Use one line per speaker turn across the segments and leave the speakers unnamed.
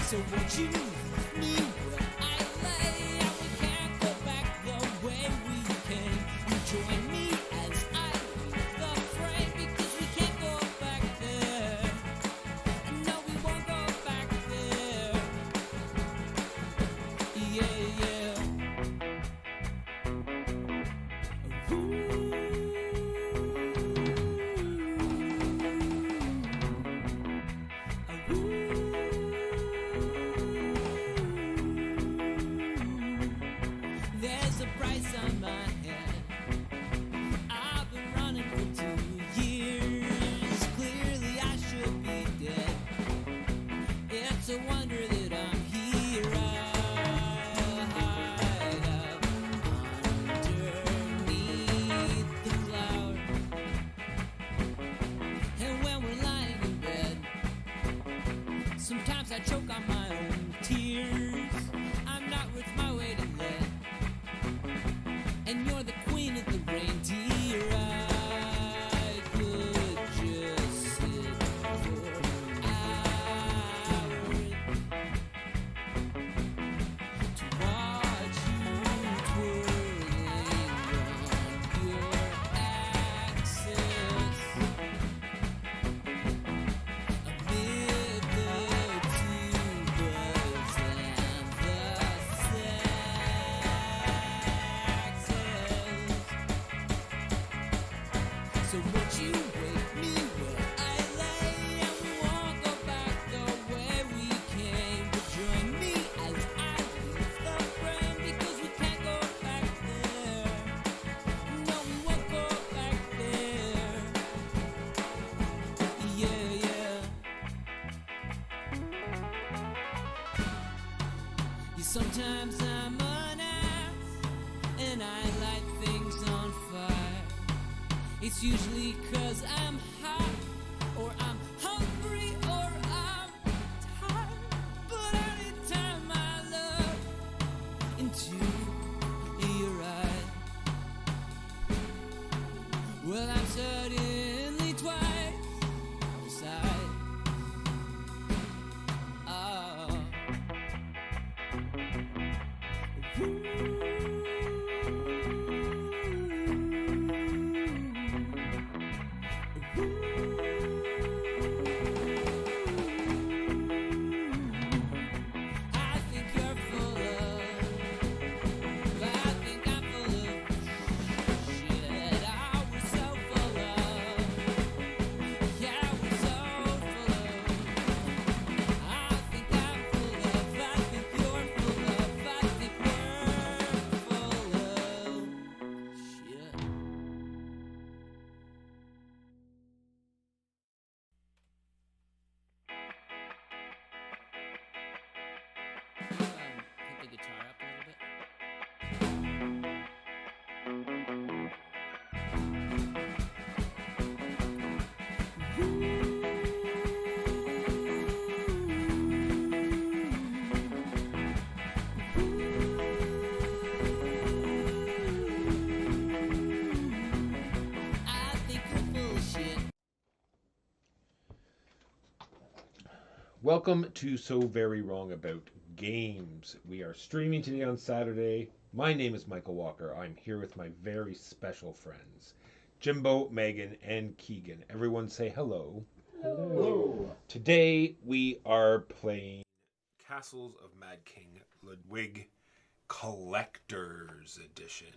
So won't you leave me where I lay? And we can't go back the way we came. You join me as I leave the frame, because we can't go back there. No, we won't go back there. Yeah, yeah. There's a price on my head. I've been running for 2 years. Clearly I should be dead. It's a wonder that I'm here. I hide up underneath the cloud. And when we're lying in bed, sometimes I choke on my own tears. I'm not worth my weight in lead. And you're the queen of the reindeer. I could just sit for hours to watch you twirling on your axis amid the tubas and the saxes. So would you wake me where I lay? And we won't go back the way we came. But join me as I leave the frame, because we can't go back there. No, we won't go back there. Yeah, yeah. Yeah, sometimes I'm an ass and I light things on fire. It's usually 'cause I'm hot, or I'm hungry, or I'm tired. But anytime I look into your eyes, well, I'm suddenly twice the size. Oh. I think you're full of, I think I'm full of shit. I was so full of, yeah, I was so full of. I think I'm full of, I think you're full of, I think we're full of shit. Hit the guitar up a little bit. I think you're full of shit.
Welcome to So Very Wrong About Games. We are streaming today on Saturday. My name is Michael Walker. I'm here with my very special friends, Jimbo, Megan, and Keegan. Everyone say hello.
Hello.
Today we are playing Castles of Mad King Ludwig Collector's Edition.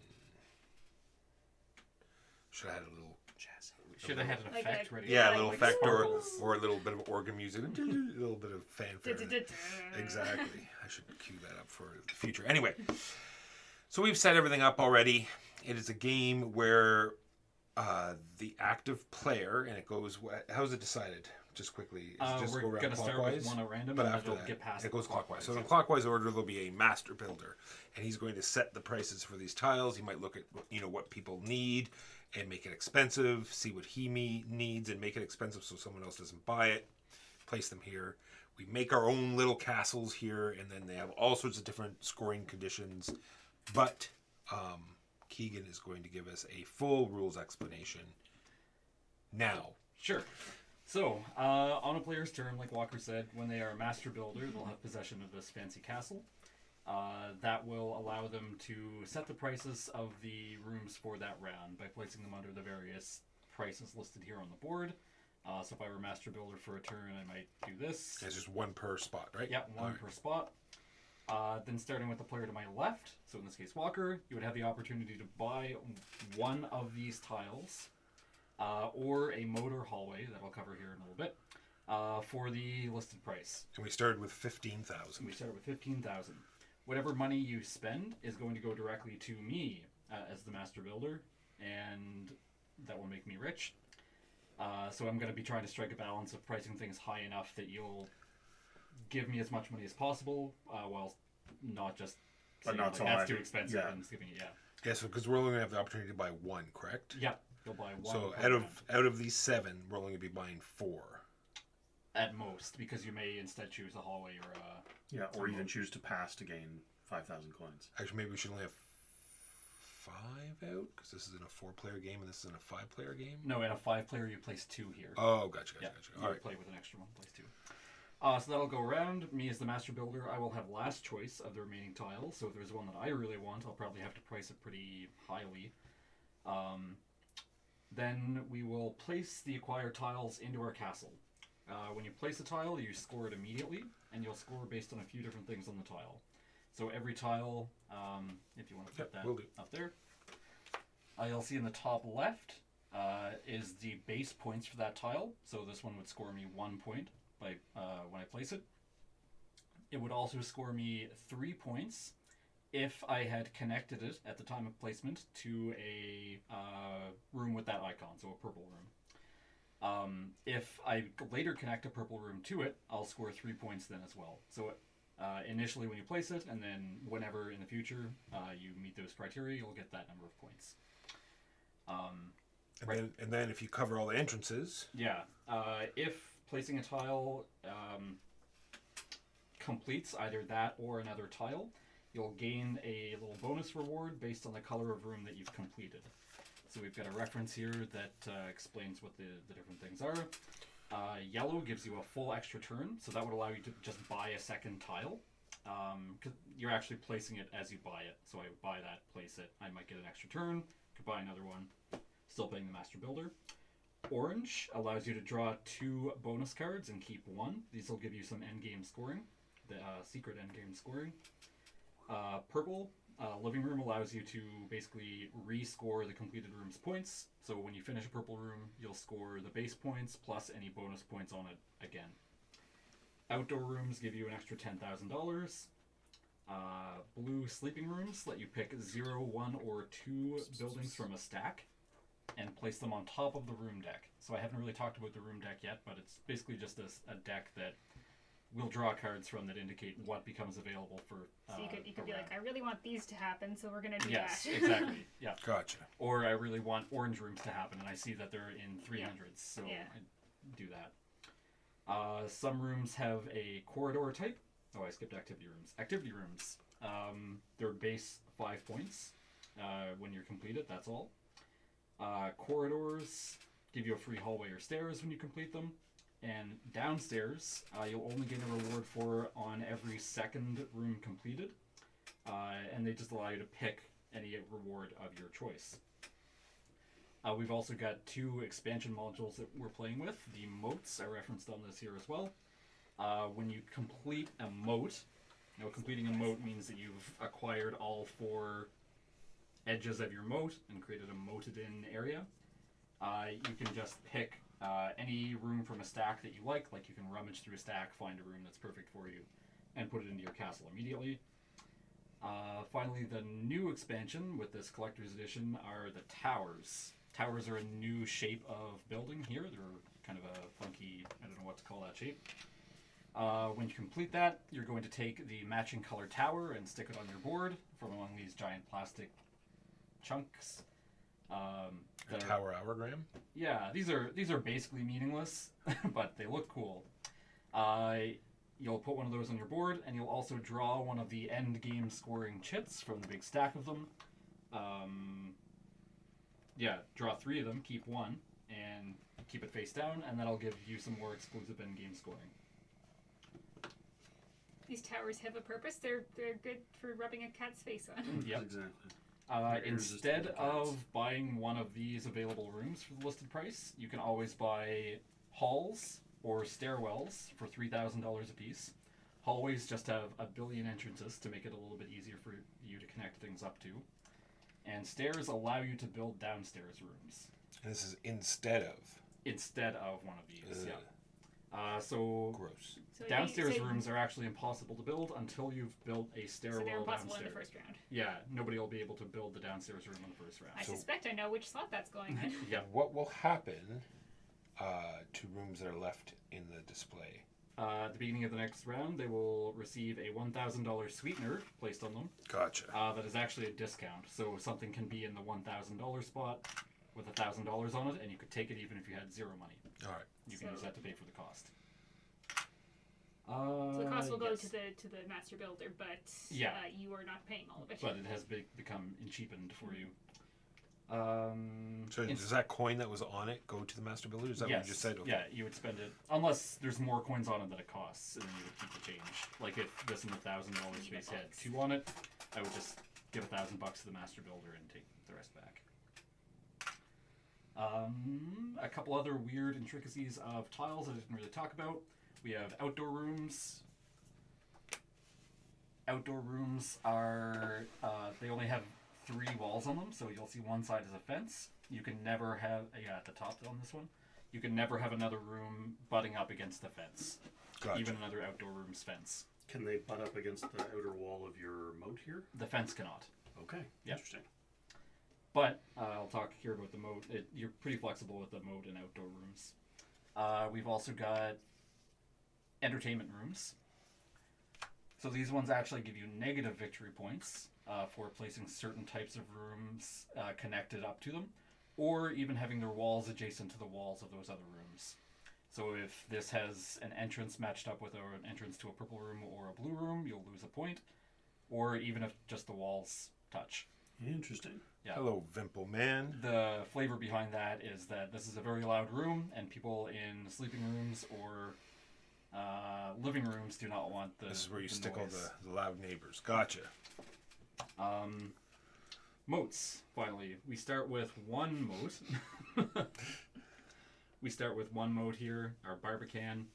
Should I have had a little jazz?
Should have had an
Like
effect
a-
ready.
Yeah, a
like
little
with
effect
sparkles.
or a little bit of organ music, a little bit of fanfare. Exactly. I should cue that up for the future. Anyway, so we've set everything up already. It is a game where the active player, and it goes, how's it decided? Just quickly. Is it just
We're
go around
going to start
clockwise?
with one at random,
But
and
after
it'll
that,
get past
it goes clockwise. So in clockwise order, there'll be a master builder, and he's going to set the prices for these tiles. He might look at what people need and make it expensive, see what he needs and make it expensive so someone else doesn't buy it. Place them here. We make our own little castles here, and then they have all sorts of different scoring conditions. But Keegan is going to give us a full rules explanation now.
Sure.
So, on a player's turn, like Walker said, when they are a master builder, they'll have possession of this fancy castle. That will allow them to set the prices of the rooms for that round by placing them under the various prices listed here on the board. So if I were master builder for a turn, I might do this.
It's just one per spot, right?
Yeah, one per spot. Then starting with the player to my left, so in this case Walker, you would have the opportunity to buy one of these tiles, or a moat or hallway that I'll cover here in a little bit, for the listed price.
And we started with 15,000.
We started with 15,000. Whatever money you spend is going to go directly to me as the master builder, and that will make me rich. So I'm going to be trying to strike a balance of pricing things high enough that you'll give me as much money as possible, while not just saying,
not
like,
so
that's
high.
too expensive
Yeah.
and skipping it. Yeah.
Yeah, so because we're only going to have the opportunity to buy one, correct?
Yeah. You'll buy one.
So
per round.
out of these 7, we're only going to be buying 4.
At most, because you may instead choose a hallway or a...
Yeah, or even choose to pass to gain 5,000 coins.
Actually, maybe we should only have 5 out, because this is in a 4-player game and this is in a 5-player game?
No, in a 5-player you place 2 here.
Oh, gotcha.
Yeah,
All right.
play with an extra one, place 2. So that'll go around. Me as the master builder, I will have last choice of the remaining tiles. So if there's one that I really want, I'll probably have to price it pretty highly. Then we will place the acquired tiles into our castle. When you place a tile, you score it immediately, and you'll score based on a few different things on the tile. So every tile, if you want to put
Yep, will do.
that up there, you'll see in the top left is the base points for that tile. So this one would score me 1 point by when I place it. It would also score me 3 points if I had connected it at the time of placement to a room with that icon, so a purple room. If I later connect a purple room to it, I'll score 3 points then as well. So initially when you place it, and then whenever in the future you meet those criteria, you'll get that number of points.
And then if you cover all the entrances,
Yeah. If placing a tile completes either that or another tile, you'll gain a little bonus reward based on the color of room that you've completed. So we've got a reference here that explains what the different things are. Yellow gives you a full extra turn, so that would allow you to just buy a second tile. Cause you're actually placing it as you buy it. So I buy that, place it, I might get an extra turn, could buy another one, still paying the master builder. Orange allows you to draw 2 bonus cards and keep 1. These will give you some endgame scoring, the secret endgame scoring. Purple, living room allows you to basically rescore the completed room's points. So when you finish a purple room, you'll score the base points plus any bonus points on it again. Outdoor rooms give you an extra $10,000. Blue sleeping rooms let you pick 0, 1, or 2 buildings from a stack and place them on top of the room deck. So I haven't really talked about the room deck yet, but it's basically just a deck that we'll draw cards from that indicate what becomes available for.
So you could
a
be
round.
like, I really want these to happen, so we're gonna do
Yes,
that.
exactly. Yeah.
gotcha.
Or I really want orange rooms to happen, and I see that they're in 300s, so
Yeah.
I do that. Some rooms have a corridor type. Oh, I skipped activity rooms. Activity rooms. They're base 5 points when you're completed. That's all. Corridors give you a free hallway or stairs when you complete them. And downstairs, you'll only gain a reward for on every second room completed. And they just allow you to pick any reward of your choice. We've also got 2 expansion modules that we're playing with. The moats are referenced on this here as well. When you complete a moat, completing a moat means that you've acquired all 4 edges of your moat and created a moated-in area. You can just pick any room from a stack that you like you can rummage through a stack, find a room that's perfect for you, and put it into your castle immediately. Finally, the new expansion with this collector's edition are the towers. Towers are a new shape of building here. They're kind of a funky, I don't know what to call that shape. When you complete that, you're going to take the matching color tower and stick it on your board from among these giant plastic chunks.
A tower hourgram?
Yeah, these are basically meaningless, but they look cool. You'll put one of those on your board, and you'll also draw one of the end game scoring chits from the big stack of them. Draw 3 of them, keep 1, and keep it face down, and that'll give you some more exclusive in-game scoring.
These towers have a purpose. They're good for rubbing a cat's face on.
Yep.
Exactly.
Instead
irresistible to
of
cats.
buying one of these available rooms for the listed price, you can always buy halls or stairwells for $3,000 a piece. Hallways just have a billion entrances to make it a little bit easier for you to connect things up to. And stairs allow you to build downstairs rooms
And this is instead of.
instead of one of these.
Ugh.
Yeah. So
Gross.
So
downstairs
so,
rooms are actually impossible to build until you've built a
So
stairwell
they're impossible
downstairs.
in the first round.
Yeah, nobody will be able to build the downstairs room in the first round.
I
So-
suspect I know which slot that's going in.
Yeah.
What will happen to rooms that are left in the display?
At the beginning of the next round, they will receive a $1,000 sweetener placed on them.
Gotcha.
That is actually a discount. So something can be in the $1,000 spot with $1,000 on it, and you could take it even if you had zero money.
All right.
You can
So-
use that to pay for the cost.
So the cost will go
yes.
to the master builder, but
Yeah.
You are not paying all of it.
But it has become cheapened for you.
So does that coin that was on it go to the master builder? Is that what you just said? Okay.
Yeah, you would spend it unless there's more coins on it than it costs, and then you would keep the change. Like if this in the $1,000 space had
$2
2 on it, I would just give $1,000 to the master builder and take the rest back. A couple other weird intricacies of tiles I didn't really talk about. We have outdoor rooms. Outdoor rooms are they only have 3 walls on them, so you'll see one side is a fence. You can never have at the top on this one. You can never have another room butting up against the fence,
Gotcha.
even another outdoor room's fence.
Can they butt up against the outer wall of your moat here?
The fence cannot.
Okay.
Yep.
Interesting.
But I'll talk here about the moat. You're pretty flexible with the moat and outdoor rooms. We've also got entertainment rooms. So these ones actually give you negative victory points for placing certain types of rooms connected up to them, or even having their walls adjacent to the walls of those other rooms. So if this has an entrance matched up with an entrance to a purple room or a blue room, you'll lose a point, or even if just the walls touch.
Interesting.
Yeah.
Hello, Vimple Man.
The flavor behind that is that this is a very loud room, and people in sleeping rooms or living rooms do not want the.
This is where you
the
stick all
noise.
the loud neighbors. Gotcha.
Moats. Finally, we start with one moat. We start with one moat here. Our barbican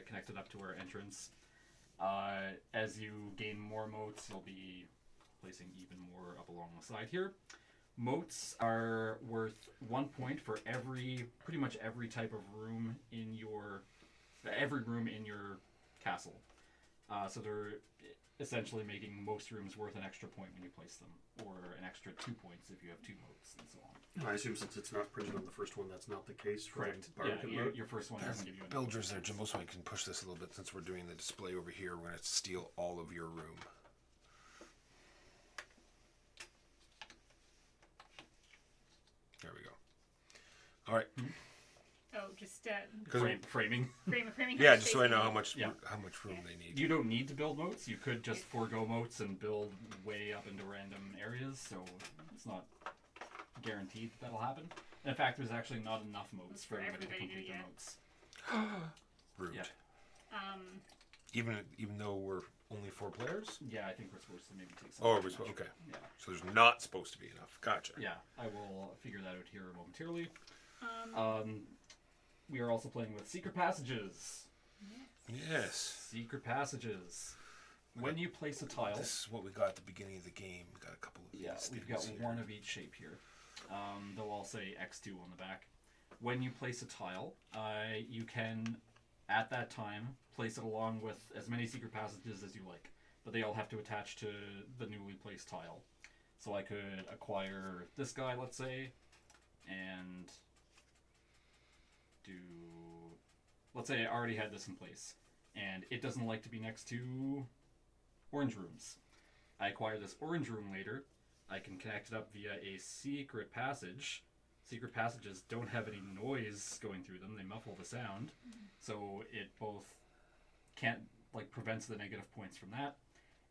connected up to our entrance. As you gain more moats, you'll be placing even more up along the side here. Moats are worth 1 point for pretty much every type of room in your castle. So they're essentially making most rooms worth an extra point when you place them, or an extra 2 points if you have 2 moats, and so on.
I assume since it's not printed on the first one, that's not the case for
Correct.
the
Yeah,
Barbican moat.
your first one doesn't give you any
Builders there, Jimbo, so I can push this a little bit since we're doing the display over here. We're going to steal all of your room. There we go. All right.
Oh, just
framing.
framing.
Yeah,
how
just so I
space
know
you
how
need.
much
Yeah.
room they need.
You don't need to build moats. You could just forego moats and build way up into random areas, so it's not guaranteed that'll happen. And in fact, there's actually not enough moats for
For
everybody to
everybody
complete
to
their
get.
moats.
Rude.
Yeah.
Even though we're only 4 players.
Yeah, I think we're supposed to maybe take some.
Oh, we're supposed. Okay.
Yeah.
So there's not supposed to be enough. Gotcha.
Yeah, I will figure that out here momentarily. We are also playing with secret passages.
Yes.
Secret passages. When you place a tile,
This is what we got at the beginning of the game. We got a couple of
yeah,
these
we've
things
got
here.
one of each shape here. They'll all say X2 on the back. When you place a tile, you can, at that time, place it along with as many secret passages as you like. But they all have to attach to the newly placed tile. So I could acquire this guy, let's say, and do... Let's say I already had this in place, and it doesn't like to be next to orange rooms. I acquire this orange room later. I can connect it up via a secret passage. Secret passages don't have any noise going through them. They muffle the sound. So it both prevents the negative points from that,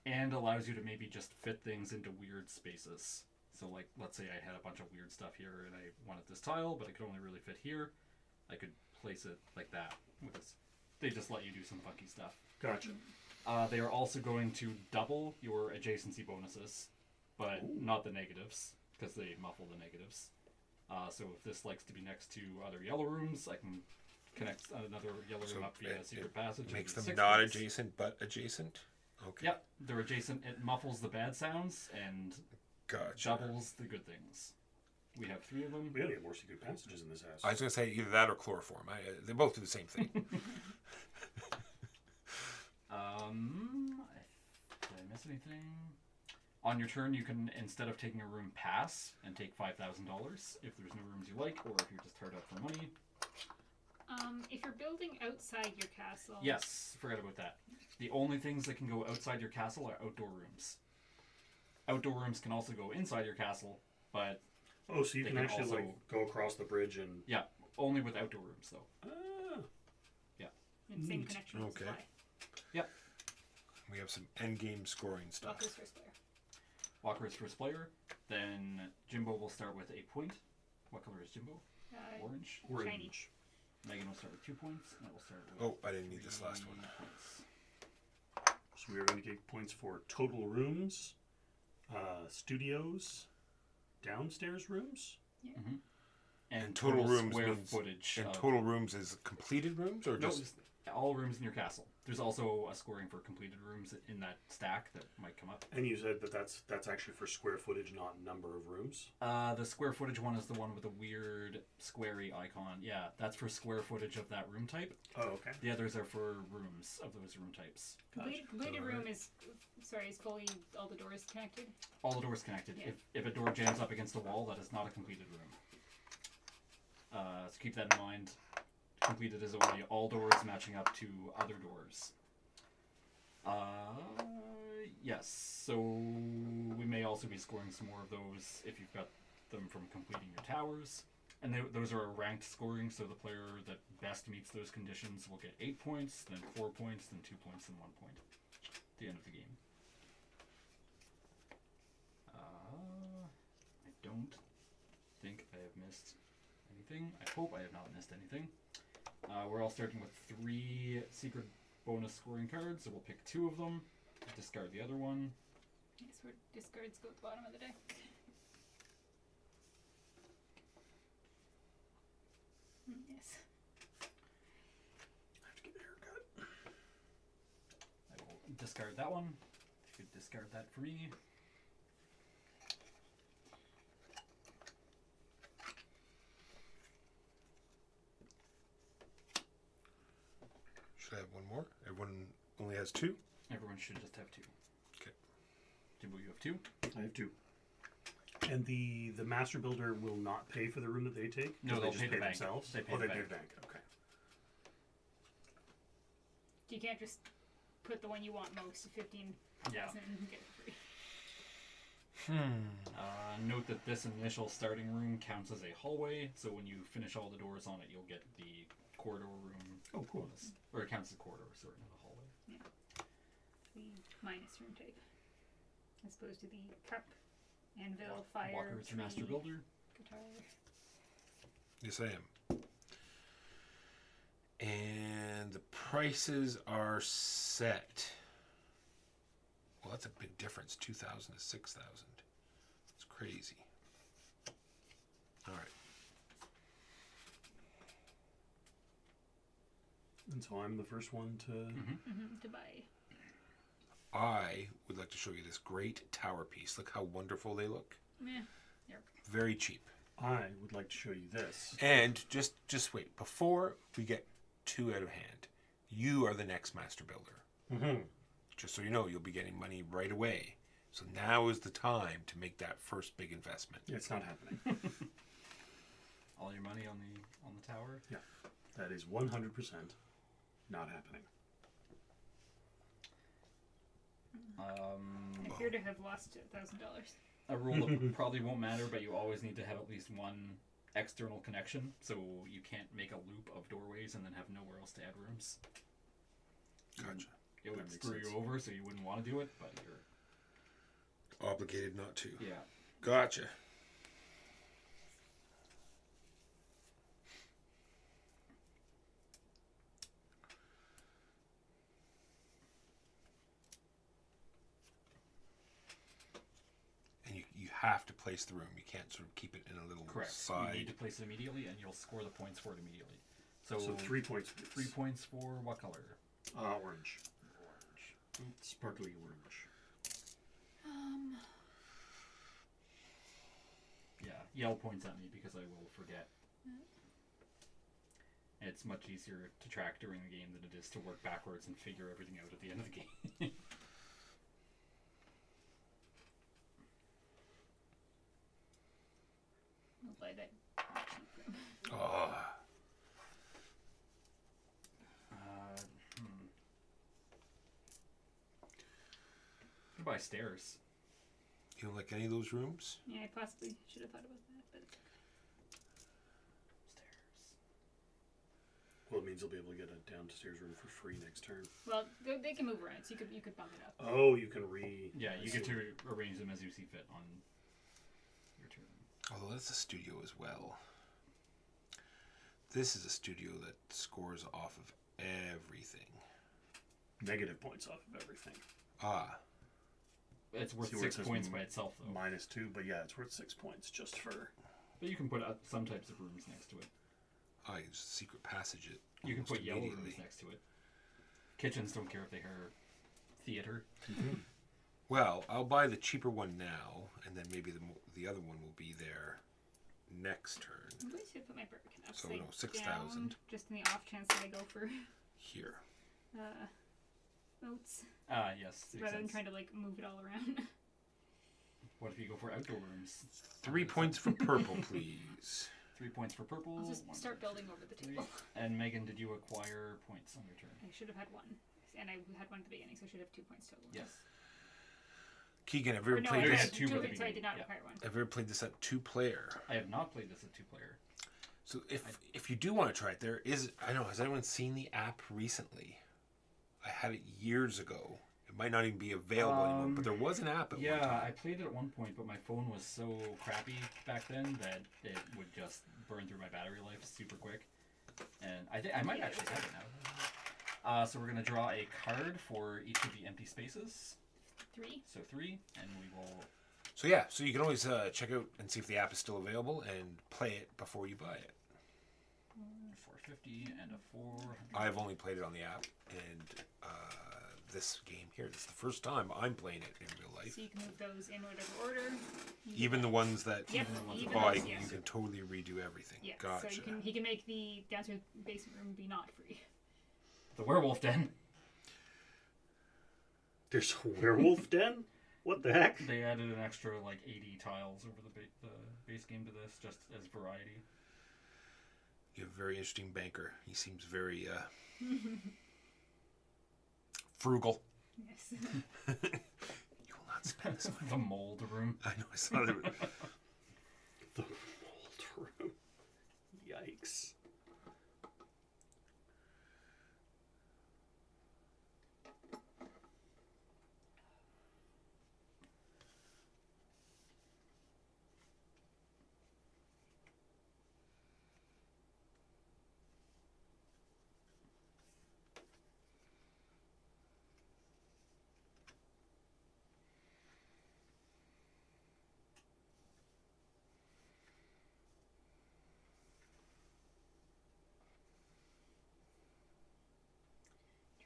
and allows you to maybe just fit things into weird spaces. So, like, let's say I had a bunch of weird stuff here and I wanted this tile, but it could only really fit here. I could place it like that. With this. They just let you do some funky stuff.
Gotcha.
They are also going to double your adjacency bonuses, but not the negatives, because they muffle the negatives. So if this likes to be next to other yellow rooms, I can connect another yellow room up via secret passage.
It makes
and
them
6
not
points.
adjacent, but adjacent. Okay.
Yep, they're adjacent. It muffles the bad sounds and
Gotcha.
doubles the good things. We have 3 of them.
We gotta get more secret passages in this house.
I was going to say either that or chloroform. They both do the same thing.
Did I miss anything? On your turn, you can, instead of taking a room, pass and take $5,000 if there's no rooms you like, or if you're just hard up for money.
If you're building outside your castle.
Yes, forgot about that. The only things that can go outside your castle are outdoor rooms. Outdoor rooms can also go inside your castle, but
Oh, so you
They
can
can
actually
also-
like go across the bridge and.
yeah, only with outdoor rooms though.
Ah,
And same
Neat.
connection with
Okay.
fly.
We have some endgame scoring stuff.
Walker's first player.
Walker is first player. Then Jimbo will start with a point. What color is Jimbo? Orange.
orange.
Shiny.
Megan will start with 2 points, and I will start with
Oh, I didn't need this last
3
one.
points.
So we are going to get points for total rooms, studios, downstairs rooms.
And
total rooms
square
means-
footage.
And
of-
total rooms is completed rooms or
No,
just
just all rooms in your castle. There's also a scoring for completed rooms in that stack that might come up.
And you said that that's actually for square footage, not number of rooms.
The square footage one is the one with the weird squarey icon. Yeah, that's for square footage of that room type.
Oh, okay.
The others are for rooms of those room types.
Completed room is fully all the doors connected.
All the doors connected.
Yeah.
If a door jams up against a wall, that is not a completed room. So keep that in mind. Completed is only all doors matching up to other doors. Yes, so we may also be scoring some more of those if you've got them from completing your towers. And those are a ranked scoring, so the player that best meets those conditions will get 8 points, then 4 points, then 2 points, and 1 point at the end of the game. I don't think I have missed anything. I hope I have not missed anything. We're all starting with 3 secret bonus scoring cards, so we'll pick 2 of them, discard the other one.
Yes, where discards go at the bottom of the deck. Yes.
I have to get a haircut.
I will discard that one. You could discard that for me.
should I have one more? Everyone only has 2?
Everyone should just have 2.
Okay.
Jimbo, you have 2?
I have 2. And the master builder will not pay for the room that they take?
No,
They
they'll
just
pay the bank.
themselves?
They pay
oh,
the
they pay
bank.
the bank. Okay.
You can't just put the one you want most, 15
Yeah.
and get it free.
Note that this initial starting room counts as a hallway, so when you finish all the doors on it, you'll get the corridor room.
Oh, cool.
bonus. Or it counts as a corridor, sorry, not a hallway.
The minus room type. As opposed to the cup, anvil, fire,
Walker is your master
tree,
builder.
guitar.
Yes, I am. And the prices are set. Well, that's a big difference. 2,000 to 6,000. It's crazy. All right.
And so I'm the first one to.
To buy.
I would like to show you this great tower piece. Look how wonderful they look.
Meh.
Very cheap.
I would like to show you this.
And just wait. Before we get too out of hand, you are the next master builder.
Mm-hmm.
Just so you know, you'll be getting money right away. So now is the time to make that first big investment.
It's not happening.
All your money on the tower.
Yeah, that is 100% not happening.
I appear to have lost $1,000.
A rule that probably won't matter, but you always need to have at least one external connection, so you can't make a loop of doorways and then have nowhere else to add rooms.
Gotcha.
It would
That makes
screw
sense.
you over, so you wouldn't want to do it, but you're
Obligated not to.
yeah.
Gotcha. And you have to place the room. You can't sort of keep it in a little
Correct.
side.
You need to place it immediately, and you'll score the points for it immediately. So,
So 3 points. Please.
3 points for what color?
Orange. Sparkly orange.
Yeah, yell points at me because I will forget. It's much easier to track during the game than it is to work backwards and figure everything out at the end of the game.
I'll buy that cheap room.
Oh.
Buy stairs.
You don't like any of those rooms?
Yeah, I possibly should have thought about that, but
Stairs.
Well, it means you'll be able to get a downstairs room for free next turn.
well, they can move around, so you could bump it up.
Oh, you can
Yeah,
I
you get
see.
to arrange them as you see fit on your turn.
Although that's a studio as well. This is a studio that scores off of everything.
Negative points off of everything.
Ah.
It's worth
See where it
6
says
points by itself, though.
-2, but yeah, it's worth 6 points just for.
But you can put some types of rooms next to it.
I use secret passage it.
You can
almost
put yellow
immediately.
rooms next to it. Kitchens don't care if they are theater.
Well, I'll buy the cheaper one now, and then maybe the other one will be there next turn.
I'm going to put my Birkin
So,
upside
no, 6,000.
down, just in the off chance that I go for
Here.
oats,
Yes. makes
rather than
sense.
trying to like move it all around.
What if you go for outdoor rooms?
3 points for purple, please.
3 points for purple.
I'll just
1,
start
2,
building over the
3.
table.
And Megan, did you acquire points on your turn?
I should have had one, and I had one at the beginning, so I should have 2 points total.
Yes.
Keegan, have you
Or
ever
no,
played
I
had
this?
two
two
at
of
the
it, so I did
beginning,
not
yeah.
acquire one.
Have you ever played this at 2-player?
I have not played this at 2-player.
So if you do want to try it, there is. I don't know. Has anyone seen the app recently? I had it years ago. It might not even be available anymore, but there was an app at one
Yeah,
time.
I played it at one point, but my phone was so crappy back then that it would just burn through my battery life super quick. And I think I might actually have it now. So we're gonna draw a card for each of the empty spaces.
3.
So 3, and we will.
So yeah, so you can always check out and see if the app is still available and play it before you buy it.
450 and a 400.
I've only played it on the app, and this game here, this is the first time I'm playing it in real life.
So you can move those in whatever order.
Even the ones that
Yep,
even
oh,
those,
you
yes.
can totally redo everything.
Yeah,
Gotcha.
so he can make the downstairs basement room be not free.
The werewolf den.
There's a werewolf den? What the heck?
They added an extra like 80 tiles over the base game to this, just as variety.
You have a very interesting banker. He seems very frugal.
Yes.
You will not spend this money.
The mold room.
I know. I saw that.
The mold room. Yikes.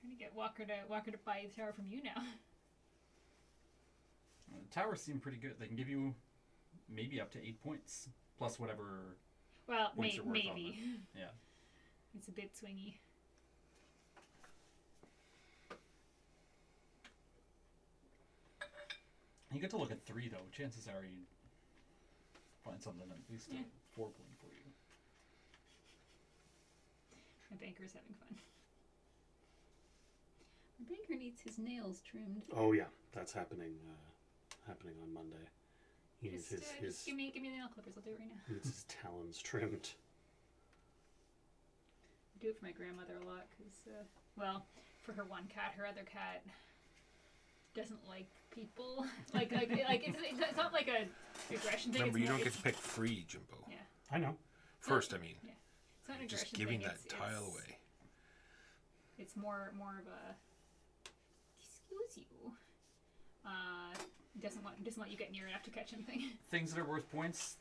Trying to get Walker to buy the tower from you now.
The towers seem pretty good. They can give you maybe up to 8 points, plus whatever.
Well,
Points are worth on
maybe.
Yeah.
It's a bit swingy.
You get to look at 3 though. Chances are you find something at least
Yeah.
a 4 point for you.
My banker's having fun. My banker needs his nails trimmed.
Oh yeah, that's happening. Happening on Monday. He needs
Just give me the nail clippers. I'll do it right now.
he needs his talons trimmed.
I do it for my grandmother a lot because, well, for her one cat, her other cat doesn't like people. Like it's not like a aggression thing.
Remember,
it's
you
more,
don't get to pick free, Jimbo.
Yeah.
I know.
First, I mean.
Yeah. It's not an
You're
aggression
just giving
thing.
that tile away.
It's more of a excuse you. Doesn't let you get near enough to catch anything.
Things that are worth points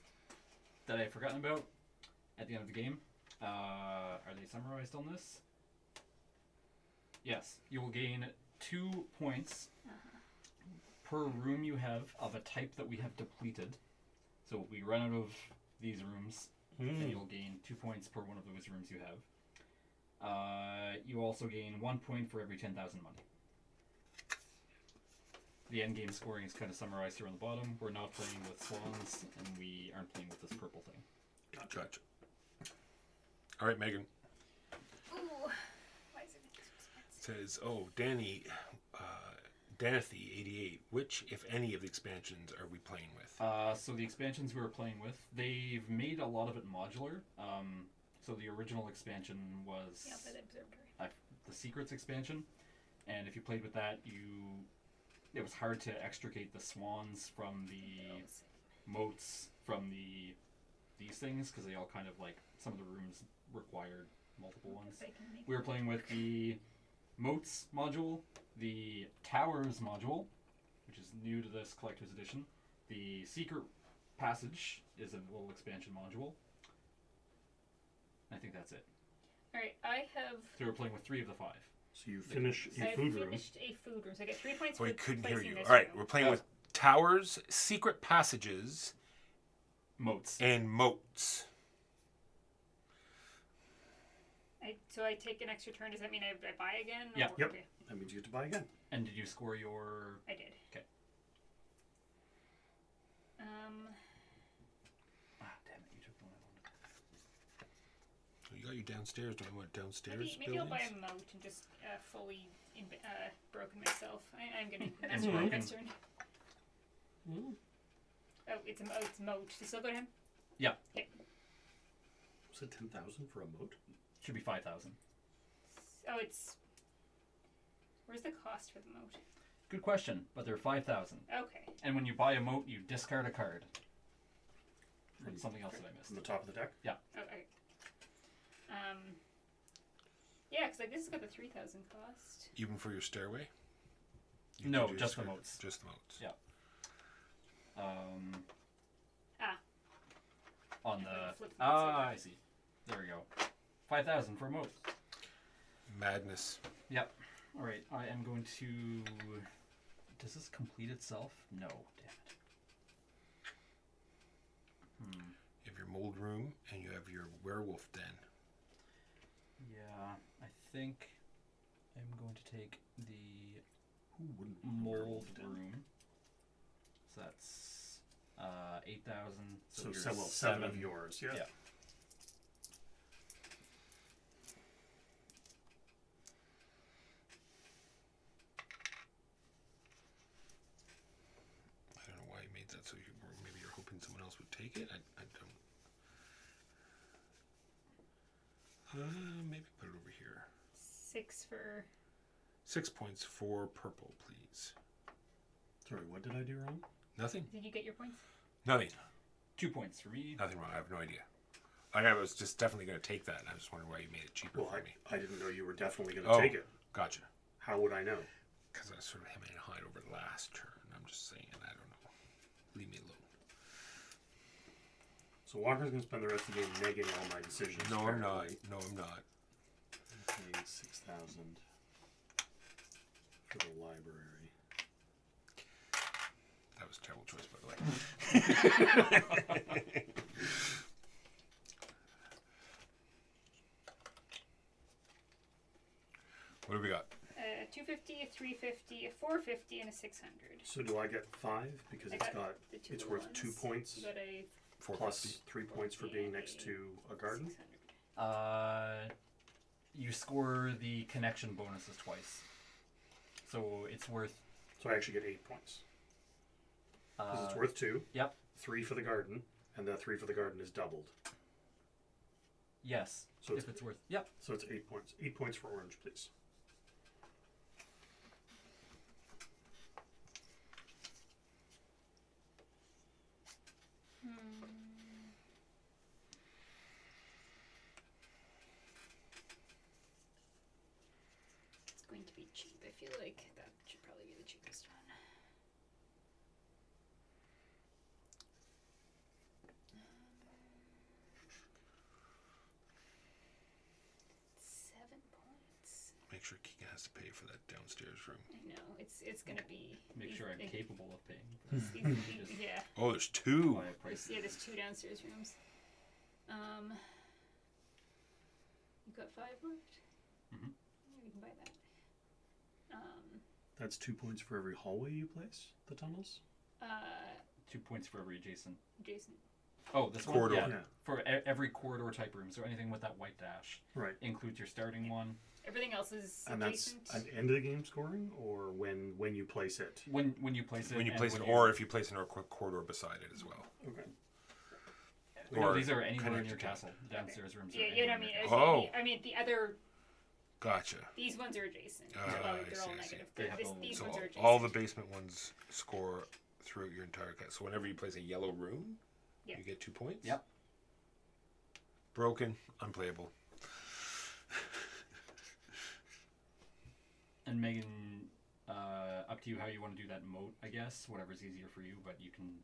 that I've forgotten about at the end of the game. Are they summarized on this? Yes. You will gain 2 points per room you have of a type that we have depleted. So if we run out of these rooms, then you'll gain 2 points per one of those rooms you have. You also gain 1 point for every 10,000 money. The end game scoring is kind of summarized here on the bottom. We're not playing with swans, and we aren't playing with this purple thing.
Gotcha. All right, Megan.
Ooh, why is it so expensive?
Says, oh, Danny, Danathy88, which, if any, of the expansions are we playing with?
So the expansions we were playing with, they've made a lot of it modular. So the original expansion was
Yeah, the observatory.
the Secrets expansion, and if you played with that, it was hard to extricate the swans from the moats from these things because they all kind of like some of the rooms required multiple ones. We were playing with the moats module, the towers module, which is new to this collector's edition. The secret passage is a little expansion module. I think that's it.
Alright, I have.
So we're playing with 3 of the 5.
So you finish
I
a food room.
finished a food room, so I get 3 points
Oh,
for
I couldn't hear
placing
you.
this
All right,
room.
we're playing with towers, secret passages,
Moats.
and moats.
So I take an extra turn. Does that mean I buy again?
Yeah.
Or-
Yep.
Okay.
That means you have to buy again.
And did you score your...
I did.
Okay. Damn it, you took the one I wanted.
So you got you downstairs. Do I want downstairs
Maybe I'll buy
buildings?
a moat and just fully broken myself. I'm gonna
And
that's
broken.
next turn. Oh, it's a moat. Does it still go to him?
Yeah.
Okay.
Was it 10,000 for a moat?
Should be 5,000.
Oh, it's. Where's the cost for the moat?
Good question, but they're 5,000.
Okay.
And when you buy a moat, you discard a card. From something else that I missed.
From the top of the deck?
Oh, okay. Yeah, because this has got the 3,000 cost.
Even for your stairway? You
No,
could do
just the
stair-
moats.
Just the moats.
Yeah. On
I'm
the...
gonna flip them
I see. There we go. 5,000 for a moat.
Madness.
Yep. Alright, I am going to... Does this complete itself? No, damn it.
You have your mold room and you have your werewolf den.
Yeah, I think I'm going to take the
Who wouldn't?
mold room. So that's 8,000.
So
you're
7 of yours, yeah.
Yeah.
I don't know why you made that so maybe you're hoping someone else would take it. I don't. Maybe put it over here.
6 for.
6 points for purple, please.
Sorry, what did I do wrong?
Nothing?
Did you get your points?
Nothing.
2 points for me.
Nothing wrong. I have no idea. I was just definitely going to take that. And I was just wondering why you made it cheaper
Well,
for me.
I didn't know you were definitely going
Oh.
to take it.
Gotcha.
How would I know?
Because I was sort of hemming and hawing over the last turn. I'm just saying, I don't know. Leave me alone.
So Walker's going to spend the rest of the game negging all my decisions.
No, I'm not.
apparently.
No, I'm not.
Okay, 6,000 for the library.
That was a terrible choice, by the way. What do we got?
250, a 350, a 450, and a 600.
So do I get 5 because
I
it's
got
got
the two
it's
little
worth 2
ones.
points
You got a
450.
plus 3 points for being next to a garden?
600.
You score the connection bonuses twice. So it's worth...
So I actually get 8 points because it's worth 2.
Yep.
3 for the garden, and that 3 for the garden is doubled.
Yes.
So
if
it's
it's worth... Yep.
So it's 8 points. 8 points for orange, please.
It's going to be cheap. I feel like that should probably be the cheapest one. 7 points.
Make sure Keegan has to pay for that downstairs room.
I know it's gonna be.
Make sure I'm capable of paying.
Yeah.
Oh, there's two.
Buy a price.
There's 2 downstairs rooms. You've got 5 left.
Mhm.
Yeah, we can buy that.
That's 2 points for every hallway you place. The tunnels.
2 points for every adjacent.
Jason.
Oh, this
Corridor.
one. Yeah.
Yeah.
For every corridor type room, so anything with that white dash
Right.
includes your starting one.
Everything else is
And that's
adjacent.
an end of the game scoring, or when you place it.
When you place it.
When you
and
place it,
when
or if you place it in a corridor beside it as well.
Okay.
No,
or
these are anywhere in
connected
your
to it.
castle. The downstairs rooms. Are
Yeah, you know what I
anywhere
mean.
in your
Oh.
I mean the other.
Gotcha.
These ones are adjacent.
Ah,
they're
I
all
see.
negative.
They have
These
So
ones are adjacent.
all the basement ones score throughout your entire castle. So whenever you place a yellow room,
Yeah.
you get 2 points.
Yep.
Broken, unplayable.
And Megan, up to you how you want to do that moat, I guess. Whatever's easier for you, but you can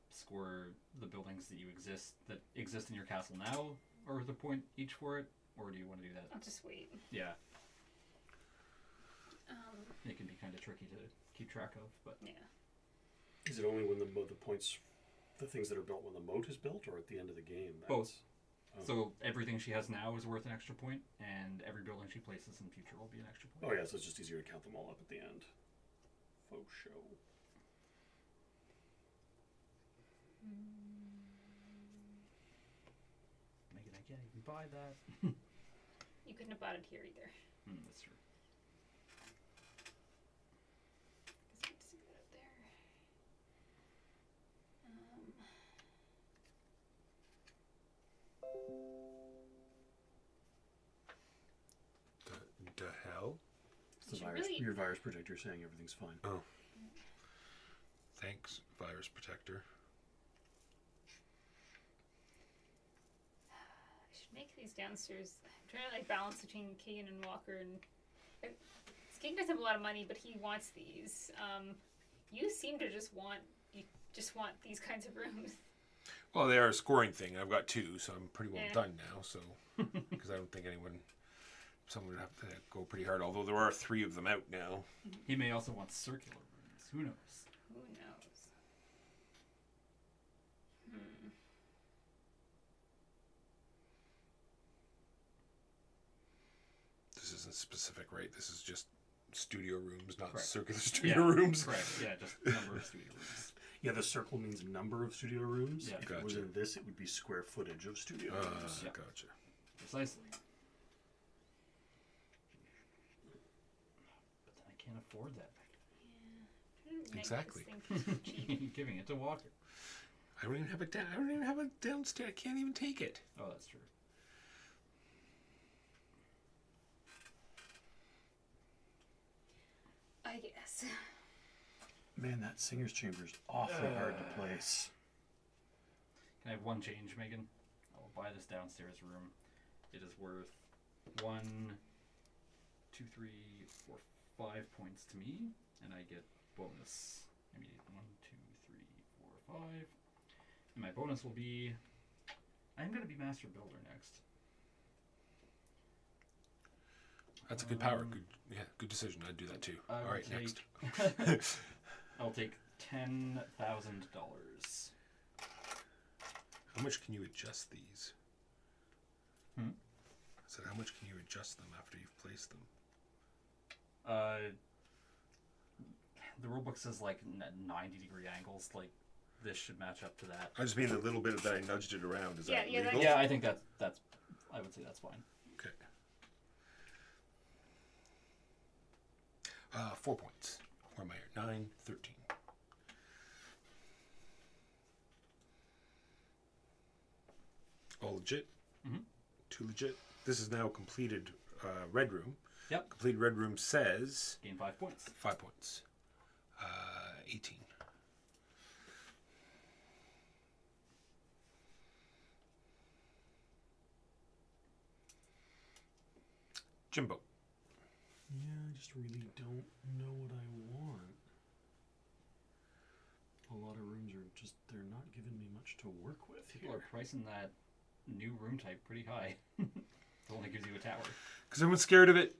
score the buildings that exist in your castle now, or the point each for it, or do you want to do that?
I'll just wait.
Yeah, it can be kind of tricky to keep track of, but
Yeah.
Is it only when the points, the things that are built when the moat is built, or at the end of the game?
Both.
Oh.
So everything she has now is worth an extra point, and every building she places in the future will be an extra point.
Oh yeah, so it's just easier to count them all up at the end. Faux show.
Megan, I can't even buy that.
You couldn't have bought it here either.
That's true.
Because you have to see that up there.
The hell?
It's the
You
virus,
really-
your virus protector saying everything's fine.
Oh. Thanks, virus protector.
I should make these downstairs. I'm trying to like balance between Keegan and Walker, and Keegan doesn't have a lot of money, but he wants these. You seem to just want these kinds of rooms.
Well, they are a scoring thing. I've got 2, so I'm pretty well
Yeah.
done now. So, because I don't think someone would have to go pretty hard. Although there are 3 of them out now.
He may also want circular rooms. Who knows?
Who knows?
This isn't specific, right? This is just studio rooms, not
Correct.
circular studio rooms.
Correct. Yeah, just number of studio rooms.
Yeah, the circle means number of studio rooms.
Yeah.
If it was
Gotcha.
in this, it would be square footage of studio rooms.
Yeah.
Gotcha.
Precisely. But then I can't afford that.
Trying to make
Exactly.
this thing cheap.
Giving it to Walker.
I don't even have it down. I don't even have it downstairs. I can't even take it.
Oh, that's true.
I guess.
Man, that singer's chamber is awfully hard to place.
Can I have one change, Megan? I will buy this downstairs room. It is worth 1, 2, 3, 4, 5 points to me, and I get bonus. Immediate 1, 2, 3, 4, 5. And my bonus will be I'm going to be Master Builder next.
That's a good power. Good decision. I'd do that too.
I
All
will
right,
take-
next.
I'll take $10,000.
How much can you adjust these?
Hmm?
I said, how much can you adjust them after you've placed them?
The rulebook says like 90-degree angles. Like this should match up to that.
I just mean the little bit that I nudged it around. Is
Yeah,
that
yeah,
legal?
Yeah, I think that's. I would say that's fine.
Okay. 4 points. Where am I here? 9, 13. All legit.
Mhm.
2 legit. This is now completed red room.
Yep.
Completed red room says
Gain 5 points.
5 points. 18. Jimbo.
Yeah, I just really don't know what I want. A lot of rooms are just, they're not giving me much to work with
People
here.
are pricing that new room type pretty high. It only gives you a tower.
Because everyone's scared of it.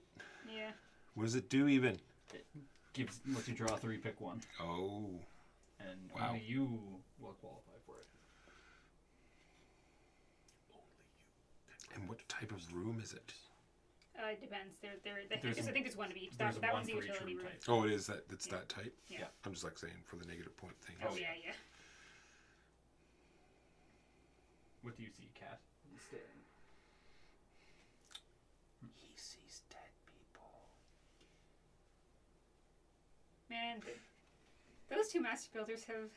Yeah.
What does it do even?
Lets you draw 3, pick one.
Oh.
And
Wow.
only you will qualify for it.
And what type of room is it?
It depends. I
There's
think there's one of each.
There's
That
one
one's the
for each
utility
room
room.
type.
Oh, it is that. It's
Yeah.
that type.
Yeah.
Yeah.
I'm just like saying for the negative point thing.
Oh yeah, yeah.
What do you see, Cat? Staring.
He sees dead people.
Man, those two master builders have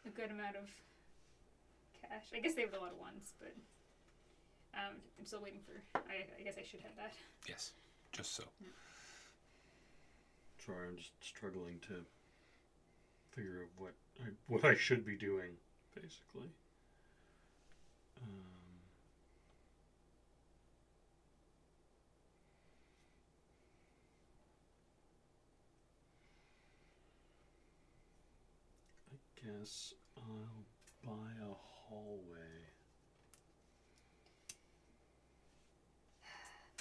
a good amount of cash. I guess they have a lot of ones, but I'm still waiting for. I guess I should have that.
Yes, just so.
Sorry, I'm just struggling to figure out what I should be doing, basically. I guess I'll buy a hallway.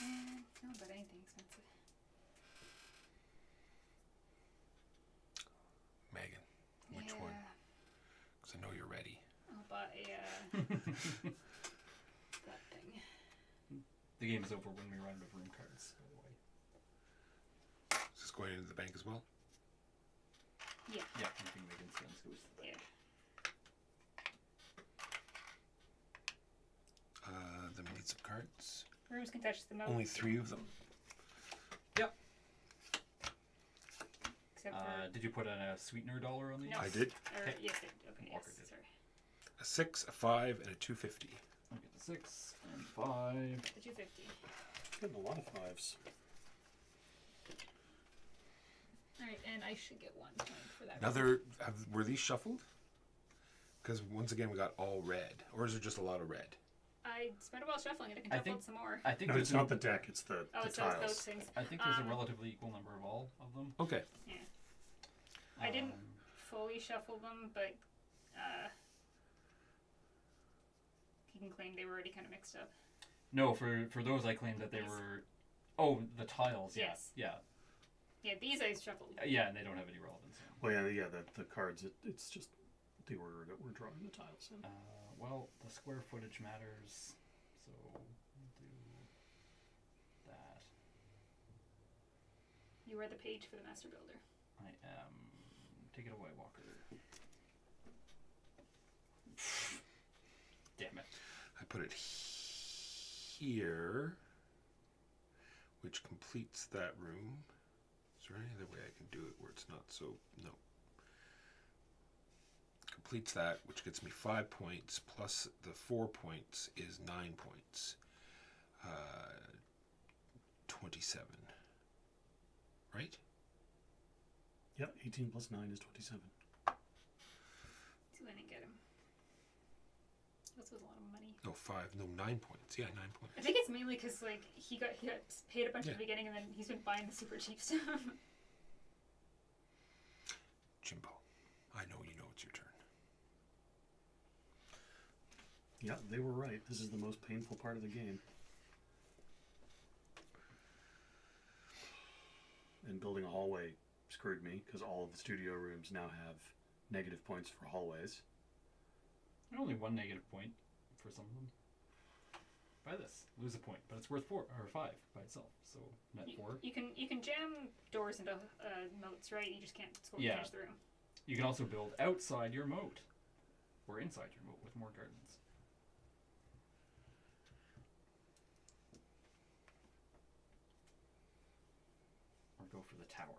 Man, no, but anything expensive.
Megan, which one? Because I know you're ready.
I'll buy that thing.
The game is over when we run out of room cards, by the way.
Is this going into the bank as well?
Yeah.
Yeah, anything Megan spends goes to the bank.
Then we need some cards.
Rooms can touch the most.
Only 3 of them.
Yep.
Except for
Did you put a sweetener dollar on these?
No.
I did.
Or,
Okay.
yes, okay,
Walker
yes.
did.
Sorry.
A 6, a 5, and a 250.
I'll get the 6 and 5.
The 250.
Getting a lot of 5s.
Alright, and I should get 1 point for that.
Were these shuffled? Because once again, we got all red. Or is there just a lot of red?
I spent a while shuffling it. I can
I
shuffle
think-
it some more.
I think
No,
there's
it's not the deck, it's the
It's
tiles.
those things.
I think there's a
Um,
relatively equal number of all of them.
Okay.
Yeah. I didn't
Um,
fully shuffle them, but you can claim they were already kind of mixed up.
No, for those I claimed that they
These.
were. Oh, the tiles. Yeah.
Yes.
Yeah.
Yeah, these I shuffled.
Yeah, and they don't have any relevance.
Well, yeah, the cards, it's just the order that we're drawing the tiles in.
Well, the square footage matters, so we'll do that.
You are the page for the master builder.
I am. Take it away, Walker. Damn it.
I put it here, which completes that room. Is there any other way I can do it where it's not so... No. Completes that, which gets me 5 points, plus the 4 points is 9 points. 27. Right?
Yep, 18 plus 9 is 27.
See when I get him. This was a lot of money.
No, 5. No, 9 points. Yeah, 9 points.
I think it's mainly because like he got paid a bunch
Yeah.
at the beginning, and then he's been buying the super cheap stuff.
Jimbo, I know you know it's your turn.
Yeah, they were right. This is the most painful part of the game. And building a hallway screwed me, because all of the studio rooms now have negative points for hallways.
And only 1 negative point for some of them. Buy this, lose a point, but it's worth 4 or 5 by itself. So net 4.
You can jam doors into moats, right? You just can't score
Yeah.
finish the room.
You can also build outside your moat, or inside your moat with more gardens. Or go for the tower.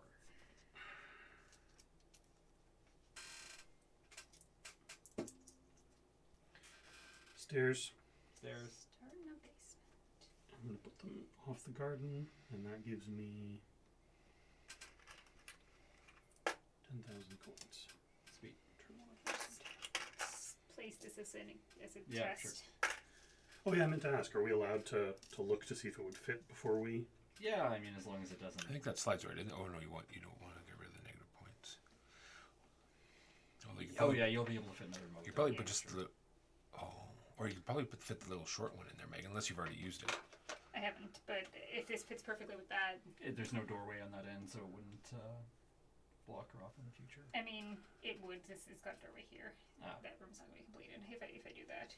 Stairs.
Stairs.
Start in a basement.
I'm going to put them off the garden, and that gives me 10,000 coins.
Sweet.
Place this as a
Yeah,
test.
Oh yeah, I meant to ask, are we allowed to look to see if it would fit before we
Yeah, I mean, as long as it doesn't.
I think that slides right in. Oh no, you don't want to get rid of the negative points. Although you
Oh
probably,
yeah, you'll be able to fit another mode.
You probably
Yeah,
put just the. Oh, or you could probably fit the little short one in there, Megan, unless you've already used it.
I haven't, but if this fits perfectly with that,
There's no doorway on that end, so it wouldn't block her off in the future.
I mean, it would. This has got a doorway here.
Ah.
That room's not going to be completed if I do that.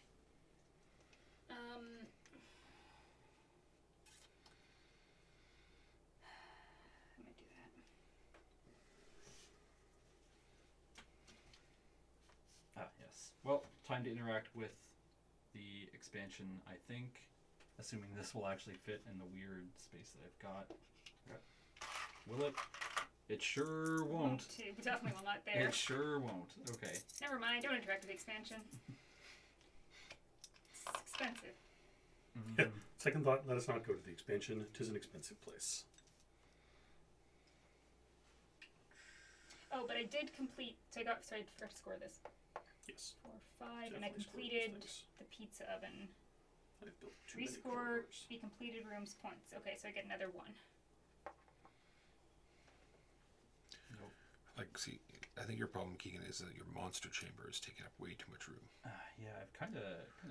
I might do that.
Ah, yes. Well, time to interact with the expansion, I think. Assuming this will actually fit in the weird space that I've got. Will it? It sure won't.
It definitely will not there.
It sure won't. Okay.
Never mind. Don't interact with the expansion. It's expensive.
Yeah. Second thought, let us not go to the expansion. 'Tis an expensive place.
Oh, but I did complete. So I got. Sorry, I forgot to score this.
Yes.
4, 5, and I
Definitely scored those
completed
things.
the pizza oven.
I've built too many
Rescore
corridors.
the completed rooms points. Okay, so I get another 1.
Nope.
Like, see, I think your problem, Keegan, is that your monster chamber is taking up way too much room.
Yeah, I've kind of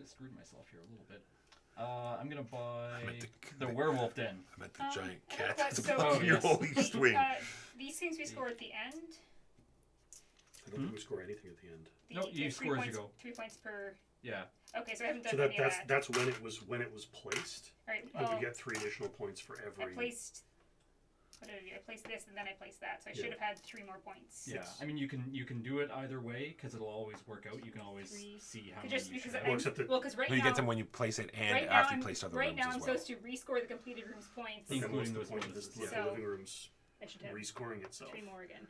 screwed myself here a little bit. I'm gonna buy
I meant
the werewolf den.
I meant the giant cat
but
that's
so-
blocking your
yes.
whole east wing.
These things we score at the end.
I don't think we score anything at the end.
No, you
the
score as you
3
go.
points, 3 points per.
Yeah.
Okay, so I haven't done
So
any of that.
that's when it was placed.
All right.
You
Well,
would get 3 additional points for
I
every.
placed. What did I do? I placed this and then I placed that, so I
Yeah.
should have had 3 more points.
Yeah. I mean, you can do it either way because it'll always work out. You can always
Three.
see how
But
many
just
you
because
should
I,
have.
Well, except that-
well, because right
No, you
now,
get them when you place it and
right now
after you
I'm,
place other
right
rooms
now
as
I'm
well.
supposed to rescore the completed rooms points.
And then what's
Including
the
those
point of
bonuses,
this?
yeah.
The living room's
I should have
rescoring itself.
3 more again.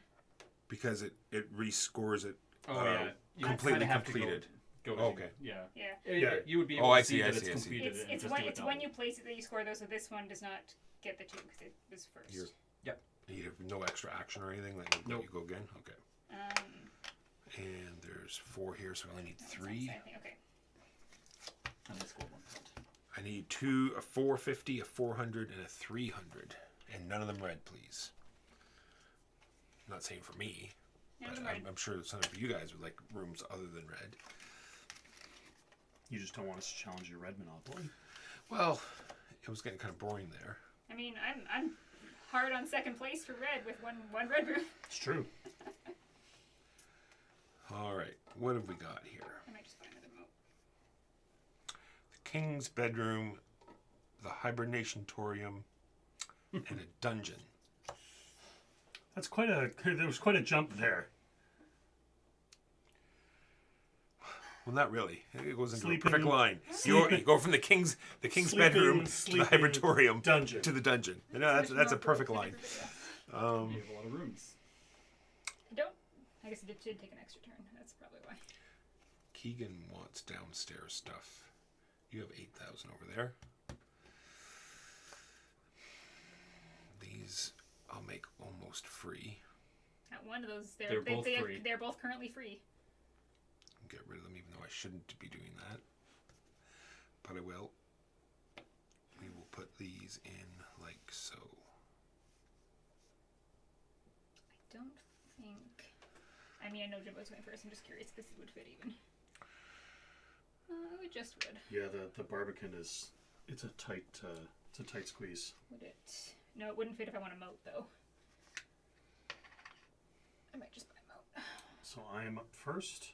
Because it rescores it.
Oh yeah. You
completely
kinda have to
completed.
Go
Oh,
as you
okay.
go. Yeah.
Yeah.
Yeah.
You would be
Oh,
able
I
to
see,
see
I
that
see, I
it's
see.
completed
It's
and
it's
just
when
do it
it's
that
when
way.
you place it that you score those. So this one does not get the 2 because it was 1st.
You're-
Yep.
You have no extra action or anything. Like,
Nope.
you go again. Okay. And there's 4 here, so I only need
No, it's not
3.
the same thing. Okay.
And I scored 1 point.
I need 2, a 450, a 400, and a 300, and none of them red, please. I'm not saying for me,
Yeah,
but
never mind.
I'm sure some of you guys would like rooms other than red.
You just don't want us to challenge your red monopoly.
Well, it was getting kind of boring there.
I mean, I'm hard on 2nd place for red with one red room.
It's true.
All right, what have we got here?
I might just buy another moat.
The king's bedroom, the hibernationtorium, and a dungeon.
That's there was quite a jump there.
Well, not really. It goes into
Sleeping-
a perfect line. You go from the king's
Sleeping-
bedroom to the
sleeping
hibernatorium
dungeon.
to the dungeon. No, that's a perfect line.
You have a lot of rooms.
I don't. I guess it did take an extra turn. That's probably why.
Keegan wants downstairs stuff. You have 8,000 over there. These I'll make almost free.
At one of those,
They're both free.
They're both currently free.
Get rid of them, even though I shouldn't be doing that. But I will. We will put these in like so.
I don't think. I mean, I know Jimbo's going first. I'm just curious if this would fit even. It just would.
Yeah, the Barbican it's a tight squeeze.
Would it? No, it wouldn't fit if I want a moat though. I might just buy a moat.
So I am up first.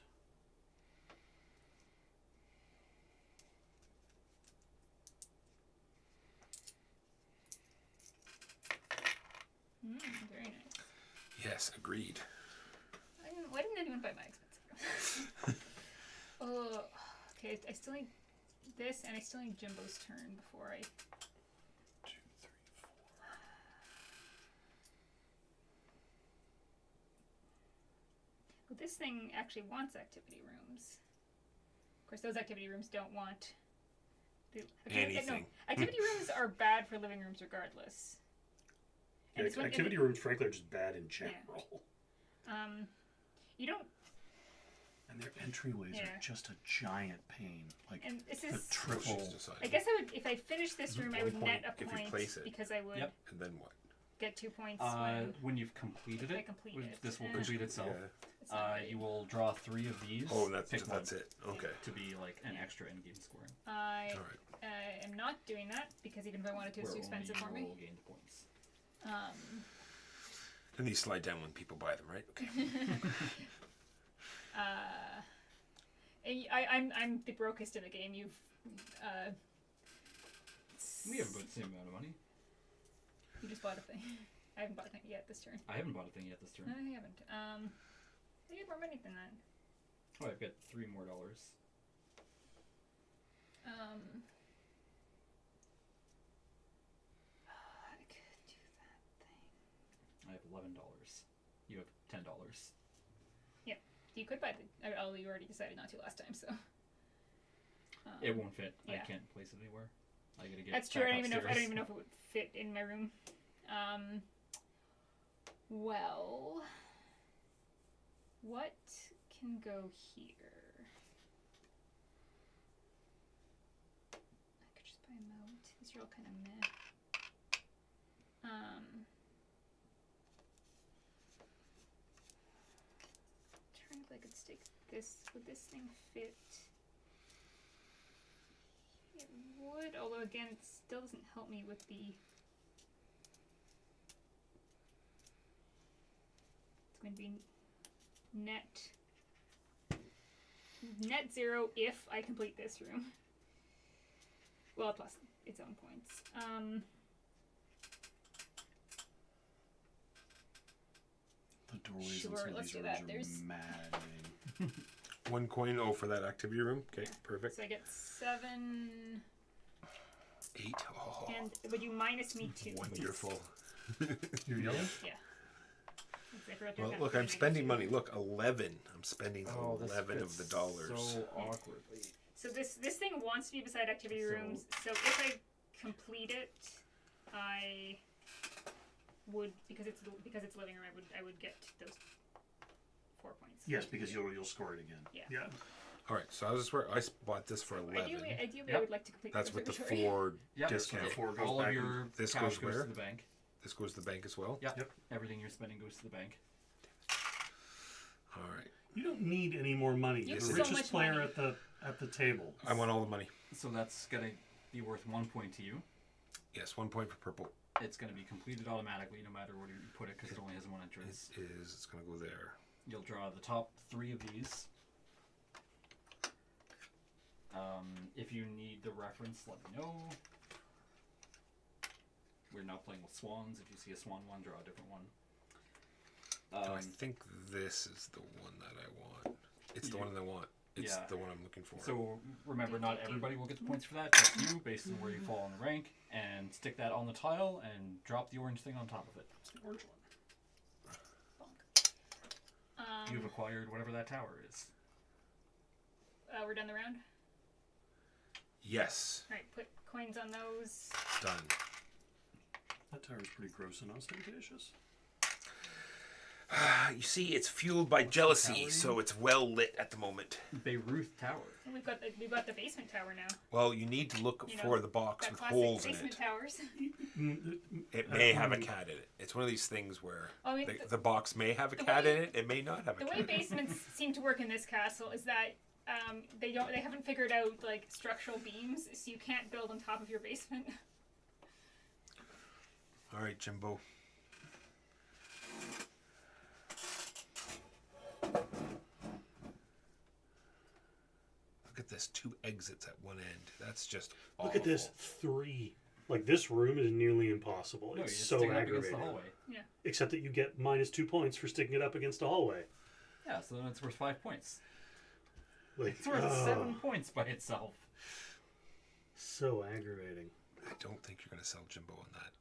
Very nice.
Yes, agreed.
Why didn't anyone buy my expensive room? Oh, okay. I still need this, and I still need Jimbo's turn before I.
2, 3, 4.
Well, this thing actually wants activity rooms. Of course, those activity rooms don't want.
Anything.
Activity rooms are bad for living rooms regardless.
Yeah,
it's when-
activity
and it-
rooms, frankly, are just bad in general.
You don't. You don't. Activity rooms, frankly, are just bad for living rooms regardless. And it's when- and it-
Activity rooms, frankly, are just bad in general.
Yeah. You don't. Activity rooms
And their entryways
Yeah.
are just a giant pain. Like
And this
the
is.
triple.
She's decided.
I guess I would, if I finish this room, I
1
would
point
net a
if you
point
place it.
because I would
Yep.
And then what?
get 2 points
When you've completed
I
it,
complete
which
it.
this will
Eh.
complete itself.
Yeah.
it's not great.
You will draw 3 of these.
Oh, and that's
pick
that's
one
it. Okay.
to be like an extra endgame scoring.
I
All right.
am not doing that because even if I wanted to, it's
Where
too expensive for
only
me.
you will gain the points.
And these slide down when people buy them, right? Okay.
I'm the brokest in the game. You've
We have about the same amount of money.
you just bought a thing. I haven't bought a thing yet this turn.
I haven't bought a thing yet this turn.
No, I haven't. I get more money than that.
Oh, I've got $3 more.
I could do that thing.
I have $11. You have $10.
You could buy the. Oh, you already decided not to last time, so.
It won't fit. I
yeah.
can't place it anywhere. I gotta get.
That's true.
back
I don't even know. If, I don't
upstairs.
even know if it would fit in my room. Well, what can go here? I could just buy a moat. These are all kind of meh. Trying if I could stick this. Would this thing fit? It would, although again, it still doesn't help me with the. It's going to be net 0 if I complete this room. Well, plus its own points.
The doorways
Sure,
inside
let's
these
do
rooms
that.
are
There's-
maddening.
1 coin. Oh, for that activity room. Okay, perfect.
So I get 7,
8. Oh,
and would you minus me 2?
wonderful.
You're yelling?
Yeah. I forgot to
Well,
count
look,
three
I'm spending
negative
money. Look, 11. I'm spending
Oh, this
11 of
fits
the dollars.
So awkwardly.
two. So this thing wants to be beside activity
So-
rooms. So if I complete it, I would because it's living room. I would get those 4 points.
Yes, because you'll score it again.
Yeah.
All right, so I was where I bought this for 11.
Ideally, I
Yep.
would like to complete.
That's with the
reservatory.
4
Yep.
discount.
Four goes
All of
back
your
this
cash
goes
goes
where?
to the bank.
This goes to the bank as well.
Yep.
Yep.
Everything you're spending goes to the bank.
All right.
You don't need any more money.
You
You're
have
the
so
richest
much
player
money.
at the table.
I want all the money.
So that's gonna be worth 1 point to you.
Yes, 1 point for purple.
It's gonna be completed automatically no matter where you put it because it only has one
It
entrance.
is. It's going to go there.
You'll draw the top 3 of these. If you need the reference, let me know. We're not playing with swans. If you see a swan one, draw a different one.
I think this is the one that I want. It's the
You-
one that I want. It's
yeah.
the one I'm looking for.
So remember, not everybody will get the points for that. Just you, based on where you fall on the rank, and stick that on the tile and drop the orange thing on top of it.
It's the orange one.
You've acquired whatever that tower is.
We're done the round.
Yes,
All right, put coins on those.
done.
That tower's pretty gross and ostentatious.
You see, it's fueled by jealousy, so it's well lit at the moment.
Bayreuth Tower.
And we've got the basement tower now.
Well, you need to look
You know,
for the box
That
with
classic
holes in
basement
it.
towers.
It may have a cat in it. It's one of these things where
I mean,
the box may have a
the
cat
way-
in it. It may not have a
The
cat.
way basements seem to work in this castle is that they haven't figured out like structural beams, so you can't build on top of your basement.
All right, Jimbo. Look at this, 2 exits at one end. That's just awful.
Look at this, 3. Like, this room is nearly impossible.
No,
It's
you
so
stick it up against the
aggravating.
hallway.
Except that you get minus 2 points for sticking it up against a hallway.
Yeah, so then it's worth 5 points.
Like,
It's worth 7 points by itself.
so aggravating.
I don't think you're going to sell Jimbo on that.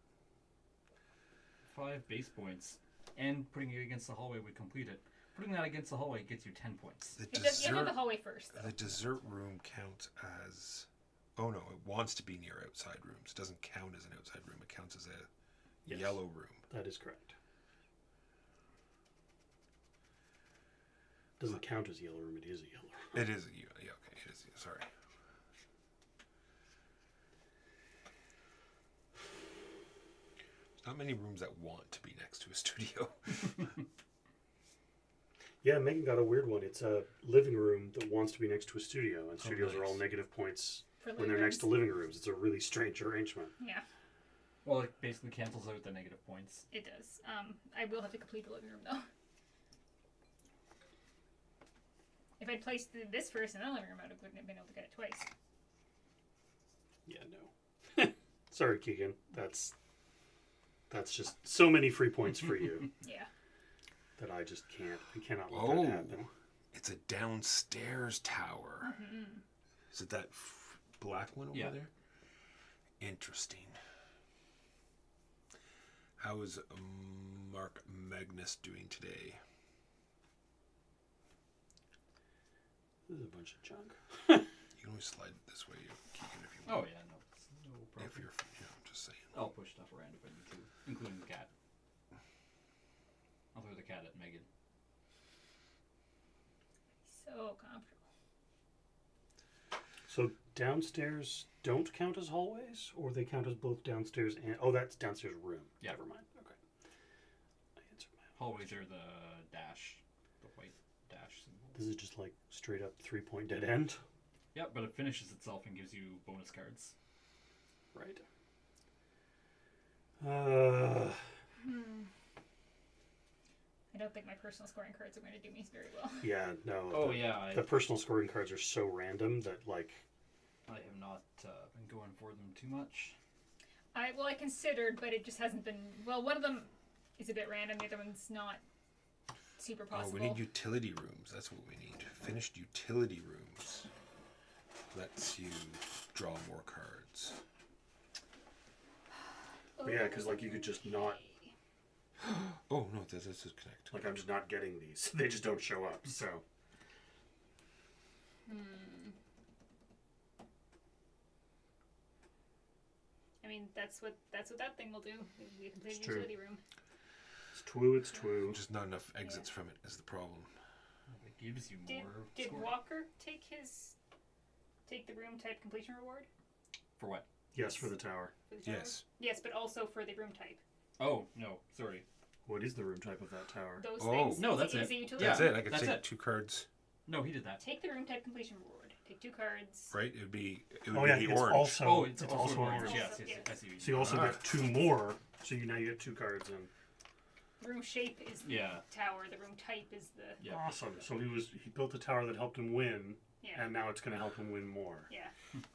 5 base points, and putting it against the hallway would complete it. Putting that against the hallway gets you 10 points.
The
You have to have the
dessert,
hallway first, though.
the dessert room counts as... Oh no, it wants to be near outside rooms. It doesn't count as an outside room. It counts as a
Yes.
yellow room.
That is correct. Doesn't count as yellow room. It is a yellow room.
It is a yeah. Okay, it is. Sorry. There's not many rooms that want to be next to a studio.
Yeah, Megan got a weird one. It's a living room that wants to be next to a studio, and studios are all
nice.
negative points
For
when they're next to living rooms. It's a really strange arrangement.
Yeah,
Well, it basically cancels out the negative points.
it does. I will have to complete the living room though. If I'd placed this first and then the living room, I would have been able to get it twice.
Yeah, no. Sorry, Keegan. That's just so many free points for you
Yeah.
that I just can't. I cannot let
Oh,
that happen.
it's a downstairs tower. Is it that black one over
Yeah.
there? Interesting. How is Mark Magnus doing today?
This is a bunch of junk.
You can always slide it this way, Keegan, if you
Oh
want.
yeah, no, it's no problem.
If you're, just saying.
I'll push stuff around if I need to, including the cat. I'll throw the cat at Megan.
So comfortable.
So downstairs don't count as hallways, or they count as both downstairs and that's downstairs room.
Yeah.
Never mind. Okay. I answered my own
Hallways
question.
are the dash, the white dash symbol.
This is just like straight up 3-point dead end.
Yeah, but it finishes itself and gives you bonus cards.
Right.
I don't think my personal scoring cards are going to do me very well.
Yeah, no.
Oh yeah,
The personal scoring cards are so random that like
I have not been going for them too much.
I considered, but it just hasn't been. Well, one of them is a bit random. The other one's not super possible.
Oh, we need utility rooms. That's what we need. Finished utility rooms. Lets you draw more cards.
But yeah, because like you could just not
Oh, no, this is connect.
like I'm just not getting these. They just don't show up. So
I mean, that's what that thing will do. We can play
It's
the
true.
utility room.
it's twoo. It's twoo.
Just not enough exits from it is the problem.
It gives you
Did
more
did
scoring.
Walker take the room type completion reward
For what?
Yes, for the tower.
for the tower?
Yes.
Yes, but also for the room type.
Oh no, sorry.
What is the room type of that tower?
Those
Oh.
things.
No,
is
that's
is
it.
a utility
Yeah.
That's
room.
it. I could
That's
take
it.
2 cards,
No, he did that.
Take the room type completion reward. Take 2 cards.
right? It would be
Oh yeah,
the
it's
orange.
also
Oh, it's
also
also
orange.
orange. Yes,
Also,
yes,
yes.
I see. What
So you also
Ah.
get 2 more. So now you get 2 cards in.
Room shape is the
Yeah.
tower. The room type is the
Yeah.
Awesome. So he built a tower that helped him win,
yeah.
and now it's going to help him win more.
Yeah.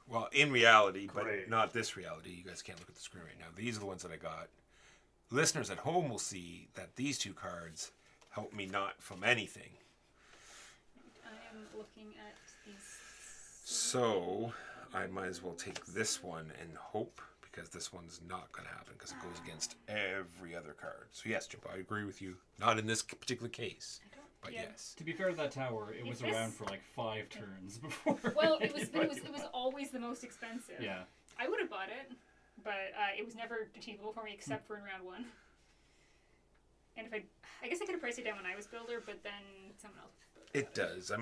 Well, in reality, but
Great.
not this reality. You guys can't look at the screen right now. These are the ones that I got. Listeners at home will see that these 2 cards help me not from anything.
I am looking at these.
So I might as well take this one and hope, because this one's not going to happen because it goes against every other card. So yes, Chip, I agree with you. Not in this particular case,
I don't.
but
yeah.
yes.
To be fair to that tower, it was
this-
around for like 5 turns before.
Well, it was always the most expensive.
Yeah.
I would have bought it, but it was never achievable for me except for in round 1. And if I guess I could have priced it down when I was builder, but then someone else.
It does.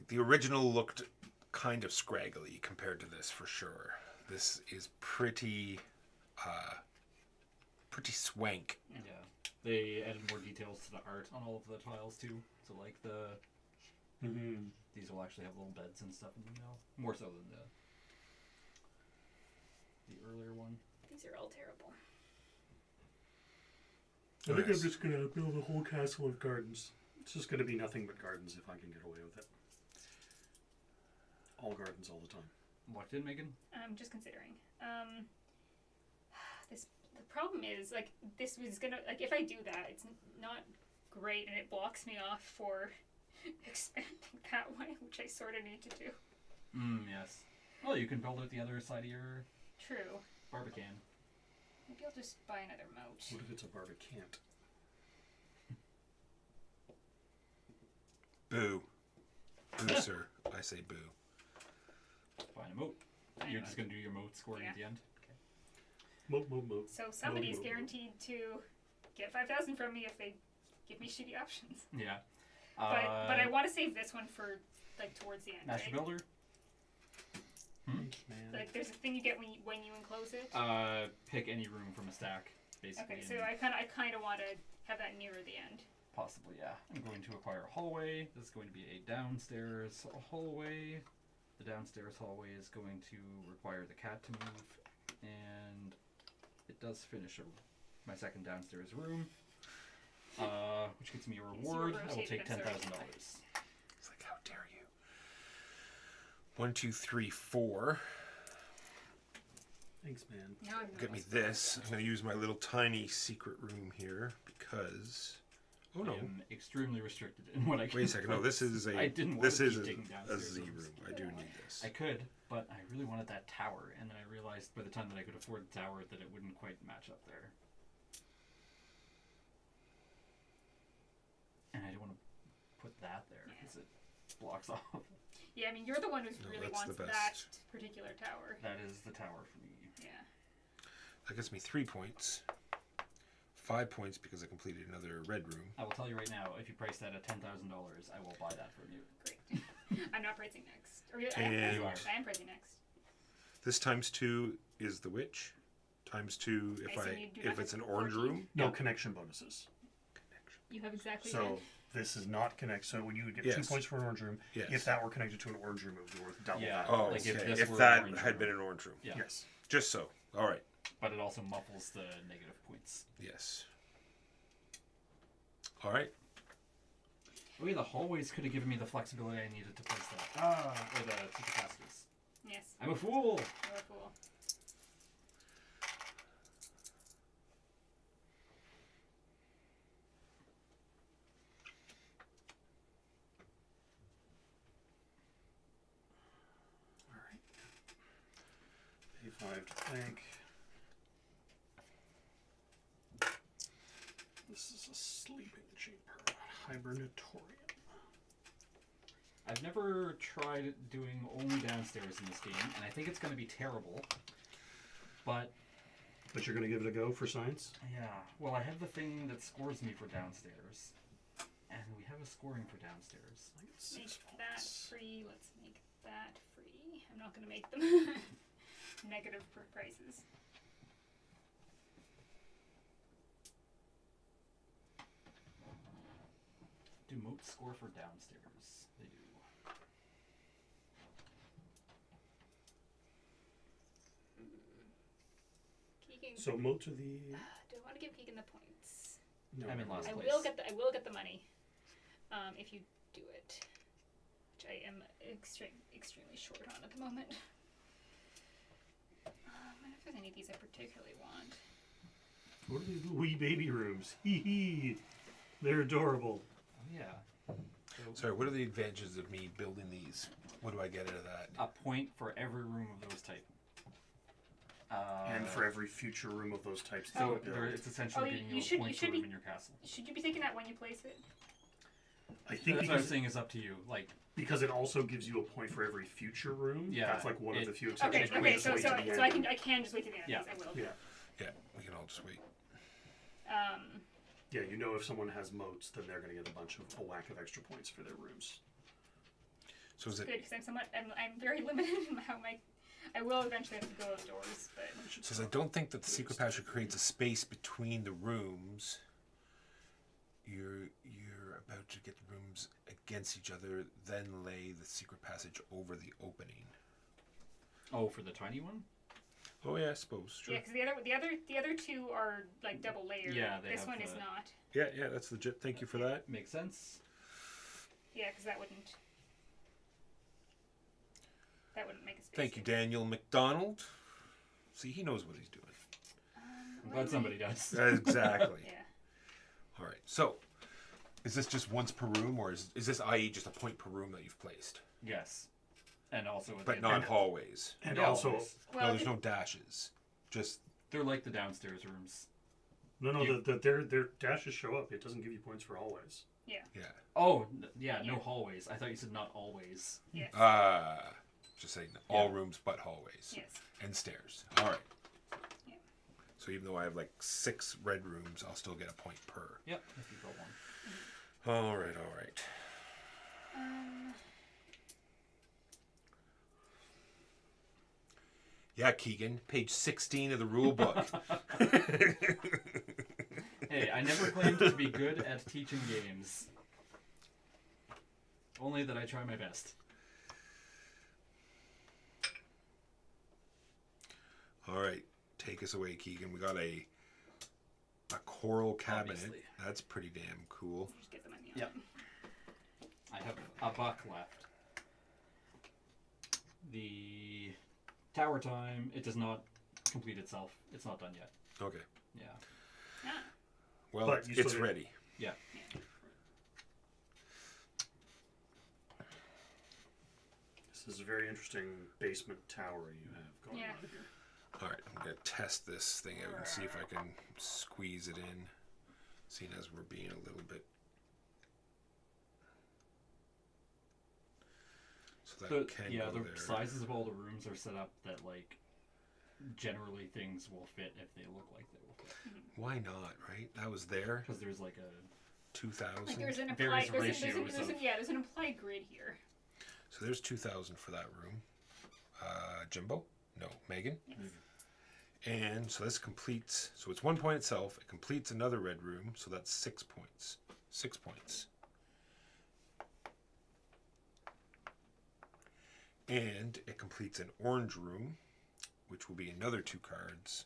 The original looked kind of scraggly compared to this for sure. This is pretty swank.
Yeah. They added more details to the art on all of the tiles too. So like
Mm-hmm.
these will actually have little beds and stuff in them now. More so than the earlier one.
These are all terrible.
I think
Nice.
I'm just going to build a whole castle of gardens. It's just going to be nothing but gardens if I can get away with it. All gardens all the time.
Locked in, Megan?
I'm just considering. The problem is like this was gonna like if I do that, it's not great, and it blocks me off for expanding that way, which I sort of need to do.
Yes. Well, you can build it the other side of your
True.
barbican.
Maybe I'll just buy another moat.
What if it's a barbicant?
Boo. Boo, sir. I say boo.
Find a moat. You're just gonna do your moat scoring at the end.
Moat, moat, moat.
So somebody's
Moat, moat, moat.
guaranteed to get 5,000 from me if they give me shitty options.
Yeah.
But I want to save this one for like towards the end.
Master
Right?
Builder.
Thanks, man.
Like there's a thing you get when you enclose it.
Pick any room from a stack, basically.
Okay, so
and
I kind of want to have that nearer the end.
possibly, yeah. I'm going to acquire a hallway. This is going to be a downstairs hallway. The downstairs hallway is going to require the cat to move, and it does finish my second downstairs room, which gets me a reward. I will take $10,000.
It's like, how dare you? 1, 2, 3, 4.
Thanks, man.
Now I'm
Get me
nervous.
this. I'm going to use my little tiny secret room here because. Oh no!
I am extremely restricted in what I can
Wait a second. No, this is a.
I didn't want
This
to
is
keep
a,
digging
a
downstairs
Z
rooms.
room. I do need this.
I could, but I really wanted that tower, and then I realized by the time that I could afford the tower that it wouldn't quite match up there. And I don't want to put that there because it blocks off.
Yeah, I mean you're the one who
No,
really
that's
wants
the
that
best.
particular tower.
That is the tower for me.
Yeah.
That gets me 3 points. 5 points because I completed another red room.
I will tell you right now, if you price that at $10,000, I will buy that from you.
Great. I'm not pricing next. Or I
And-
am
You are.
pricing, I am pricing next.
This times 2 is the witch. Times 2 if
Okay, so
I
you do
if
not
it's
have
an orange
14?
room.
No connection bonuses.
You have exactly
So
10.
this is not connect. So when you would get 2
Yes.
points for an orange room,
Yes.
if that were connected to an orange room, it would be worth double
Yeah.
that.
Oh,
Like, if
okay.
this
If
were an
that
orange
had
room.
been an orange room.
Yeah.
Yes.
Just so. All right.
But it also muffles the negative points.
Yes. All right.
Oh yeah, the hallways could have given me the flexibility I needed to place that. Or the two capacitors.
Yes.
I'm a fool!
You're a fool.
All right. A5 to bank. This is a sleeping chamber. Hibernatorium.
I've never tried doing only downstairs in this game, and I think it's going to be terrible. But,
But you're going to give it a go for science?
yeah, well, I have the thing that scores me for downstairs. And we have a scoring for downstairs.
I get
Make
6
that
points.
free. Let's make that free. I'm not going to make them negative prices.
Do moats score for downstairs? They do.
Keegan,
So moat to the.
do I want to give Keegan the points?
No,
I'm in last
I
place.
will get the money. If you do it, which I am extremely short on at the moment. I wonder if there's any of these I particularly want.
What are these little wee baby rooms? Hee hee. They're adorable.
Oh, yeah.
Sorry. What are the advantages of me building these? What do I get out of that?
A point for every room of those type.
And for every future room of those types. that
So
you build.
it's essentially
Oh,
giving
you
you
should-
a point
you
per
should
room
be-
in your castle.
Should you be taking that when you place it?
I think
That's what I'm
because,
saying is up to you. Like,
because it also gives you a point for every future room.
Yeah,
That's like one of
it-
the few
Okay,
exceptions. where you
okay,
just
so
wait
so,
to the
so
end.
I can just wait to the end.
Yeah.
Yes, I will.
Yeah.
Yeah, we can all just wait.
Yeah, you know if someone has moats, then they're going to get a whack of extra points for their rooms.
So is it?
Good, because I'm very limited in how my. I will eventually have to go outdoors, but
Says I don't think that the secret passage creates a space between the rooms. You're about to get the rooms against each other, then lay the secret passage over the opening.
oh, for the tiny one?
Oh yeah, I suppose. Sure.
yeah, because the other two are like double layered.
Yeah, they
this
have
one is
the-
not.
Yeah, that's legit. Thank you for that.
Makes sense.
Yeah, because that wouldn't make a space.
Thank you, Daniel McDonald. See, he knows what he's doing.
I'm glad somebody does.
Exactly.
Yeah.
All right. So, is this just once per room, or is this i.e. just a point per room that you've placed,
Yes. And also,
but not hallways?
And
Yeah,
also,
always.
Well,
No, there's
if-
no dashes. Just
They're like the downstairs rooms.
no, their dashes show up. It doesn't give you points for always.
yeah.
Oh, yeah, no
Yeah.
hallways. I thought you said not always.
Yes.
Just saying all rooms but hallways
Yes.
and stairs. All right.
Yeah.
So even though I have like 6 red rooms, I'll still get a point per.
Yep, if you build one.
All right. Yeah, Keegan, page 16 of the rule book.
Hey, I never claimed to be good at teaching games. Only that I try my best.
All right, take us away, Keegan. We got a coral cabinet.
Obviously.
That's pretty damn cool.
Just get the money on
Yep. I have a buck left. The tower time, it does not complete itself. It's not done yet.
Okay.
Yeah.
Ah,
Well,
But you
it's
still-
ready.
Yeah.
This is a very interesting basement tower you have going
Yeah.
on here.
All right, I'm going to test this thing out and see if I can squeeze it in, seeing as we're being a little bit... So that
The,
can
yeah,
go
the
there.
sizes of all the rooms are set up that, like, generally things will fit if they look like they will fit.
Why not, right? That was there,
Because there's like a
2,000.
like there's an
Various
implied,
ratios of-
there's an implied grid here.
So there's 2,000 for that room. Jimbo? No, Megan?
Yes.
And so this completes, so it's 1 point itself. It completes another red room, so that's 6 points. 6 points. And it completes an orange room, which will be another 2 cards.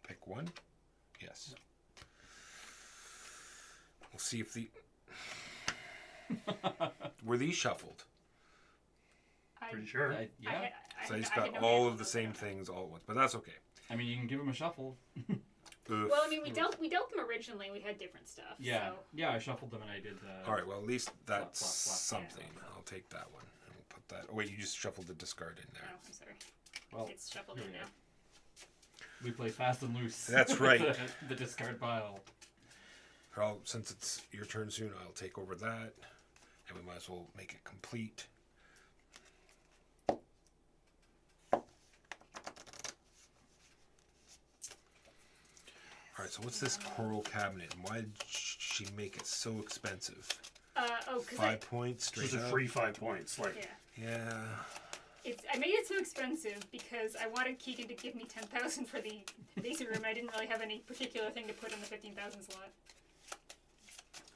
Pick one. Yes. We'll see if the... Were these shuffled?
Pretty sure.
yeah.
So he's got all of the same things all at once, but that's okay.
I mean, you can give him a shuffle.
Ugh.
Well, I mean, we dealt them originally. We had different stuff.
Yeah.
So.
Yeah, I shuffled them and I did the...
All right, well, at least that's
flop, flop.
something. I'll take that one. And we'll put that... Oh, wait, you just shuffled the discard in
Oh,
there.
I'm sorry.
Well,
It's shuffled
here
in
we
now.
go. We play fast and loose.
That's right.
the discard pile.
Well, since it's your turn soon, I'll take over that. And we might as well make it complete. All right, so what's this coral cabinet? And why did she make it so expensive?
Because
5 points straight
Just a
up?
free 5 points. Like,
yeah.
Yeah.
I made it so expensive because I wanted Keegan to give me 10,000 for the basement room. And I didn't really have any particular thing to put in the 15,000 slot.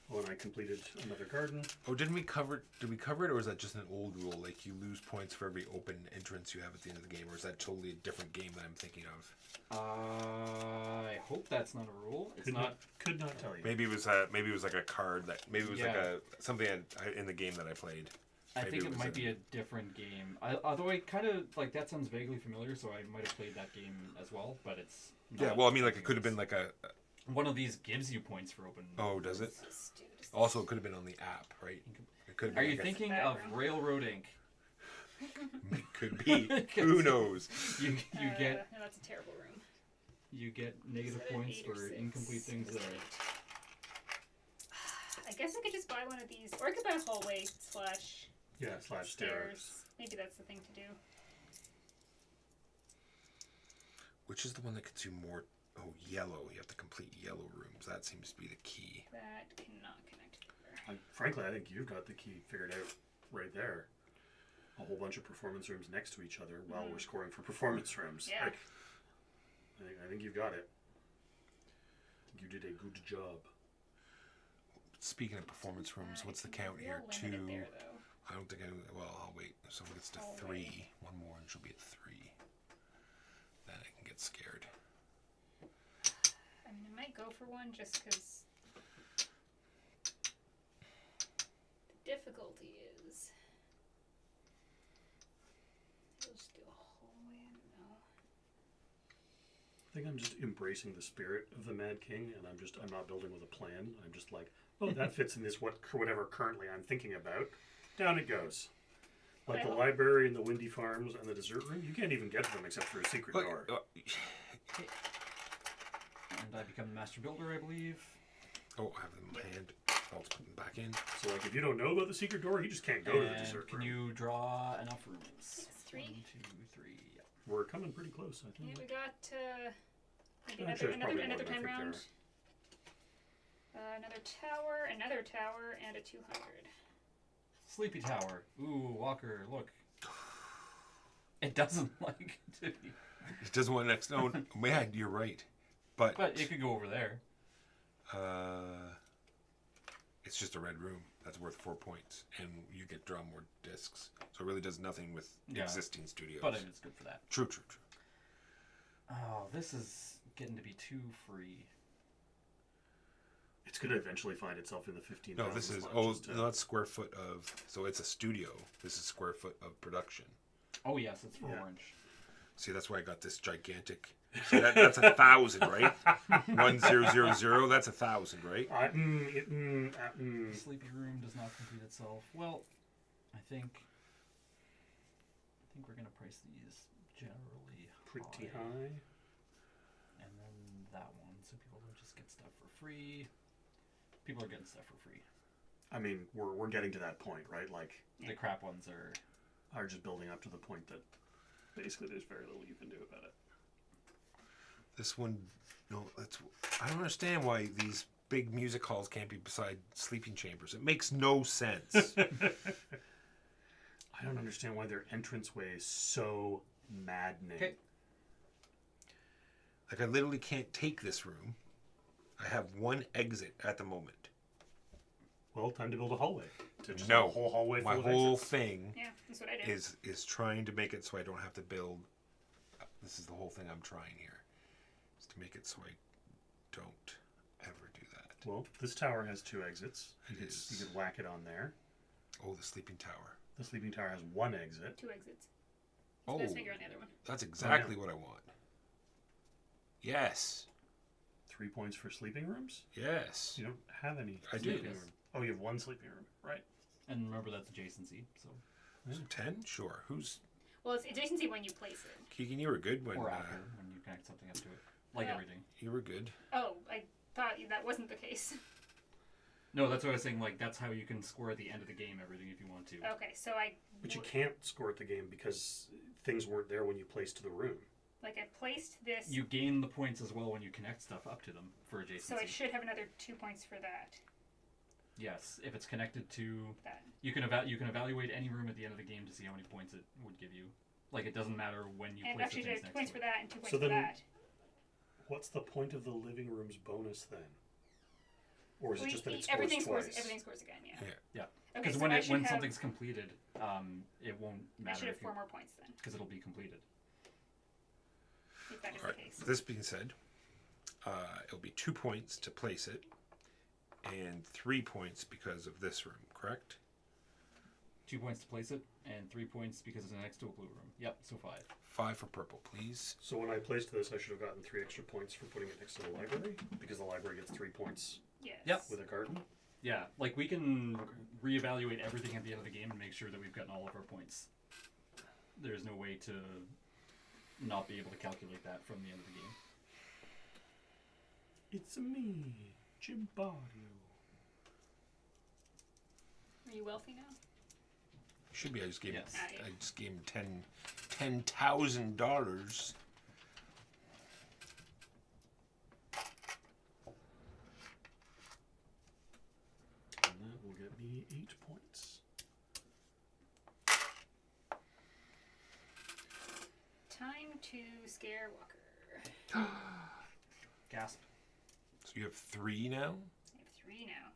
when I completed another garden.
Oh, did we cover it, or was that just an old rule? Like you lose points for every open entrance you have at the end of the game, or is that totally a different game that I'm thinking of?
I hope that's not a rule. It's not.
Could not tell you.
Maybe it was like a card that like a something in the game that I played.
I
Maybe
think
it
it
was
might be a different game. Although I kind of like that sounds vaguely familiar, so I might have played that game as well. But it's
Yeah, well, I mean, like it could have been like a.
one of these gives you points for open.
Oh, does it?
So stupid.
Also, it could have been on the app, right? It could have
Are
been
you
like
thinking
That
of
room.
Railroad Inc?
It could be. Who knows?
You get
No, that's a terrible room.
you get negative
Is that an
points
8 or
for
6?
incomplete things
Is
that
it
are.
8? I guess I could just buy one of these, or I could buy a hallway slash
Yeah, slash stairs.
stairs. Maybe that's the thing to do.
Which is the one that gets you more? Oh, yellow. You have to complete yellow rooms. That seems to be the key.
That cannot connect together.
Frankly, I think you've got the key figured out right there. A whole bunch of performance rooms next to each other while we're scoring for performance rooms.
Yeah.
Like, I think you've got it. I think you did a good job.
Speaking of performance rooms, what's the count here?
Real
2.
limited there, though.
I don't think I. Well, I'll wait. If someone gets to
I'll
3,
wait.
one more, and she'll be at 3. Then I can get scared.
I mean, I might go for one just because the difficulty is. We'll just do a hallway. I don't know.
I think I'm just embracing the spirit of the Mad King, and I'm not building with a plan. I'm just like, oh, that fits in this whatever currently I'm thinking about. Down it goes. Like the
Well-
library and the Windy Farms and the dessert room, you can't even get to them except through a secret
But,
door.
And I become the master builder, I believe.
oh, I have them in my hand. I'll just put them back in.
So like, if you don't know about the secret door, you just can't go to the
And
dessert
can
room.
you draw enough rooms?
Yes, 3.
1, 2, 3. Yeah.
We're coming pretty close, I
Yeah,
think.
we got maybe
Actually, it's probably
another
more than I
time
think
round. Another tower, and a 200.
Sleepy Tower. Ooh, Walker, look. It doesn't like to be.
It doesn't want next. No, man, you're right. But
it could go over there.
it's just a red room. That's worth 4 points, and you get draw more discs. So it really does nothing with existing studios.
But it's good for that.
True.
Oh, this is getting to be too free.
It's going to eventually find itself in the 15,000.
No, this is that's square foot of. So it's a studio. This is square foot of production.
Oh yes, it's for orange.
See, that's why I got this gigantic. See, that's 1,000, right? 1000. That's 1,000, right?
Sleepy room does not complete itself. Well, I think we're gonna price these generally
Pretty high.
and then that one, so people don't just get stuff for free. People are getting stuff for free.
I mean, we're getting to that point, right? Like
The crap ones are
just building up to the point that basically there's very little you can do about it.
This one, no, I don't understand why these big music halls can't be beside sleeping chambers. It makes no sense.
I don't understand why their entranceway is so maddening.
Okay.
Like, I literally can't take this room. I have one exit at the moment.
Well, time to build a hallway. To just
No,
have a whole hallway full
my
of
whole
exits.
thing
Yeah, that's what I did.
is trying to make it so I don't have to build. This is the whole thing I'm trying here, is to make it so I don't ever do that.
Well, this tower has 2 exits.
It
You
is.
could whack it on there.
Oh, the sleeping tower.
The sleeping tower has 1 exit.
2 exits.
Oh,
Nice finger on the other one.
that's exactly what I want. Yes.
3 points for sleeping rooms?
Yes.
You don't have any
I do.
sleeping room. Oh, you have 1 sleeping room, right?
and remember that's adjacency. So
So 10? Sure. Who's...
Well, it's adjacency when you place it.
Keegan, you were good when...
or after when you connect something up to it, like
Yeah.
everything.
you were good.
Oh, I thought that wasn't the case.
No, that's what I was saying. Like that's how you can score at the end of the game everything if you want to.
Okay, so I
But you can't score at the game because things weren't there when you placed the room.
like I placed this,
You gain the points as well when you connect stuff up to them for adjacency.
so I should have another 2 points for that.
Yes, if it's connected to,
That
you can evaluate any room at the end of the game to see how many points it would give you. Like it doesn't matter when you
and
place
actually,
the things
there's 2
next
points
to
for
it.
that and 2 points
So
for
then-
that.
What's the point of the living room's bonus then? Or is it just that it scores
everything
twice?
scores. Everything scores again. Yeah.
Yeah.
Okay,
Because
so
when
I should have,
something's completed, it won't
I
matter
should have
if you
4 more points then,
because it'll be completed.
if that is
All
the
right.
case.
This being said, it'll be 2 points to place it, and 3 points because of this room, correct?
2 points to place it, and 3 points because it's next to a blue room. Yep, so 5.
5 for purple, please.
So when I placed this, I should have gotten 3 extra points for putting it next to the library because the library gets 3 points
Yes.
Yep.
with a garden.
Yeah, like we can reevaluate everything at the end of the game and make sure that we've gotten all of our points. There's no way to not be able to calculate that from the end of the game.
It's me, Jim Barrio.
Are you wealthy now?
Should be. I just gave
Yes.
I just gave him $10,000.
And that will get me 8 points.
Time to scare Walker.
Gasp.
So you have 3 now?
I have 3 now.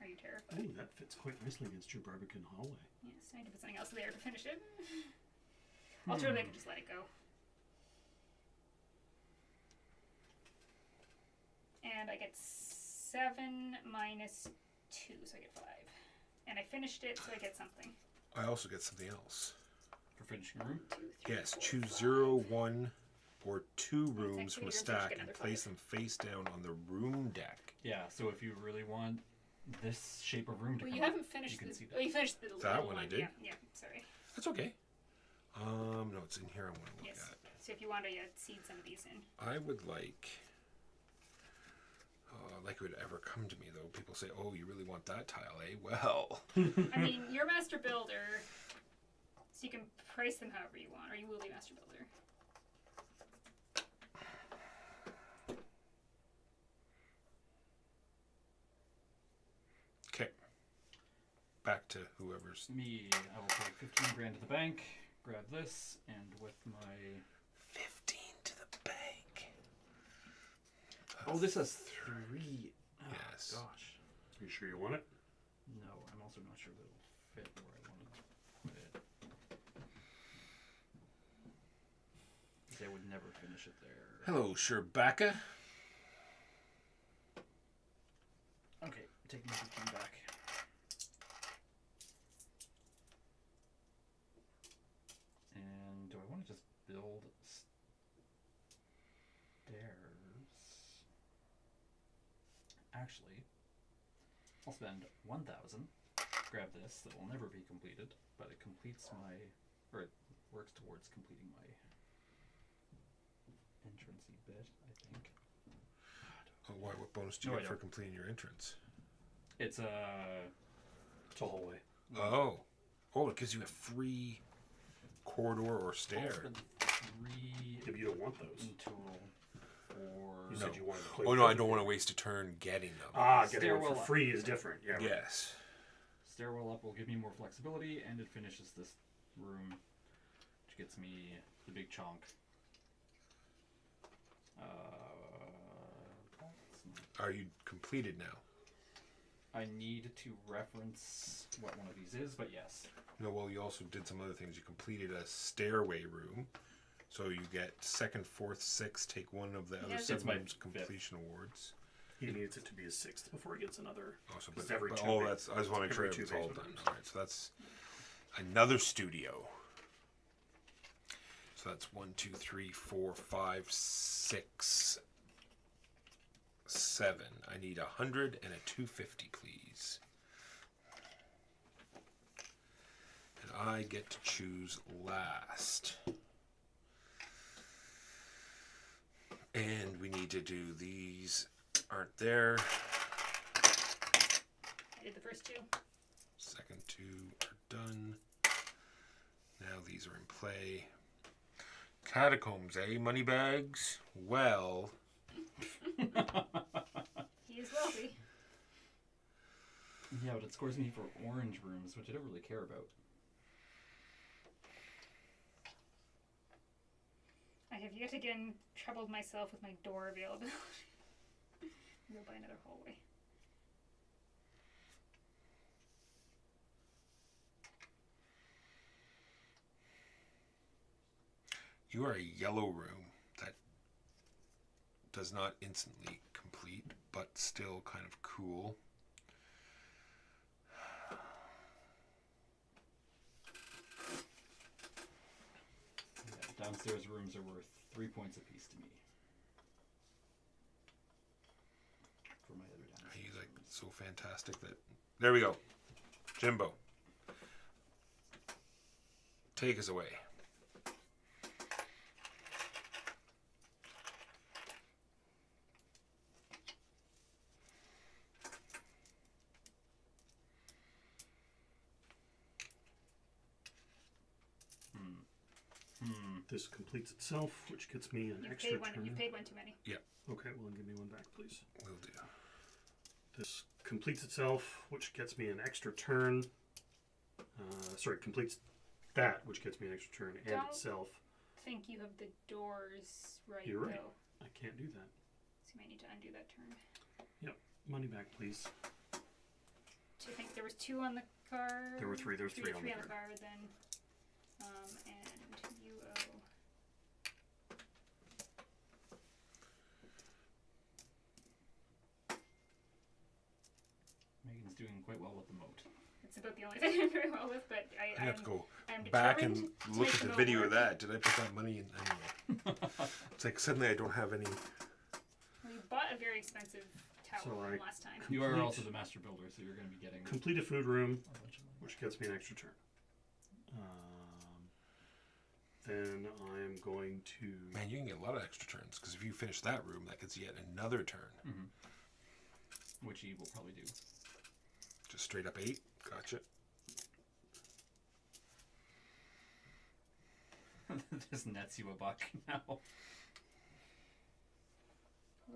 Are you terrified?
Oh, that fits quite nicely against your Barbican hallway.
Yes, I need to put something else there to finish it. Alternatively, I could just let it go. And I get 7 minus 2, so I get 5. And I finished it, so I get something.
I also get something else.
For finishing a room.
2, 3,
Yes,
4,
choose
5.
0, 1, or 2 rooms from a
activity rooms, I should
stack
get
and
another
place
5.
them face down on the room deck.
Yeah, so if you really want this shape of room to
Well,
come
you
up,
haven't finished
you can
the.
see that.
Oh, you finished the
That
little
one I
one.
did.
Yeah, yeah. Sorry.
That's okay. No, it's in here I want to look
Yes.
at.
So if you want to seed some of these in.
I would like it would ever come to me though. People say, "Oh, you really want that tile, eh?" Well,
I mean, you're master builder, so you can price them however you want, or you will be master builder.
okay. back to whoever's.
Me, I will put 15 grand to the bank, grab this, and with my...
15 to the bank.
Oh, this has 3. Oh,
Yes.
gosh.
Are you sure you want it?
No, I'm also not sure that it'll fit where I want to put it. Because I would never finish it there.
Hello, Sherbaka.
Okay, take my 15 back. And do I want to just build stairs? Actually, I'll spend 1,000. Grab this that will never be completed, but it completes my, or it works towards completing my entrancey bit, I think.
Oh, why? What bonus do you
No,
get
I
for
don't.
completing your entrance?
It's a
It's a hallway.
Oh. Oh, it gives you a free corridor or stair.
3
If you don't want those.
in total for.
You said you wanted to play.
Oh, no, I
with
don't
it.
want to waste a turn getting them.
Getting one for
Stairwell up.
free is different. Yeah. Right.
Yes.
Stairwell up will give me more flexibility, and it finishes this room, which gets me the big chunk. That's not-
Are you completed now?
I need to reference what one of these is, but yes.
No, well, you also did some other things. You completed a stairway room. So you get 2nd, 4th, 6th, take one of the other
Yes.
That's my
rooms completion awards.
He needs it to be a 6th before he gets another.
Also,
It's
but,
every
but
two
all
ba-
that's, I just want to make sure
every
it's
two
all
basement
done.
rooms.
All right, so that's another studio. So that's 1, 2, 3, 4, 5, 6, 7. I need 100 and a 250, please. And I get to choose last. And we need to do these. Aren't there.
I did the first 2.
Second 2 are done. Now these are in play. Catacombs, eh? Moneybags? Well,
He is wealthy.
Yeah, but it scores me for orange rooms, which I don't really care about.
I have yet again troubled myself with my door availability. Go by another hallway.
you are a yellow room that does not instantly complete, but still kind of cool.
Yeah, downstairs rooms are worth 3 points apiece to me. For my other downstairs
He's like
rooms.
so fantastic that. There we go. Jimbo. Take us away.
This completes itself, which gets me an
You've
extra
paid one.
turn.
You've paid one too many.
Okay, well then give me one back, please.
Will do.
This completes itself, which gets me an extra turn. Completes that, which gets me an extra turn, and
Don't-
itself.
I think you have the doors right.
You're right.
Though.
I can't do that.
So you might need to undo that turn.
Money back, please.
So I think there was 2 on the card.
There were 3. There's 3 on the card.
card then. And you owe.
Megan's doing quite well with the moat.
It's about the only thing I'm very well with, but
I have to go
I'm
back and
determined to
look
make
at the
moat
video of
work.
that. Did I put that money in anyway? It's like suddenly I don't have any.
We bought a very expensive tower
So
from
I-
last time.
You are
Complete.
also the master builder, so you're going to be getting
Complete a food room,
a bunch of money.
which gets me an extra turn. Then I'm going to.
Man, you can get a lot of extra turns because if you finish that room, that gets yet another turn.
Which he will probably do.
Just straight up 8. Gotcha.
This nets you a buck now.
Will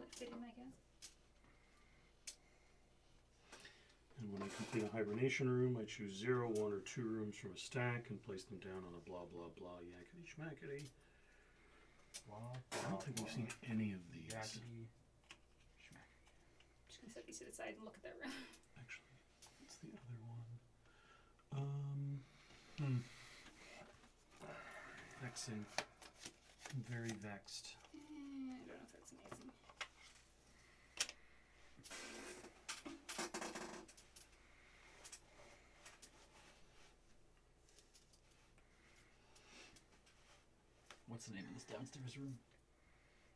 it fit in, I guess?
And when I complete a hibernation room. I choose 0, 1, or 2 rooms from a stack and place them down on a blah blah blah yakety schmackety. I don't think we've seen any of these.
Yakety.
Just gonna set these to the side and look at that room.
Actually, what's the other one? Vexing. I'm very vexed.
I don't know if that's amazing.
What's the name of this downstairs room?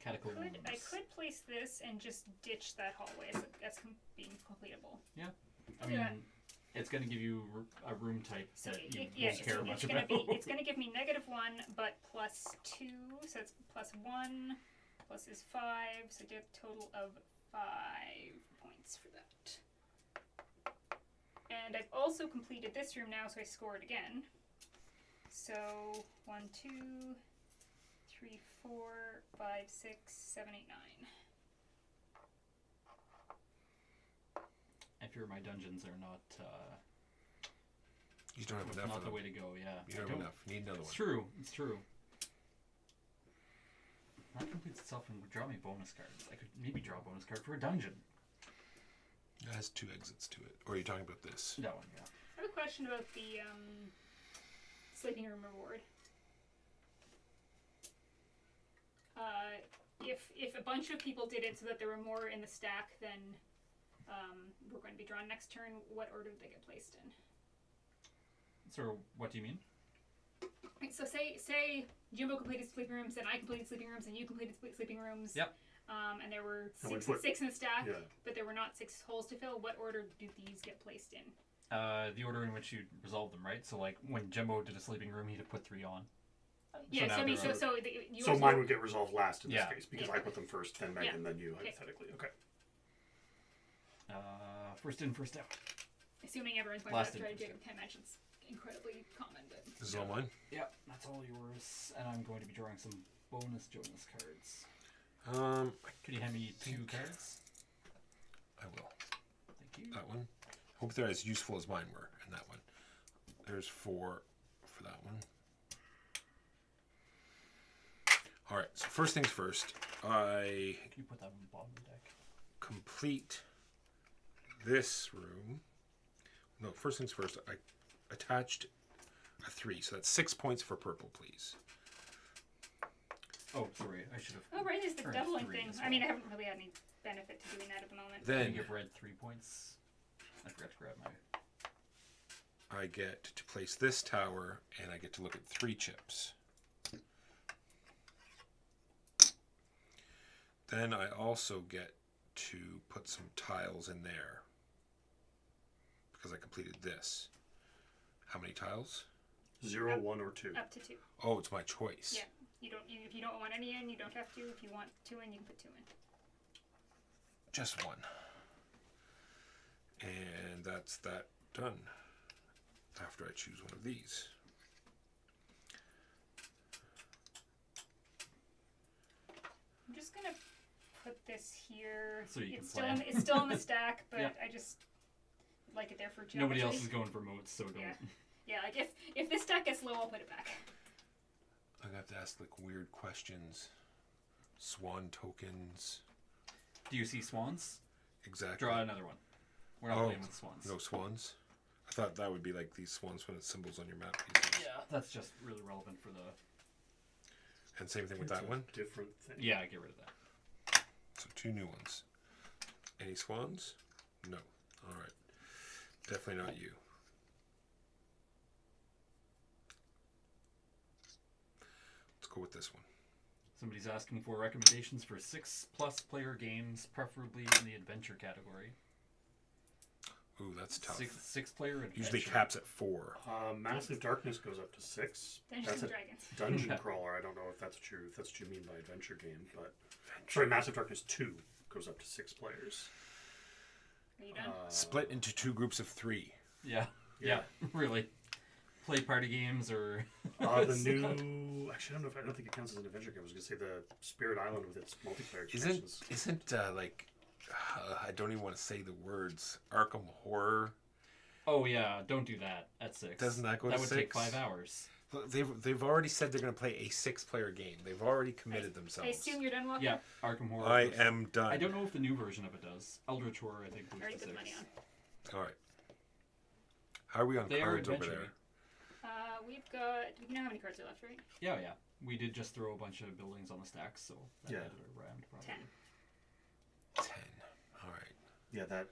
Catacombs.
I could place this and just ditch that hallway. So that's being completable.
I mean, it's going to give you a room type
So
that you
yeah,
won't care much
it's gonna
about.
it's gonna give me -1, but +2. So it's +1. Plus is 5. So I get a total of 5 points for that. And I've also completed this room now, so I score it again. So 1, 2, 3, 4, 5, 6, 7, 8, 9.
I fear my dungeons are not
You don't have enough
not
of
the
them.
way to go. Yeah,
You don't have enough. You need another
It's
one.
true. It's true. That completes itself and draw me bonus cards. I could maybe draw a bonus card for a dungeon.
It has 2 exits to it. Or are you talking about this?
That one, yeah.
I have a question about the sleeping room reward. If a bunch of people did it so that there were more in the stack than we're going to be drawn next turn, what order did they get placed in?
So, what do you mean?
Right, so say Jimbo completed sleeping rooms, and I completed sleeping rooms, and you completed sleeping rooms.
Yep.
And there were
And we
six,
put-
six in the stack,
Yeah.
but there were not 6 holes to fill. What order do these get placed in?
The order in which you resolved them, right? So, like, when Jimbo did a sleeping room, he'd have put 3 on.
Yeah,
now
so I mean,
they're
so
on.
yours
So mine would get resolved last in this
Yeah.
case because
Yeah.
I put them first, then Megan, then you,
Okay.
hypothetically. Okay.
First in, first out.
assuming everyone's going
Last
to try to do
interest.
it, I can't imagine it's incredibly common, but
This is all mine?
Yep, that's all yours. And I'm going to be drawing some bonus Jonas cards. Could you hand me 2 cards?
I will.
Thank you.
That one. Hope they're as useful as mine were, and that one. There's 4 for that one. Alright, so first things first, I
Can you put that on the bottom of the deck?
complete this room. No, first things first, I attached a 3, so that's 6 points for purple, please.
Oh, sorry, I should have.
oh right, there's the
Turns
doubling
3
thing.
as
I mean, I
well.
haven't really had any benefit to doing that at the moment.
I
Then
give red 3 points. I forgot to grab my.
I get to place this tower, and I get to look at 3 chips. Then I also get to put some tiles in there because I completed this. How many tiles?
0, 1, or 2.
Up to 2.
Oh, it's my choice.
Yeah. If you don't want any in, you don't have to. If you want 2 in, you can put 2 in.
Just 1. And that's that done. After I choose one of these.
I'm just gonna put this here.
So you can
it's still
plan.
it's still in the stack, but
Yeah.
I just like it there for geometry.
Nobody else is going for moats, so don't.
Yeah. Yeah, like if this stack gets low, I'll put it back.
I have to ask like weird questions. Swan tokens.
Do you see swans?
Exactly.
Draw another one. We're not
Oh,
playing with swans.
No swans? I thought that would be like these swans when it's symbols on your map pieces.
Yeah, that's just really relevant for the.
And same thing with
It's
that
a
one.
Different thing.
Yeah, get rid of that.
So 2 new ones. Any swans? No. Alright. Definitely not you. Let's go with this one.
Somebody's asking for recommendations for 6+ player games, preferably in the adventure category.
Ooh, that's tough.
Six player adventure.
Usually caps at 4.
Massive Darkness goes up to 6.
Dungeons
That's
and
a
Dragons.
dungeon crawler. I don't know if that's what you mean by adventure game, but sorry, Massive Darkness 2 goes up to 6 players.
Are you done?
Split into 2 groups of 3.
Yeah, yeah, really. Play party games or.
The new. Actually, I don't think it counts as an adventure game. I was going to say the Spirit Island with its multiplayer expansions.
Isn't like I don't even want to say the words. Arkham Horror
Oh yeah, don't do that at 6.
Doesn't that go
That
to
would
6?
take 5 hours.
Look, they've already said they're going to play a 6-player game. They've already committed
I
themselves.
assume you're done, Walker?
Yeah, Arkham Horror.
I am done.
I don't know if the new version of it does. Eldritch Horror, I think,
Already
boosts to
put
6.
money on.
All right. How are we on
They are
cards over
adventure.
there?
We've got. You know how many cards are left, right?
Yeah, yeah. We did just throw a bunch of buildings on the stacks, so that
Yeah.
added a round probably.
10.
10. All right.
Yeah, that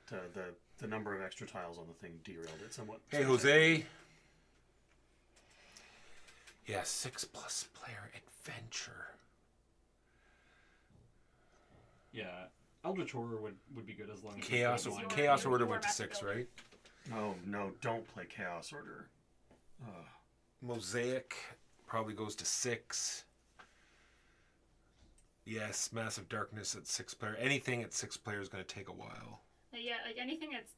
the number of extra tiles on the thing derailed it somewhat.
Hey, Jose. Yeah, 6+ player adventure.
Yeah, Eldritch Horror would be good as long as
Chaos,
it's
Chaos
you
Order
are
went to
Master
6,
Builder.
right?
Oh no! Don't play Chaos Order.
Mosaic probably goes to 6. Yes, Massive Darkness at 6-player. Anything at 6-player is going to take a while.
Yeah, like anything that's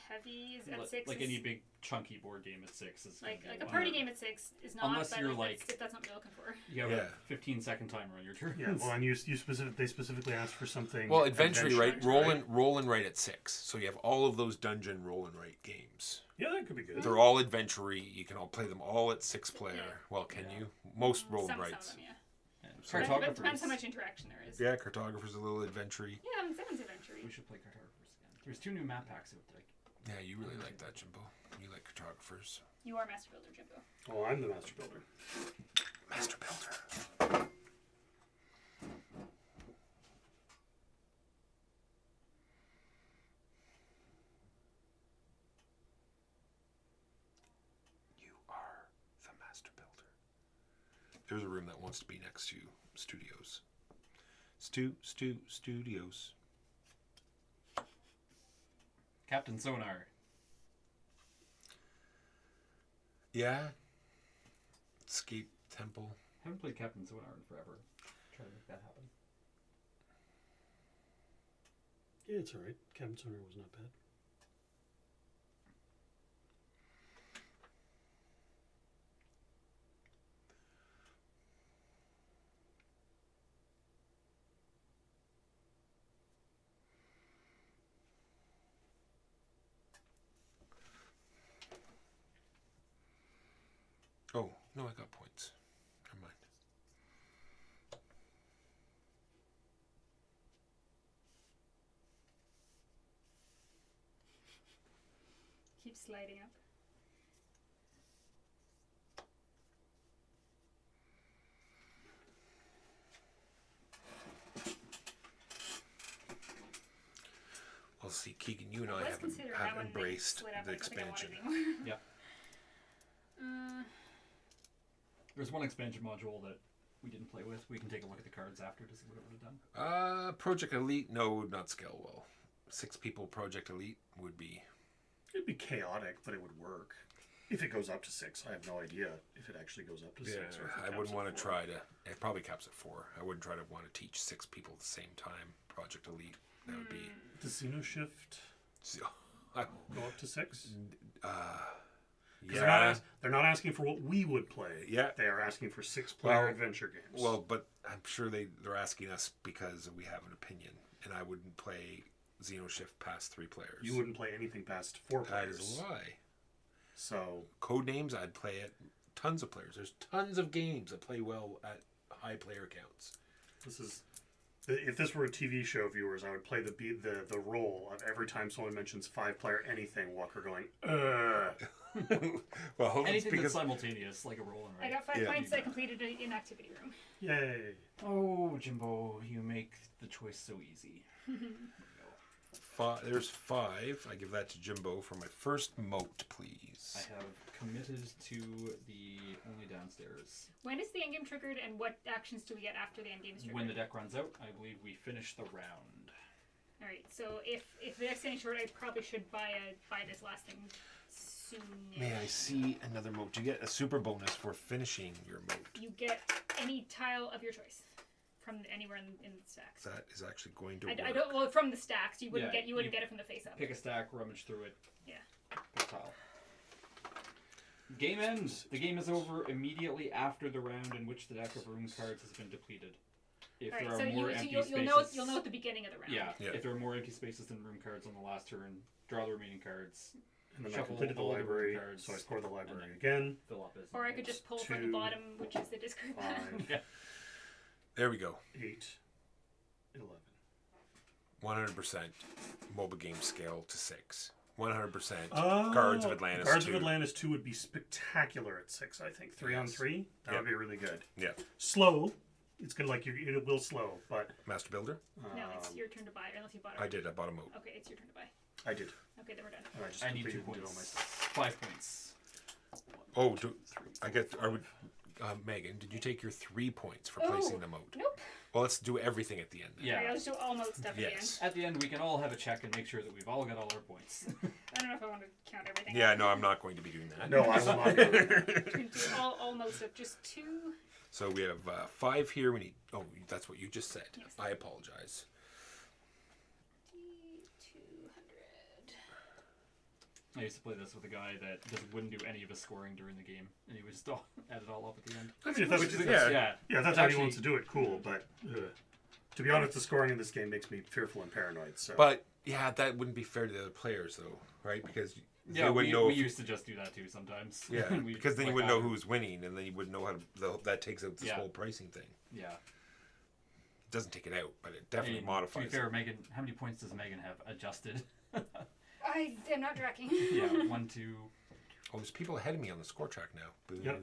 heavy is at 6.
Like
is,
any big chunky board game at 6 is
Like
gonna
a
be
party
wild.
game at 6 is not.
Unless
but
you're
like
like-
that's, if that's not what you're looking for.
You have
Yeah.
a 15-second timer on your turn.
Yeah, well, and they specifically asked for something.
Well, adventure, right?
Adventure,
Roll and write at 6. So you have all of those dungeon roll and write games.
Yeah, that could be good.
They're all adventure-y. You can all play them all at 6-player.
Yeah.
Well, can
Yeah.
you? Most roll and
Some
writes.
of them, yeah.
And
But it
cartographers.
depends how much interaction there is.
Yeah, Cartographer's a little adventure-y.
Yeah, I mean, someone's adventure.
We should play cartographers again. There's 2 new map packs out there.
Yeah, you really like that, Jimbo. You like Cartographers.
You are Master Builder, Jimbo.
Oh, I'm the Master Builder.
Master Builder. You are the Master Builder. There's a room that wants to be next to studios. Studios.
Captain Sonar.
Yeah. Escape Temple.
Haven't played Captain Sonar in forever. Try to make that happen.
Yeah, it's alright. Captain Sonar was not bad.
Oh, no, I got points. Never mind.
Keep sliding up.
Well, see, Keegan, you and I
Let's
have,
consider that
have
one they
embraced
split up.
the
I don't think I want
expansion.
it anymore.
Yep. There's one expansion module that we didn't play with. We can take a look at the cards after to see what it would have done.
Project Elite, no, would not scale well. 6 people Project Elite would be.
It'd be chaotic, but it would work. If it goes up to 6, I have no idea if it actually goes up to 6. Or if it
I
caps
wouldn't
at
want to
4.
try to. It probably caps at 4. I wouldn't try to want to teach 6 people at the same time. Project Elite, that would be.
Does Xenoshift
So,
go up to 6?
yeah.
They're not asking for what we would play.
Yeah.
They are asking for 6-player
Well-
adventure games.
Well, but I'm sure they're asking us because we have an opinion, and I wouldn't play Xenoshift past 3 players.
you wouldn't play anything past 4
That
players.
is why.
So
Code names, I'd play it. Tons of players. There's tons of games that play well at high player counts.
this is. If this were a TV show, viewers, I would play the role of every time someone mentions 5-player anything, Walker going,
Well, it's
Anything that's
because
simultaneous, like a roll and
I
write.
got 5
Yeah.
points. I completed an inactivity room.
Yay.
Oh, Jimbo, you make the choice so easy.
there's 5. I give that to Jimbo for my first moat, please.
I have committed to the only downstairs.
When is the endgame triggered, and what actions do we get after the endgame is triggered?
When the deck runs out, I believe we finish the round.
All right. So if the deck's getting short, I probably should buy this last thing soon.
May I see another moat? You get a super bonus for finishing your moat.
You get any tile of your choice from anywhere in the stacks.
That is actually going to work.
I don't. Well, from the stacks, you wouldn't
Yeah,
get. You wouldn't
you
get it from the face up.
Pick a stack, rummage through it,
Yeah.
pick a tile. Game ends. The game is over immediately after the round in which the deck of room cards has been depleted. If
All right.
there
So
are more empty
you'll
spaces,
know at the beginning of the round.
yeah,
Yeah.
if there are more empty spaces than room cards on the last turn, draw the remaining cards.
And then I
Shuffle
completed the
all the
library,
cards,
so I scored the
and
library
then-
again.
fill up as
Or I could just pull from the
2,
bottom, which is the discard pile.
5,
Yeah.
There we go.
8, 11.
100% mobile game scale to 6. 100%
Oh,
Guards of Atlantis
Guards
2.
of Atlantis 2 would be spectacular at 6, I think. 3 on
Yes.
3? That
Yeah.
would be really good.
Yeah.
Slow. It's gonna like it will slow, but
Master Builder?
No, it's your turn to buy, unless you bought it.
I did. I bought a moat.
Okay, it's your turn to buy.
I did.
Okay, then we're done.
And I just
I need 2
completed and did all my
points.
stuff.
5 points.
Oh, I get. I would. Megan, did you take your 3 points for placing the moat?
Nope.
Well, let's do everything at the end. Then.
Yeah.
Okay, I'll just do all mode stuff
Yes.
At the end, we can all have a check and make sure that we've all got all our points.
again. I don't know if I want to count everything.
Yeah, no, I'm not going to be doing that.
No, I will not do it.
We can do all mode stuff. Just 2.
So we have 5 here. We need. Oh, that's what you just said.
Yes.
I apologize.
D200.
I used to play this with a guy that just wouldn't do any of his scoring during the game, and he would just add it all up at the end.
I mean, if that's,
Which is-
if
yeah.
that's-
Yeah.
yeah, if that's
It's
how he
actually-
wants to do it, cool. But to be honest, the scoring in this game makes me fearful and paranoid. So,
But yeah, that wouldn't be fair to the other players, though, right? Because they
Yeah,
wouldn't
we,
know.
we
if-
used to just do that too sometimes.
yeah,
We-
because then you
like
wouldn't know
that.
who was winning, and then you wouldn't know how to. That takes out this
Yeah.
whole pricing thing.
Yeah.
It doesn't take it out, but it definitely
And
modifies.
To be fair,
it.
Megan, how many points does Megan have adjusted?
I am not tracking.
Yeah, 1, 2.
Oh, there's people ahead of me on the score track now. Boo.
Yep.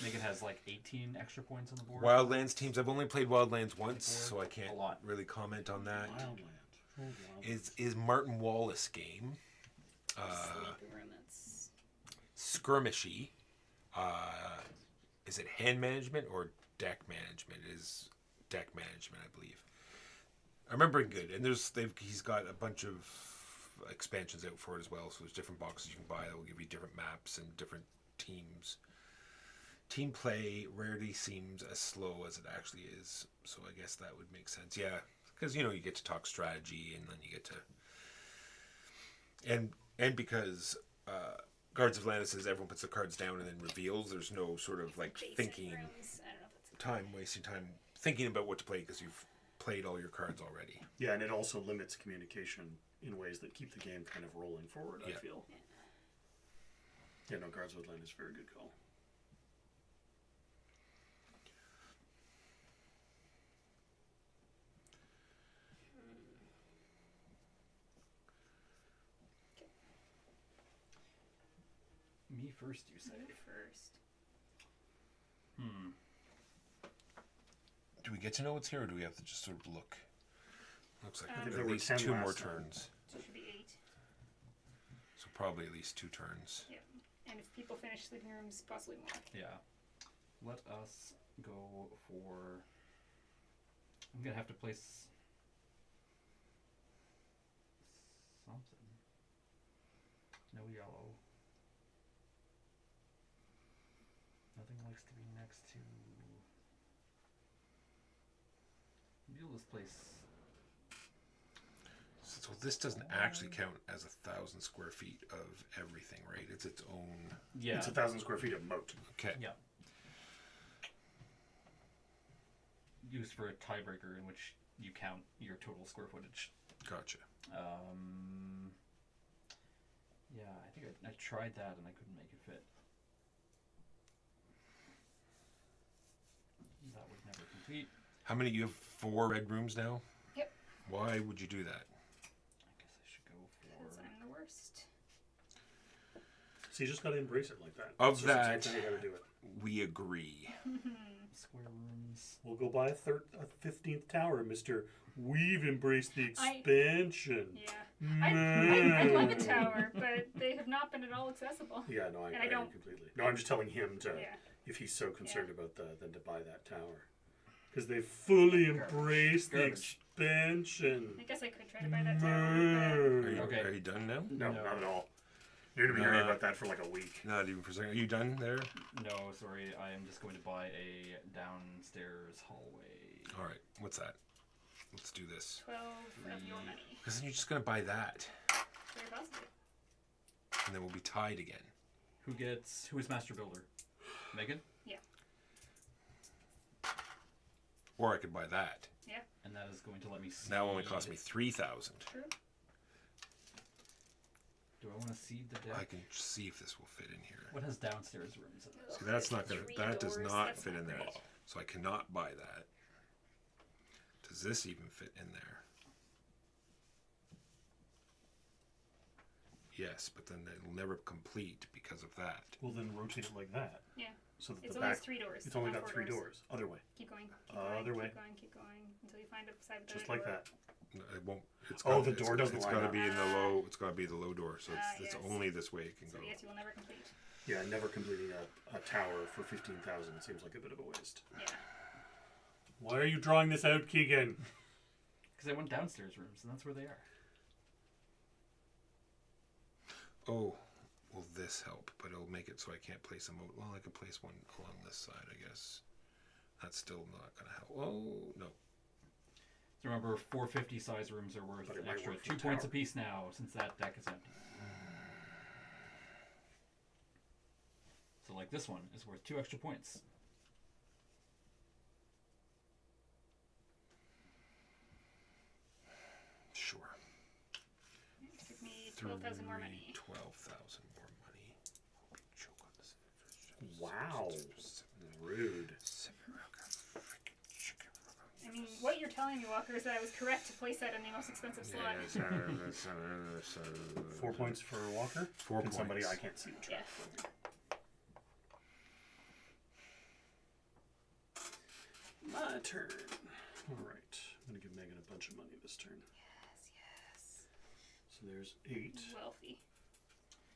Megan has like 18 extra points on the board.
Wildlands teams. I've only played Wildlands once, so I
A
can't
lot.
really comment on that.
Wildland.
Is Martin Wallace game
Sleeping room. That's
skirmishy? Is it hand management or deck management? It is deck management, I believe. I remember it good, and he's got a bunch of expansions out for it as well. So there's different boxes you can buy that will give you different maps and different teams. Team play rarely seems as slow as it actually is, so I guess that would make sense. Yeah, because you get to talk strategy, and then you get to and because Guards of Atlantis says everyone puts the cards down and then reveals. There's no sort of like
basic
thinking
rooms. I don't know if that's
wasting time thinking about what to play because you've played all your cards already.
Yeah, and it also limits communication in ways that keep the game kind of rolling forward. I
Yeah.
feel. Yeah, no, Guards of Atlantis is a very good call.
Me first, you say?
you first.
Do we get to know what's here, or do we have to just sort of look? Looks like
think
at
there were
least
10
2 more
last time.
turns.
So it should be 8.
So probably at least 2 turns.
Yeah. And if people finish sleeping rooms, possibly more.
Yeah. Let us go for. I'm gonna have to place something. No yellow. Nothing likes to be next to. Maybe I'll just place.
So this doesn't actually count as 1,000 square feet of everything, right? It's its own.
Yeah.
It's 1,000 square feet of moat.
Okay.
Yeah. Used for a tiebreaker in which you count your total square footage.
Gotcha.
Yeah, I think I tried that and I couldn't make it fit. That would never complete.
How many? You have 4 red rooms now?
Yep.
Why would you do that?
I guess I should go
Because
for.
I'm the worst.
So you just got to embrace it like that.
Of
It's just-
that-
it's how you got to do it.
We agree.
Square rooms.
We'll go buy a 15th tower, Mister. We've embraced the
I-
expansion.
Yeah. I love a tower, but they have not been at all accessible.
Yeah, no, I
And I
agree
don't-
completely. No, I'm just telling him to,
Yeah.
if he's so concerned about then to buy that tower. Because they fully
Garbage.
embraced the
Garbage.
I
expansion.
guess I could try to buy that tower.
Are you,
Okay.
are you done now?
No,
No.
not at all. You're going to be hearing
No.
about that for like a week.
Not even for a second. Are you done there?
No, sorry. I am just going to buy a downstairs hallway.
All right. What's that? Let's do this.
12 of your money.
Because then you're just going to buy that.
Very possibly.
And then we'll be tied again.
Who is Master Builder? Megan?
Yeah.
Or I could buy that.
Yeah.
And that is going to let me see.
That only cost me 3,000.
True.
Do I want to seed the deck?
I can see if this will fit in here.
What has downstairs rooms in it?
See, that's not gonna.
Three
That does
doors,
not
that's
fit
not
in there.
great.
So I cannot buy that. Does this even fit in there? Yes, but then it'll never complete because of that.
Well, then rotate it like that.
Yeah.
So that
It's
the
only
back.
has 3 doors.
It's only
not
got
4
3 doors. Other way.
Keep going. Keep
Other
going.
way.
Keep going. Keep going until you find a side with
Just
the
like
door.
that.
No, it won't. It's
Oh,
gotta-
the door doesn't
It's
line
got to
up.
be in the low. It's got to be the low door. So it's
Yes.
only this way it can
So
go.
yes, you will never complete.
Yeah, never completing a tower for 15,000 seems like a bit of a waste.
Yeah.
Why are you drawing this out, Keegan?
Because I went downstairs rooms, and that's where they are.
Oh, will this help? But it'll make it so I can't place a moat. Well, I could place one along this side, I guess. That's still not going to help. Oh, no.
So remember, 450 size rooms are worth
But it
an
might
extra
work for
2 points
tower.
apiece now, since that deck is empty. So like this one is worth 2 extra points.
Sure.
Give me 12,000 more money.
12,000 more money. Choke on this.
Wow. Rude.
I mean, what you're telling me, Walker, is that I was correct to place that in the most expensive slot.
4 points for Walker.
4
Can somebody
points.
I can't see the track. My turn. All right. I'm gonna give Megan a bunch of money this turn.
Yes.
So there's 8
Wealthy.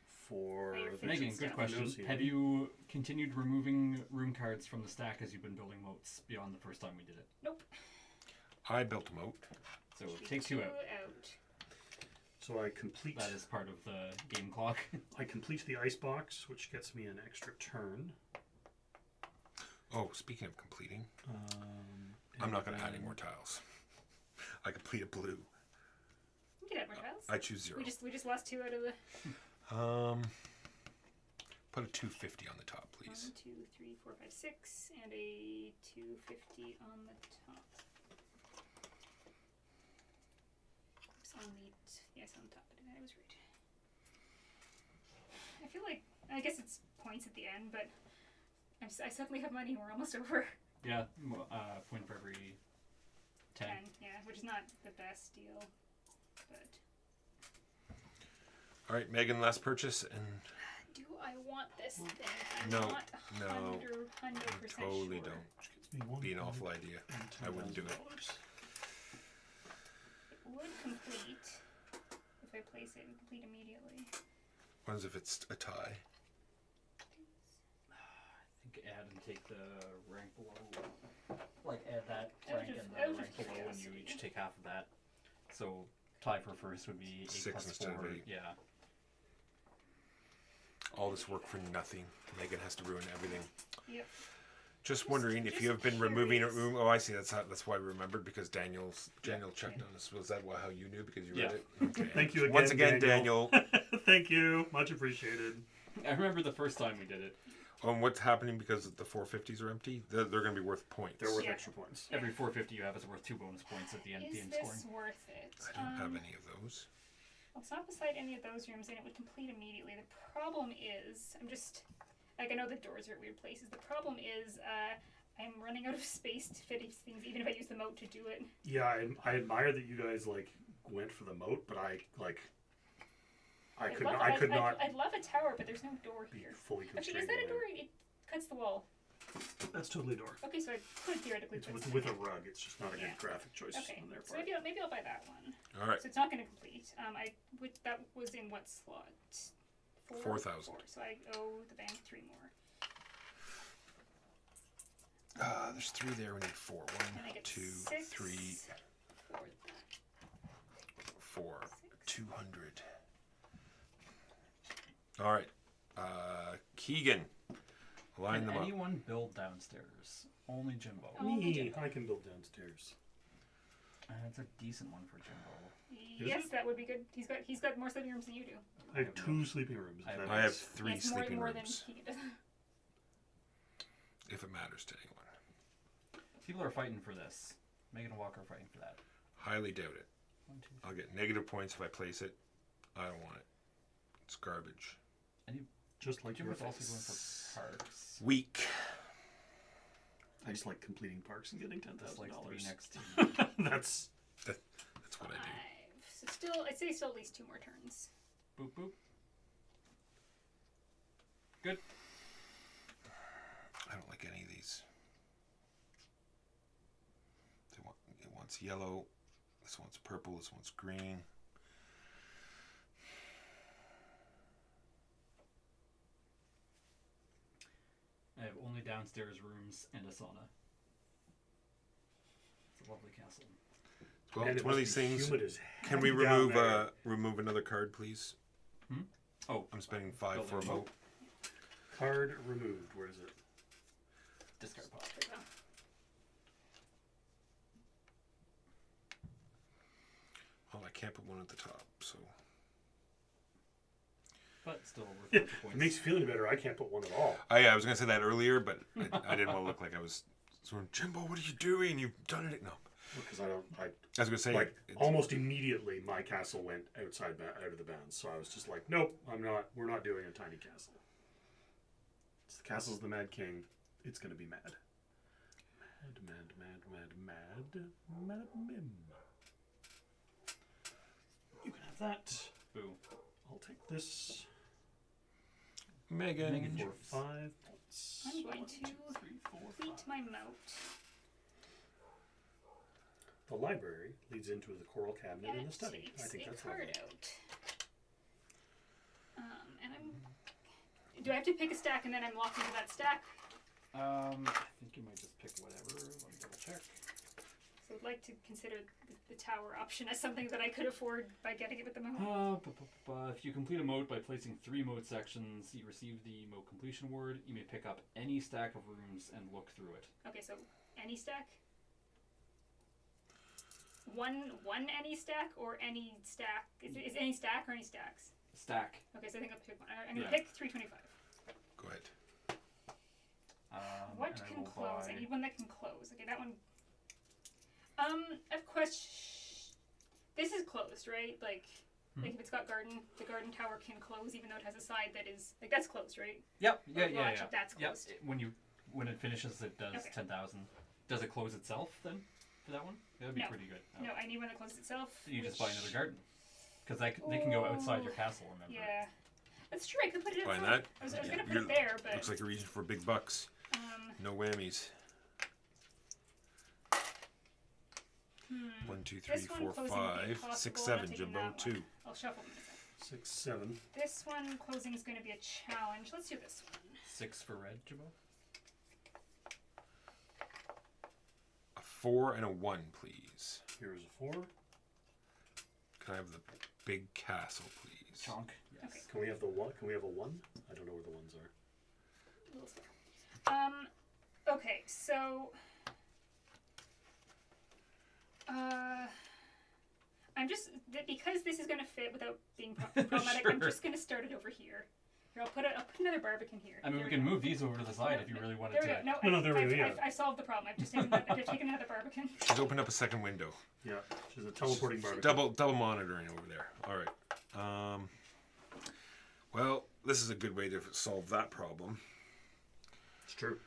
for
Oh, you're
the
finishing
Megan, good
stuff.
question.
Nosy.
Have you continued removing room cards from the stack as you've been building moats beyond the first time we did it?
Nope.
I built a moat.
So take 2 out.
So I complete.
That is part of the game clock.
I complete the ice box, which gets me an extra turn.
Oh, speaking of completing, I'm not going to add any more tiles. I complete a blue.
We can add more tiles.
I choose 0.
We just lost 2 out of the
Put a 250 on the top,
1,
please.
2, 3, 4, 5, 6, and a 250 on the top. Oops, on the yes, on the top. I was right. I feel like I guess it's points at the end, but I suddenly have money. We're almost over
Yeah, point for every 10.
10. Yeah, which is not the best deal, but
All right, Megan, last purchase, and
do I want this thing? I'm
No,
not
no,
100%
totally
sure.
don't. Be an awful idea. I wouldn't do it.
It would complete if I place it and complete immediately.
What if it's a tie?
I think add and take the rank below. Like add that
Out
rank
of-
and
out
the
of
rank below, and you
curiosity.
each take half of that. So tie for first would be 8
6
plus
instead of
4.
8.
Yeah.
All this work for nothing. Megan has to ruin everything.
Yep.
Just wondering if you have been removing a room. Oh, I see. That's why I remembered, because Daniel checked on us. Was that how you knew? Because you read it? Okay.
Thank you again.
Once again, Daniel.
Thank you. Much appreciated.
I remember the first time we did it.
What's happening because the 450s are empty? They're going to be worth points.
They're worth
Yeah.
extra points.
Every 450 you have is worth 2 bonus points at the end of the
Is
end
this
scoring.
worth it?
I don't have any of those.
Well, it's not beside any of those rooms, and it would complete immediately. The problem is, I'm just like I know the doors are at weird places. The problem is, I'm running out of space to fit these things, even if I use the moat to do it.
Yeah, I admire that you guys went for the moat, but I could not
I'd love a tower, but there's no door
be
here.
fully
Actually,
constrained.
is that a
in
door? It cuts the wall.
there. That's totally a door.
Okay, so I could theoretically
It's
put
with
something
a rug. It's just not a
Yeah.
good graphic choice
Okay,
on their
so
part.
maybe I'll buy that one.
All right.
So it's not going to complete. That was in what slot?
4,000.
4, so I owe the bank 3 more.
There's 3 there. We need 4.
And I
1,
get
2,
6
3,
for that.
4. 200. All right. Keegan. Line
Can
them up.
anyone build downstairs? Only Jimbo.
Oh. Only
Me,
Jimbo.
I can build downstairs.
That's a decent one for Jimbo.
Yes,
it?
that would be good. He's got more sleeping rooms than you do.
I have 2 sleeping rooms.
I
if
have-
that
I have
makes-
3
Yes,
sleeping
more
rooms,
than he does.
if it matters to anyone.
People are fighting for this. Megan and Walker are fighting for that.
Highly doubt it.
1, 2,
I'll get negative points if I place it. I don't want it. It's garbage.
Just like your
Jimbo's also going
face.
for parks.
Weak.
I just like completing parks and getting
Just likes to be
$10,000.
next to
That's
That's what I do.
5. So still, I'd say still at least 2 more turns.
boop boop. Good.
I don't like any of these. It wants yellow. This one's purple. This one's green.
I have only downstairs rooms and a sauna. It's a lovely castle.
Well,
Man,
it's
it
one of
must
these
be
things.
humid as
Can we
heck down
remove
there.
remove another card, please?
Oh,
I'm spending 5
Build
for a
a
vote.
Card removed. Where is it?
discard pile.
There we go.
Well, I can't put one at the top, so
But still worth
Yeah,
lots of
it
points.
makes you feeling better. I can't put one at all.
I was gonna say that earlier, but I didn't want to look like I was. So, Jimbo, what are you doing? You've done it. No,
Because I don't.
I was gonna say
Like
it's-
almost immediately, my castle went out of the bounds. So I was just like, nope, I'm not. We're not doing a tiny castle. It's the castle's the Mad King. It's gonna be mad. Mad. You can have that.
Boo.
I'll take this
Megan.
Megan.
for 5 points.
I'm going
1,
to
2, 3, 4,
complete
5.
my moat.
The library leads into the coral cabinet in the
That
study.
takes
I think
a
that's
card
lovely.
out. And I'm. Do I have to pick a stack and then I'm locked into that stack?
I think you might just pick whatever. Let me double check.
So I'd like to consider the tower option as something that I could afford by getting it with the moat.
If you complete a moat by placing 3 moat sections, you receive the moat completion award. You may pick up any stack of rooms and look through it.
Okay, so any stack? One any stack or any stack? Is any stack or any stacks?
Stack.
Okay, so I think I'll pick one. I'm gonna
Yeah.
pick 325.
Go ahead.
What
and I
can
will
close? I
buy-
need one that can close. Okay, that one. I've question. This is closed, right? Like if it's got garden, the garden tower can close even though it has a side that is like that's closed, right?
Yep. Yeah.
Or
Yeah.
watch
Yeah.
it, that's
Yep.
closed.
When it finishes, it does
Okay.
10,000. Does it close itself then for that one? That'd be
No.
pretty good.
No, I need one that closes itself.
You just
which-
buy another garden because they can go outside your
Ooh.
castle. Remember?
Yeah, that's true. I could put it
Buying
outside.
that?
I was gonna put
You're-
it there, but
Looks like a reason for big bucks. No whammies. 1, 2, 3,
this one
4,
closing would be
5,
impossible.
6,
I'm
7.
not taking
Jimbo,
that
2.
one. I'll shuffle them in a second.
6, 7.
This one closing is going to be a challenge. Let's do this one.
6 for red, Jimbo.
A 4 and a 1, please.
Here's a 4.
Can I have the big castle, please?
Chonk. Yes.
Okay.
Can we have the 1? Can we have a 1? I don't know where the 1s are.
Little square. Okay, so I'm just because this is going to fit without being problematic. I'm
Sure.
just going to start it over here. Here, I'll put another barbican here.
I mean,
There
we
we
can
go.
move these over to the side if you really wanted
There we
to.
go.
No, there we go, yeah.
I solved the problem. I've just taken another barbican.
She's opened up a second window.
Yeah, she's a teleporting barbecue.
Double monitoring over there. All right. Well, this is a good way to solve that problem.
It's true.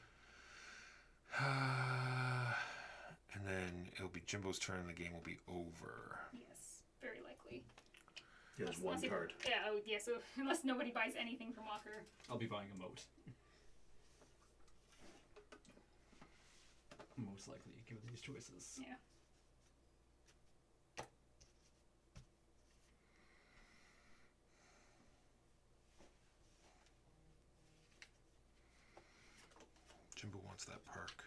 And then it'll be Jimbo's turn and the game will be over.
Yes, very likely.
Yeah, there's one
Unless you-
card.
Yeah, yeah. So unless nobody buys anything from Walker,
I'll be buying a moat. Most likely, given these choices.
yeah.
Jimbo wants that park.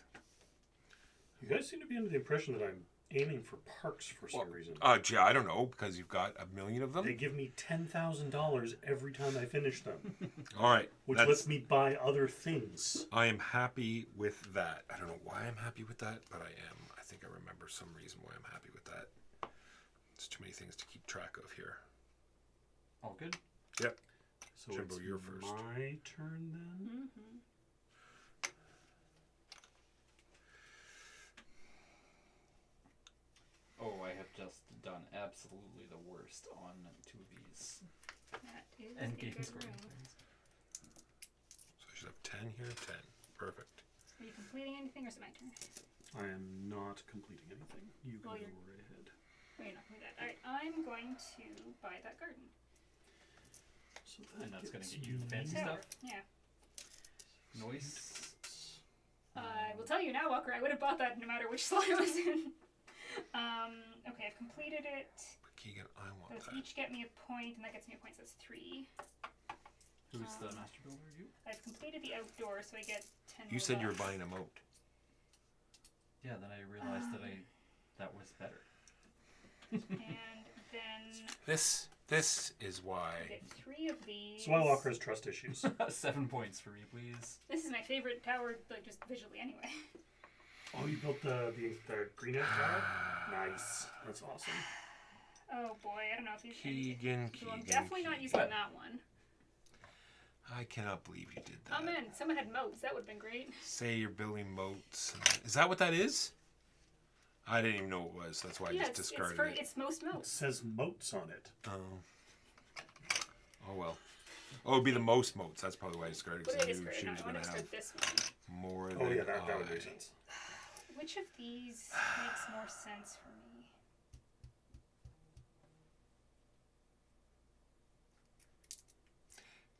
You guys seem to be under the impression that I'm aiming for parks for some reason.
Gee, I don't know, because you've got a million of
They
them.
give me $10,000 every time I finish them,
All right.
which
that's-
lets me buy other things.
I am happy with that. I don't know why I'm happy with that, but I am. I think I remember some reason why I'm happy with that. There's too many things to keep track of here.
All good.
Yep.
So
Jimbo,
it's
you're first.
my turn then.
Oh, I have just done absolutely the worst on 2 of these.
That is
And
a
game
good
scoring
room.
things.
So I should have 10 here, 10. Perfect.
Are you completing anything, or is it my turn?
I am not completing anything. You can
Well,
go
you're-
right ahead.
Oh, you're not completing that. All right, I'm going to buy that garden.
So that
And that's gonna
gets
get you the fancy
me-
Tower.
stuff.
Yeah.
Noise.
I will tell you now, Walker. I would have bought that no matter which slot it was in. Okay, I've completed it.
But Keegan, I want
Those
that.
each get me a point, and that gets me a point, so that's 3.
Who's the master builder? You?
I've completed the outdoor, so I get 10
You
more
said you were
bucks.
buying a moat.
Yeah. Then I realized that was better.
And then
This is
I
why.
get 3 of these.
So Walker has trust issues.
7 points for me, please.
This is my favorite tower, like just visually anyway.
Oh, you built the greenhouse tower? Nice. That's awesome.
Oh boy, I don't know if he's.
Keegan,
So I'm
Keegan.
definitely not using
But-
that one.
I cannot believe you did that.
Oh man, someone had moats. That would have been great.
Say you're building moats. Is that what that is? I didn't even know what it was. That's why I
Yeah,
just
it's
discarded
for
it.
it's most
It
moats.
says moats on it.
Oh well. Oh, it'd be the most moats. That's probably why I discarded
What
because
did
I
I
knew
discard?
she
No,
was
I
going
want
to
to
have
start this one.
more
Oh
than
yeah, that would
I.
make sense.
Which of these makes more sense for me?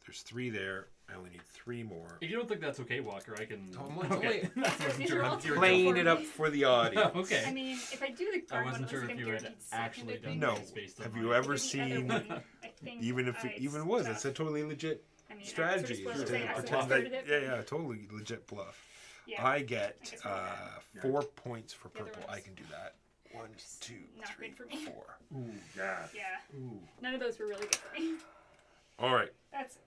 There's 3 there. I only need 3 more.
If you don't think that's okay, Walker, I can.
Oh, my-
Okay.
wait.
I wasn't
These
sure
are all
if you were
Playing
for
it
me.
up for the audience.
Okay.
I mean, if I do the
I
garden one,
wasn't
at
sure
least
if
I'm
you had
guaranteed
actually
second.
done
No.
this based on
Have
my-
you ever
The other
seen?
one, I think
Even if it
it's
even was,
tough.
it's a totally legit
I mean,
strategy.
I sort of
to
saying I
pretend that-
started it.
yeah, totally legit bluff.
Yeah.
I get
guess we'll do
4 points for
The other
purple. I
one's
can do that. 1, 2,
not
3,
good for me.
4.
Ooh, yeah.
Yeah,
Ooh.
none of those were really good for me.
All right,
That's okay.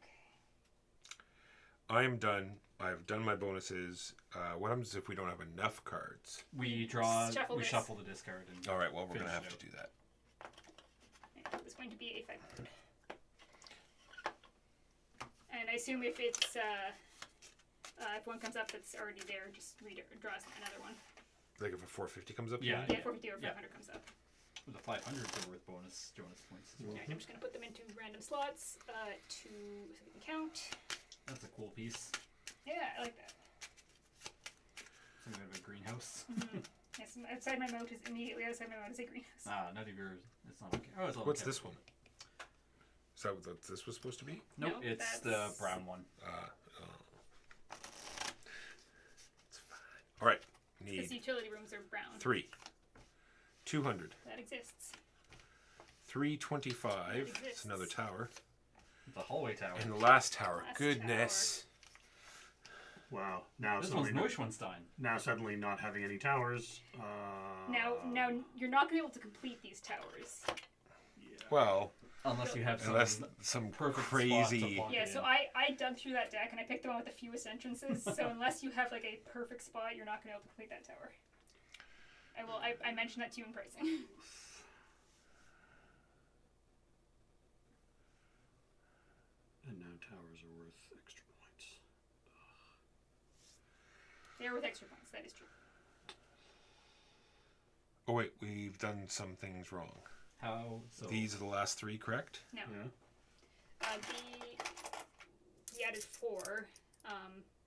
I am done. I've done my bonuses. What happens if we don't have enough cards?
We draw.
Shuffle
we
this.
shuffle the discard. And
All right, well, we're
Finish
gonna have
it
to
out.
do that.
It was going to be a 500. And I assume if it's if one comes up that's already there, just draw another one.
Like if a 450 comes up.
Yeah.
Yeah, 450 or
Yeah.
500 comes up.
the 500s are worth bonus points as well.
Alright, I'm just gonna put them into random slots so we can count.
That's a cool piece.
Yeah, I like that.
Some kind of a greenhouse.
Yes, outside my moat is immediately outside my moat is a greenhouse.
None of yours. It's not okay. Oh, it's all
What's
okay.
this one? Is that what this was supposed to be?
Nope,
No,
it's the
that's-
brown one.
It's fine. All right,
Because
need
utility rooms are brown.
3. 200.
That exists.
325.
That
It's
exists.
another tower.
The hallway tower.
And the last tower.
Last
Goodness.
Wow. Now
This one's
suddenly,
Neuschwanstein.
now suddenly not having any towers.
Now you're not gonna be able to complete these towers.
Well,
Unless you have some
unless some
perfect spot
crazy.
to plonk
Yeah,
it
so
in.
I dug through that deck and I picked the one with the fewest entrances. So unless you have like a perfect spot, you're not gonna be able to complete that tower. I mentioned that to you in pricing.
And now towers are worth extra points.
They're with extra points. That is true.
Oh wait, we've done some things wrong.
How so?
These are the last 3, correct?
No.
Yeah.
We added 4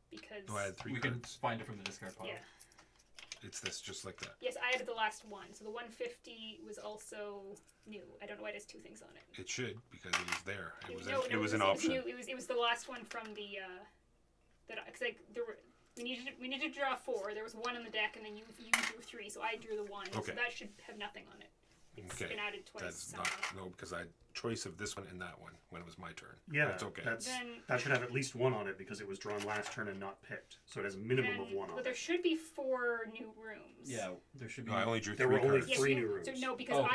because
No, I had 3
we can
cards.
find it from the discard pile.
yeah.
It's this, just like that.
Yes, I added the last one. So the 150 was also new. I don't know why it has 2 things on it.
It should because it was there. It was
No,
it was an
It
option.
was new. It was the last one from the because like there were. We needed to draw 4. There was 1 on the deck, and then you drew 3. So I drew the 1.
Okay.
So that should have nothing on it. It's
Okay.
been added twice.
That's not
somehow.
no because I had choice of this one and that one when it was my turn.
Yeah,
That's okay.
That should have at least 1 on it because it was drawn last turn and not picked. So it has a minimum of
Then-
1 on
but there
it.
should be 4 new rooms.
Yeah, there should be.
No, I only drew
There
3
were only
cards.
Yes,
3
you-
new rooms.
So no, because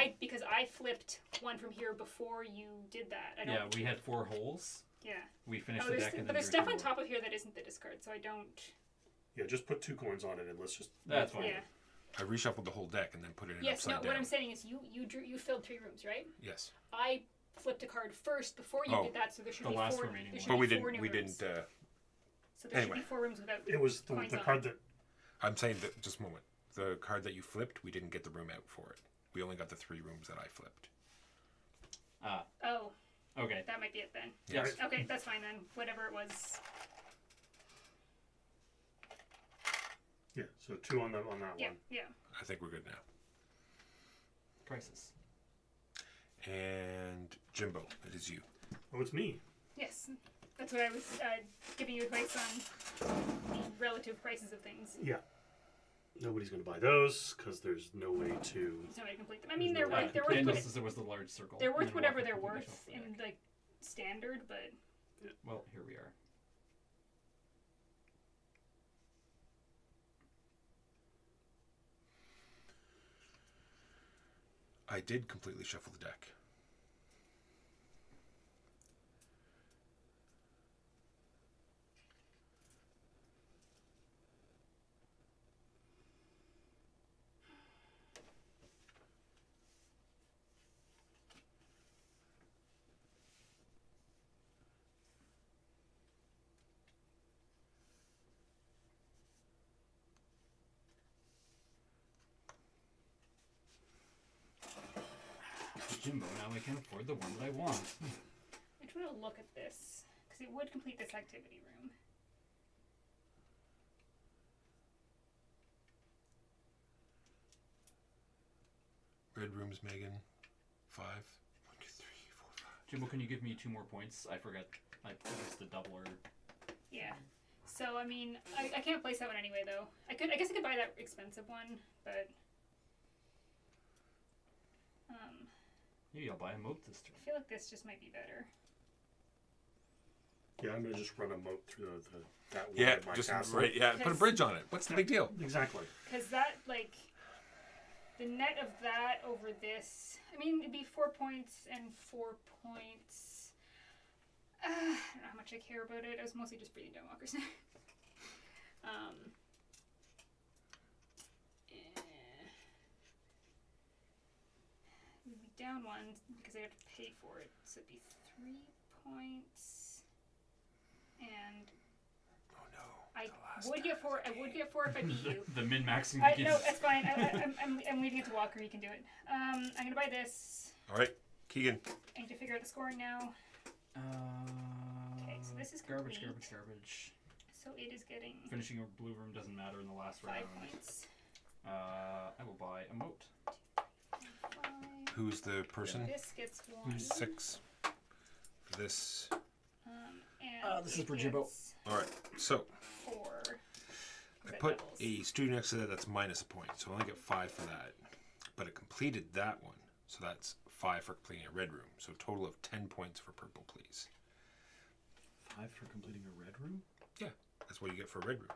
Oh.
I flipped one from here before you did that. I don't.
Yeah, we had 4 holes.
Yeah.
We finished
Oh,
the
there's
deck and
but
then
there's
drew
stuff
3
on
more.
top of here that isn't the discard, so I don't.
Yeah, just put 2 coins on it and let's just.
That's fine.
Yeah.
I reshuffled the whole deck and then put it in
Yes. No.
upside
What
down.
I'm saying is you filled 3 rooms, right?
Yes,
I flipped a card first before you
Oh.
did that, so there should
The
be
last
4.
remaining
There
one.
should
but
be
we
4
didn't.
new
We
rooms.
didn't.
So there
anyway.
should be 4 rooms without.
It was
coins
the
on
card that.
I'm saying that just a moment. The card that you flipped, we didn't get the room out for it. We only got the 3 rooms that I flipped.
Ah,
Oh,
okay.
that might be it then.
Yes.
Okay, that's fine then. Whatever it was.
Yeah, so 2 on that
Yeah,
one.
yeah.
I think we're good now.
Prices.
And Jimbo, it is you.
Oh, it's me.
Yes. That's what I was giving you advice on the relative prices of things.
Yeah. Nobody's going to buy those because there's no way to.
There's no way to complete them. I mean,
There's
they're
no
worth, they're
way.
worth,
And
what
this is, there was the large circle.
they're
and
worth
then
whatever
walk
they're
up with the
worth
shuffle
in
deck.
like standard, but
Well, here we are.
I did completely shuffle the deck.
Jimbo, now I can afford the one that I want.
I try to look at this because it would complete this activity room.
Red rooms, Megan. 5. 1, 2, 3, 4, 5.
Jimbo, can you give me 2 more points? I forgot. I used the doubler.
Yeah. So I mean, I can't place that one anyway though. I guess I could buy that expensive one, but
Maybe I'll buy a moat this turn.
I feel like this just might be better.
Yeah, I'm going to just run a moat through that one
Yeah,
of my
just
castle.
right. Yeah, put a
Because-
bridge on it. What's the big deal?
Exactly.
Because that, like, the net of that over this, I mean, it'd be 4 points and 4 points. I don't know how much I care about it. I was mostly just breeding Dawnwalkers. We'd be down 1 because I have to pay for it. So it'd be 3 points. And
Oh no.
I
the last
would get 4. I would get 4 if I beat you.
The min-maxing
No,
begins.
that's fine. I'm leaving it to Walker. He can do it. I'm gonna buy this.
All right, Keegan.
I need to figure out the scoring now. Okay, so this is
garbage,
complete.
garbage.
So it is getting
Finishing a blue room doesn't matter in the last
5
round.
points.
I will buy a moat.
5.
Who's the person?
This gets 1.
6. This.
And
this is
it
for Jimbo.
gets
All right. So
4.
I
That
put
doubles.
a student next to that. That's minus a point. So I only get 5 for that. But it completed that one. So that's 5 for completing a red room. So a total of 10 points for purple, please.
5 for completing a red room?
Yeah, that's what you get for a red room.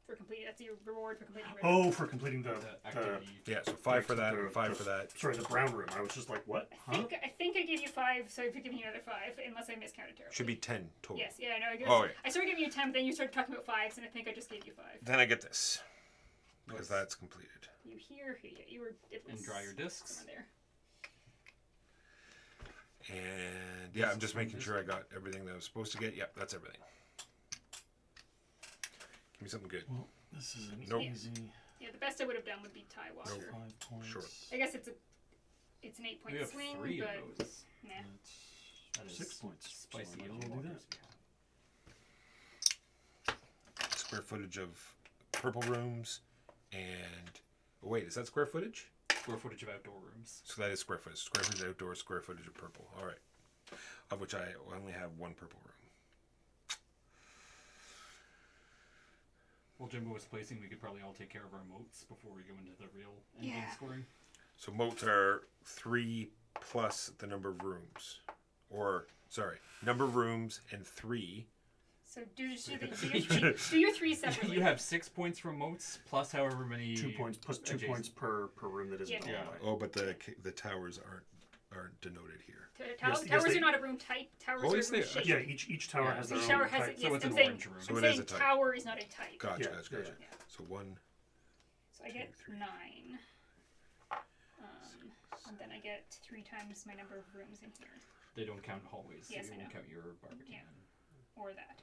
For completing, that's your reward for completing. red.
Oh, for completing the
activity.
Yeah, so 5 for that and 5 for that.
Sorry, the brown room. I was just like, what?
I think I gave you 5, so if you give me another 5, unless I miscounted terribly.
Should be 10 total.
Yes, yeah, no. I guess
Oh, yeah.
I started giving you 10, but then you started talking about 5s, and I think I just gave you 5.
Then I get this. Because
Nice.
that's completed.
You here, you were. It was
And dry your discs.
somewhere there.
And yeah, I'm just making sure I got everything that I was supposed to get. Yep, that's everything. Give me something good.
Well, this is an
Nope.
easy
Yeah, the best I would have done would be tie Walker.
5 points.
Short.
I guess it's an 8
We
point
have
swing,
3
but
of those.
nah.
That is
6 points.
Spicy
So I might
yellow
as well do
walkers.
Square footage of purple rooms and oh, wait, is that square footage?
Square footage of outdoor rooms.
So that is square footage. Square footage outdoor, square footage of purple. All right. Of which I only have 1 purple room.
While Jimbo was placing, we could probably all take care of our moats before we go into the real endgame
Yeah.
scoring.
So moats are 3 plus the number of rooms. Or, sorry, number of rooms and 3.
So do your 3 separately.
You have 6 points from moats plus however many
2 points plus 2
adjacent-
points per room that isn't
Yeah.
owned by.
Oh, but the towers aren't denoted here.
Yes,
Towers
yes, they-
are not a room type. Towers
Oh,
are
yes,
a room
they are.
shape.
Yeah, each tower
Yeah.
has their
Each
own
tower has
type.
it.
So
Yes,
it's
I'm
an
saying,
orange room.
So
I'm
it is
saying
a type.
tower is not a type.
Gotcha,
Yeah,
gotcha,
yeah,
gotcha.
yeah.
So 1,
So I get
2, 3.
9. And then I get 3 times my number of rooms in here,
They don't count hallways, so
Yes,
you
I
won't
know.
count your barbecue.
Yeah. or that.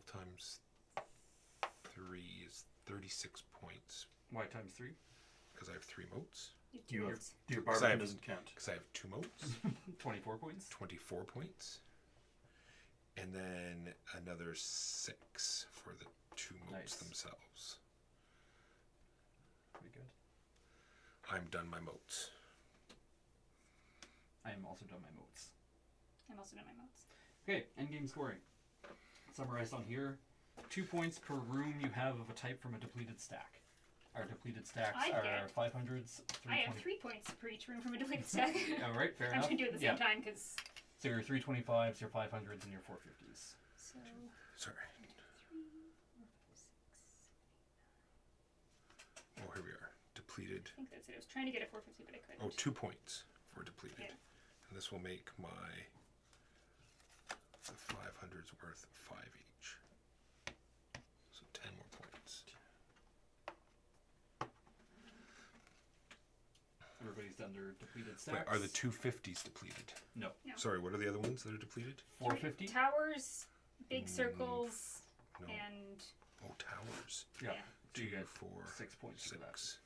12 times 3 is 36 points
Why times 3?
because I have 3 moats.
You have,
Moats.
your
Because I
bargain
have-
doesn't count.
Because I have 2 moats,
24 points.
24 points. And then another 6 for the 2 moats
Nice.
themselves.
Pretty good.
I'm done my moats.
I am also done my moats.
I'm also done my moats.
Okay, endgame scoring. Summarized on here. 2 points per room you have of a type from a depleted stack. Our depleted stacks
I
are
get-
500s,
I have
320.
3 points per each room from a depleted stack.
All right, fair
I'm
enough.
just gonna do it at the
Yeah.
same time because.
So your 325s, your 500s, and your 450s.
So.
Sorry.
3, 4, 5, 6.
Oh, here we are. Depleted.
I think that's it. I was trying to get a 450, but I couldn't.
Oh, 2 points for depleted.
Yeah.
And this will make my the 500s worth 5 each. So 10 more points.
Everybody's done their depleted
Wait,
stacks.
are the 250s depleted?
No.
No.
Sorry, what are the other ones that are depleted?
450?
Towers, big circles,
No.
and.
Oh, towers.
Yeah.
Yeah.
So you
2,
get
4,
6 points for that.
6.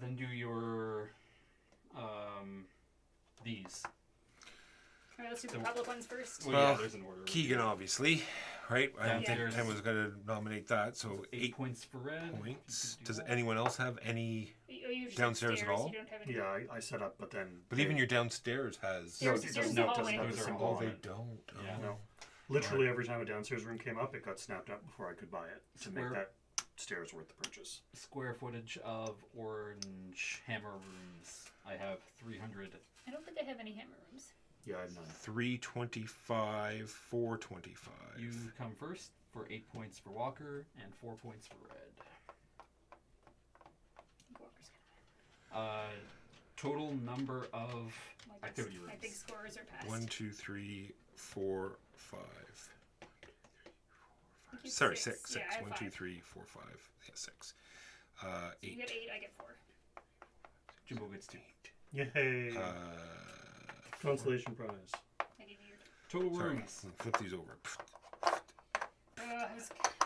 Then do your these.
Alright, let's do the
So-
public ones first.
Well,
Well,
yeah, there's an order.
Keegan, obviously, right? I don't think
Downstairs.
Ken was going to nominate that. So
8 points for red.
points.
You can do
Does
that.
anyone else have any?
Oh, you just
Downstairs at
upstairs,
all?
You don't have any.
Yeah, I set up, but then.
But even your downstairs has.
No,
Stairs-
it
stairs
doesn't,
in the
it doesn't
hallway.
have the
Those are
symbol
Oh,
on
they
it.
don't. Oh.
Yeah.
No. Literally every time a downstairs room came up, it got snapped up before I could buy it to make
Square-
that stairs worth the purchase.
Square footage of orange hammer rooms. I have 300.
I don't think I have any hammer rooms.
Yeah, I have none.
325, 425.
You come first for 8 points for Walker and 4 points for red.
Walker's
Total number of
my big,
activity
My
rooms.
big scorers are passed.
1, 2, 3, 4, 5.
I think you have
Sorry,
6.
6.
Yeah, I have
1, 2,
5.
3, 4, 5. Yeah, 6.
So you
8.
get 8, I get 4.
Jimbo gets 2.
Yay! Consolation prize.
I give you your.
Total
Sorry,
rooms.
flip these over.
I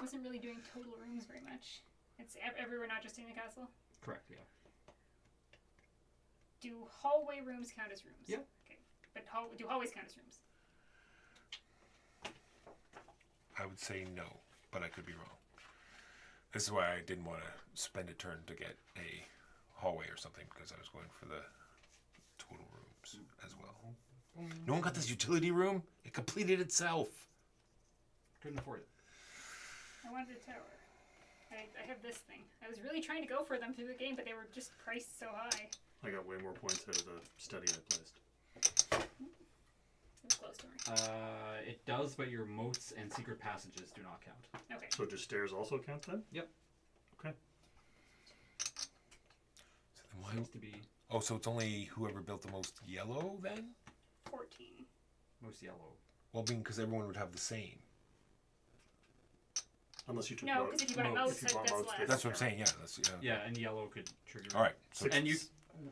wasn't really doing total rooms very much. It's everywhere, not just in the castle.
Correct, yeah.
Do hallway rooms count as rooms?
Yeah.
Okay. But do hallways count as rooms?
I would say no, but I could be wrong. This is why I didn't want to spend a turn to get a hallway or something, because I was going for the total rooms as well. No one got this utility room? It completed itself.
Couldn't afford it.
I wanted a tower. I have this thing. I was really trying to go for them through the game, but they were just priced so high.
I got way more points out of the study I placed.
It was close to me.
It does, but your moats and secret passages do not count.
Okay.
So do stairs also count then?
Yep.
Okay.
So then why?
Seems to be
Oh, so it's only whoever built the most yellow then?
14.
most yellow.
Well, because everyone would have the same.
Unless you took
No,
moats.
because if you bought a
Moats.
moat,
If you
that's
bought moats,
less.
they-
That's what I'm saying. Yeah. That's,
Yeah, and yellow could trigger.
All right. So,
Six.
And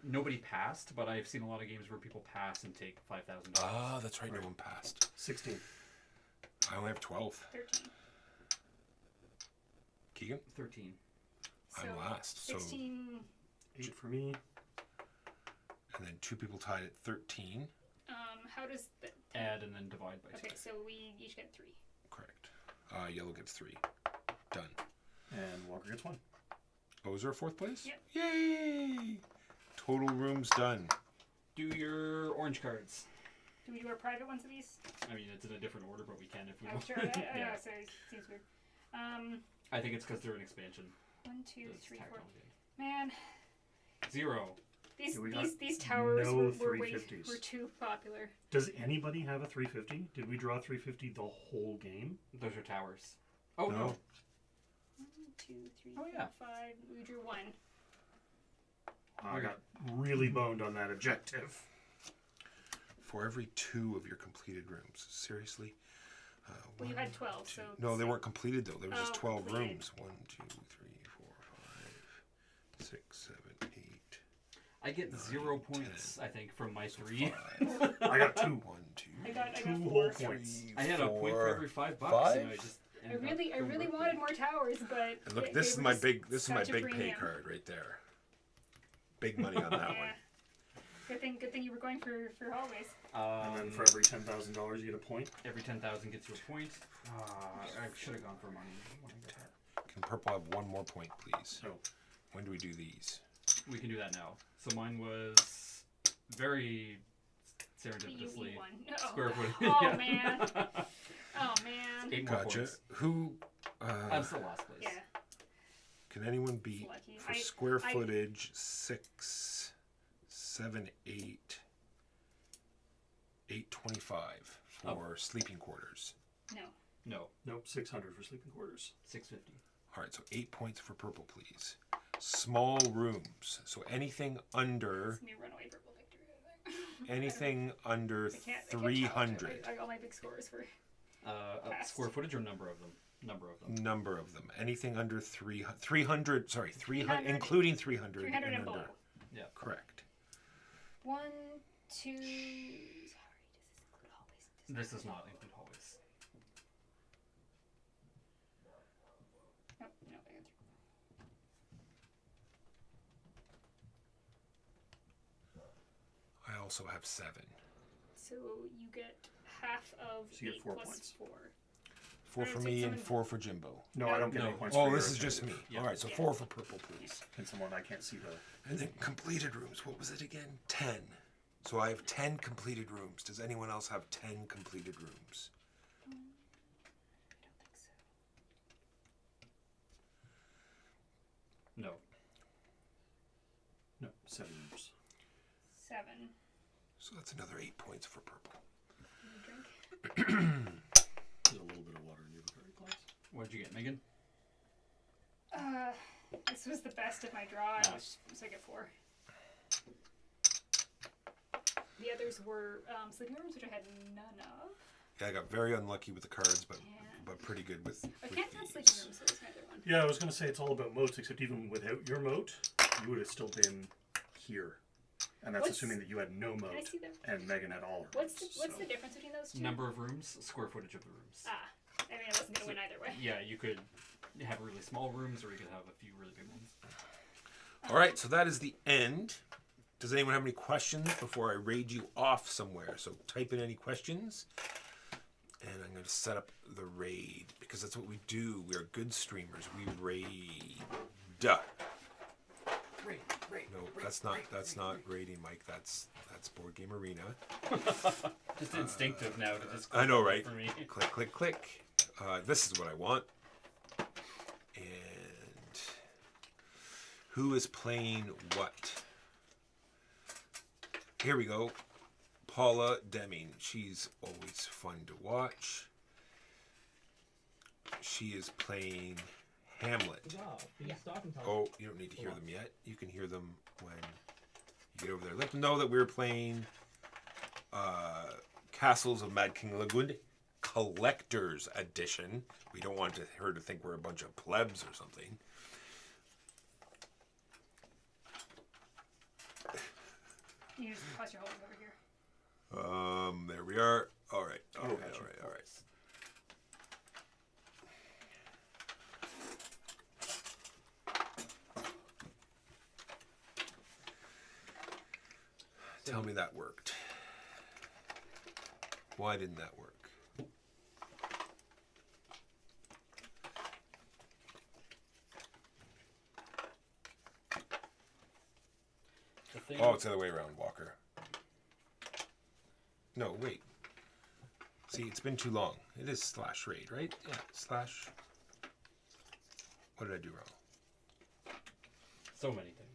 nobody passed, but I've seen a lot of games where people pass and take $5,000.
ah, that's right. No one passed.
16.
I only have 12.
13.
Keegan,
13.
So
I'm last. So
16.
8 for me.
and then 2 people tied at 13.
How does the.
Add and then divide by 6.
Okay, so we each get 3.
Correct. Yellow gets 3. Done.
And Walker gets 1.
Oh, is there a 4th place?
Yep.
Yay! Total rooms done.
Do your orange cards.
Do we do our private ones of these?
I mean, it's in a different order, but we can if we
I'm
want.
sure. I
Yeah.
know, so it seems weird.
I think it's because they're an expansion.
1, 2,
That's
3,
tacked
4.
on again.
Man,
0.
these
Yeah, we got
these towers
no
were
350s.
were too popular.
Does anybody have a 350? Did we draw 350 the whole game?
Those are towers. Oh, no.
1, 2, 3,
Oh,
4,
yeah.
5. We drew 1.
I got really boned on that objective.
For every 2 of your completed rooms. Seriously?
Well, you had 12, so.
No, they weren't completed though. There was just
Oh,
12
completed.
rooms. 1, 2, 3, 4, 5, 6, 7, 8.
I get 0 points, I think, from my 3.
5.
I got 2.
1, 2.
I got got
2
4.
whole points.
I had a point for every $5, and I just.
I really wanted more towers, but
And look,
they
this is
were
my
just
big
such a
pay
premium.
card right there. Big money on that
Yeah. Good thing you were going for hallways.
And then for every $10,000, you get a point.
Every 10,000 gets you a point. I should have gone for money. when I got that.
one. Can purple have one more point, please?
No.
When do we do these?
We can do that now. So mine was very serendipitously
one. No.
square footage.
Oh
Yeah.
man. Oh man.
8 more
Gotcha.
points.
Who?
I'm still last place.
Yeah.
Can anyone beat
Lucky.
for
I-
square
I-
footage 6, 7, 8, 825 for sleeping quarters?
No.
No,
Nope, 600 for sleeping quarters.
650.
All right, so 8 points for purple, please. Small rooms. So anything under
It's me runaway purple victory. I think.
anything under
I can't challenge
300.
it. I got my big scores for. Fast.
Square footage or number of them? Number of them.
Number of them. Anything under 300. Sorry, 300,
300,
including 300,
300 and below.
under.
Yeah.
Correct.
1, 2. Sorry,
This does not include hallways.
Nope, no, I got 3.
I also have 7.
So you get half of
So you get
8
4
plus
points.
4.
4 for
Alright,
me
so
and
someone-
4 for Jimbo.
No, I don't get any
No.
points
Oh,
for your
this is just me.
objective.
Yeah.
All right, so
Yeah.
4 for purple, please.
Can someone, I can't see the...
And then completed rooms. What was it again? 10. So I have 10 completed rooms. Does anyone else have 10 completed rooms?
I don't think so.
No.
No, 7 rooms.
7.
So that's another 8 points for purple.
Can you drink?
There's a little bit of water in your very glass.
What did you get, Megan?
This was the best of my draw.
Nice.
So I get 4. The others were sleeping rooms, which I had none of.
Yeah, I got very unlucky with the cards, but
Yeah.
pretty good with
I
with
can't find
these.
sleeping rooms, so it's neither one.
Yeah, I was going to say it's all about moats, except even without your moat, you would have still been here. And that's
What's-
assuming that you had no
Can
moat
I see the?
and Megan had all her
What's
moats.
the
so.
difference between those two?
Number of rooms, square footage of the rooms.
Ah, I mean, I wasn't gonna win either way.
Yeah, you could have really small rooms, or you could have a few really big ones.
All right, so that is the end. Does anyone have any questions before I raid you off somewhere? So type in any questions, and I'm going to set up the raid because that's what we do. We are good streamers. We raid. Duh.
Raid.
No, that's not raiding, Mike. That's Board Game Arena.
Just instinctive now to just.
I know,
click
right?
For me.
Click, click, click. This is what I want. And who is playing what? Here we go. Paula Deming. She's always fun to watch. She is playing Hamlet. Oh, you don't need to hear them yet. You can hear them when you get over there. Let them know that we're playing Castles of Mad King Ludwig Collector's Edition. We don't want her to think we're a bunch of plebs or something.
You just toss your holes over here.
There we are. All right. All right.
gotcha.
All right. All right. Tell me that worked. Why didn't that work?
The thing.
Oh, it's the other way around, Walker. No, wait. See, it's been too long. It is slash raid, right? Yeah, slash. What did I do wrong?
So many things.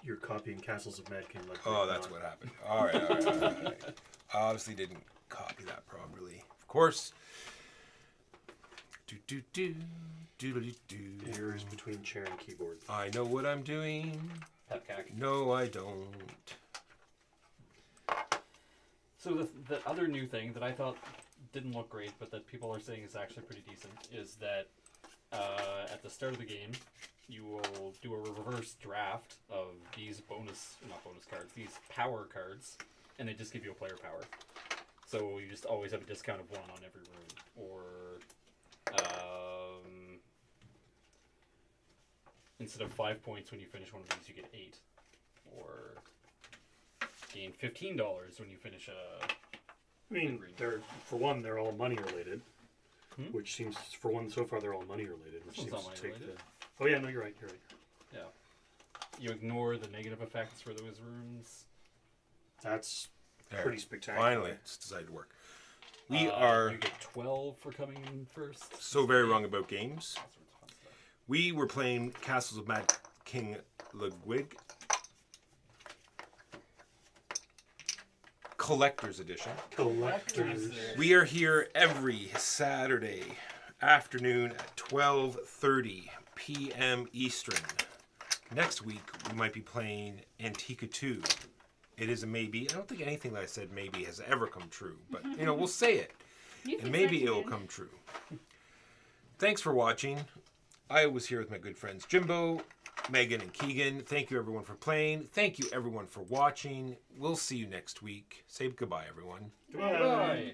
You're copying Castles of Mad King like
Oh, that's what happened. All right, all right, all right, all right. Obviously didn't copy that properly. Of course. Do do do do do do.
Here is between chair and keyboard.
I know what I'm doing.
Pepcac.
No, I don't.
So the other new thing that I thought didn't look great, but that people are saying is actually pretty decent, is that at the start of the game, you will do a reverse draft of these bonus bonus cards, these power cards, and they just give you a player power. So you just always have a discount of 1 on every room. Or instead of 5 points when you finish one of these, you get 8. Or gain $15 when you finish a.
I mean, they're all money related, which seems for one so far they're all money related, which
This
seems
one's
to
not
take
money-related.
the. Oh yeah, no, you're right. You're right.
Yeah. You ignore the negative effects for those rooms.
That's
There.
pretty spectacular.
Finally, it's decided to work. We are
You get 12 for coming in first.
so very wrong about games.
All sorts of fun stuff.
We were playing Castles of Mad King Ludwig. Collector's Edition.
Collectors.
We are here every Saturday afternoon at 12:30 p.m. Eastern. Next week, we might be playing Antica 2. It is a maybe. I don't think anything that I said maybe has ever come true, but, we'll say it. And maybe it'll come true. Thanks for watching. I was here with my good friends Jimbo, Megan, and Keegan. Thank you, everyone, for playing. Thank you, everyone, for watching. We'll see you next week. Say goodbye, everyone.
Goodbye.
Bye.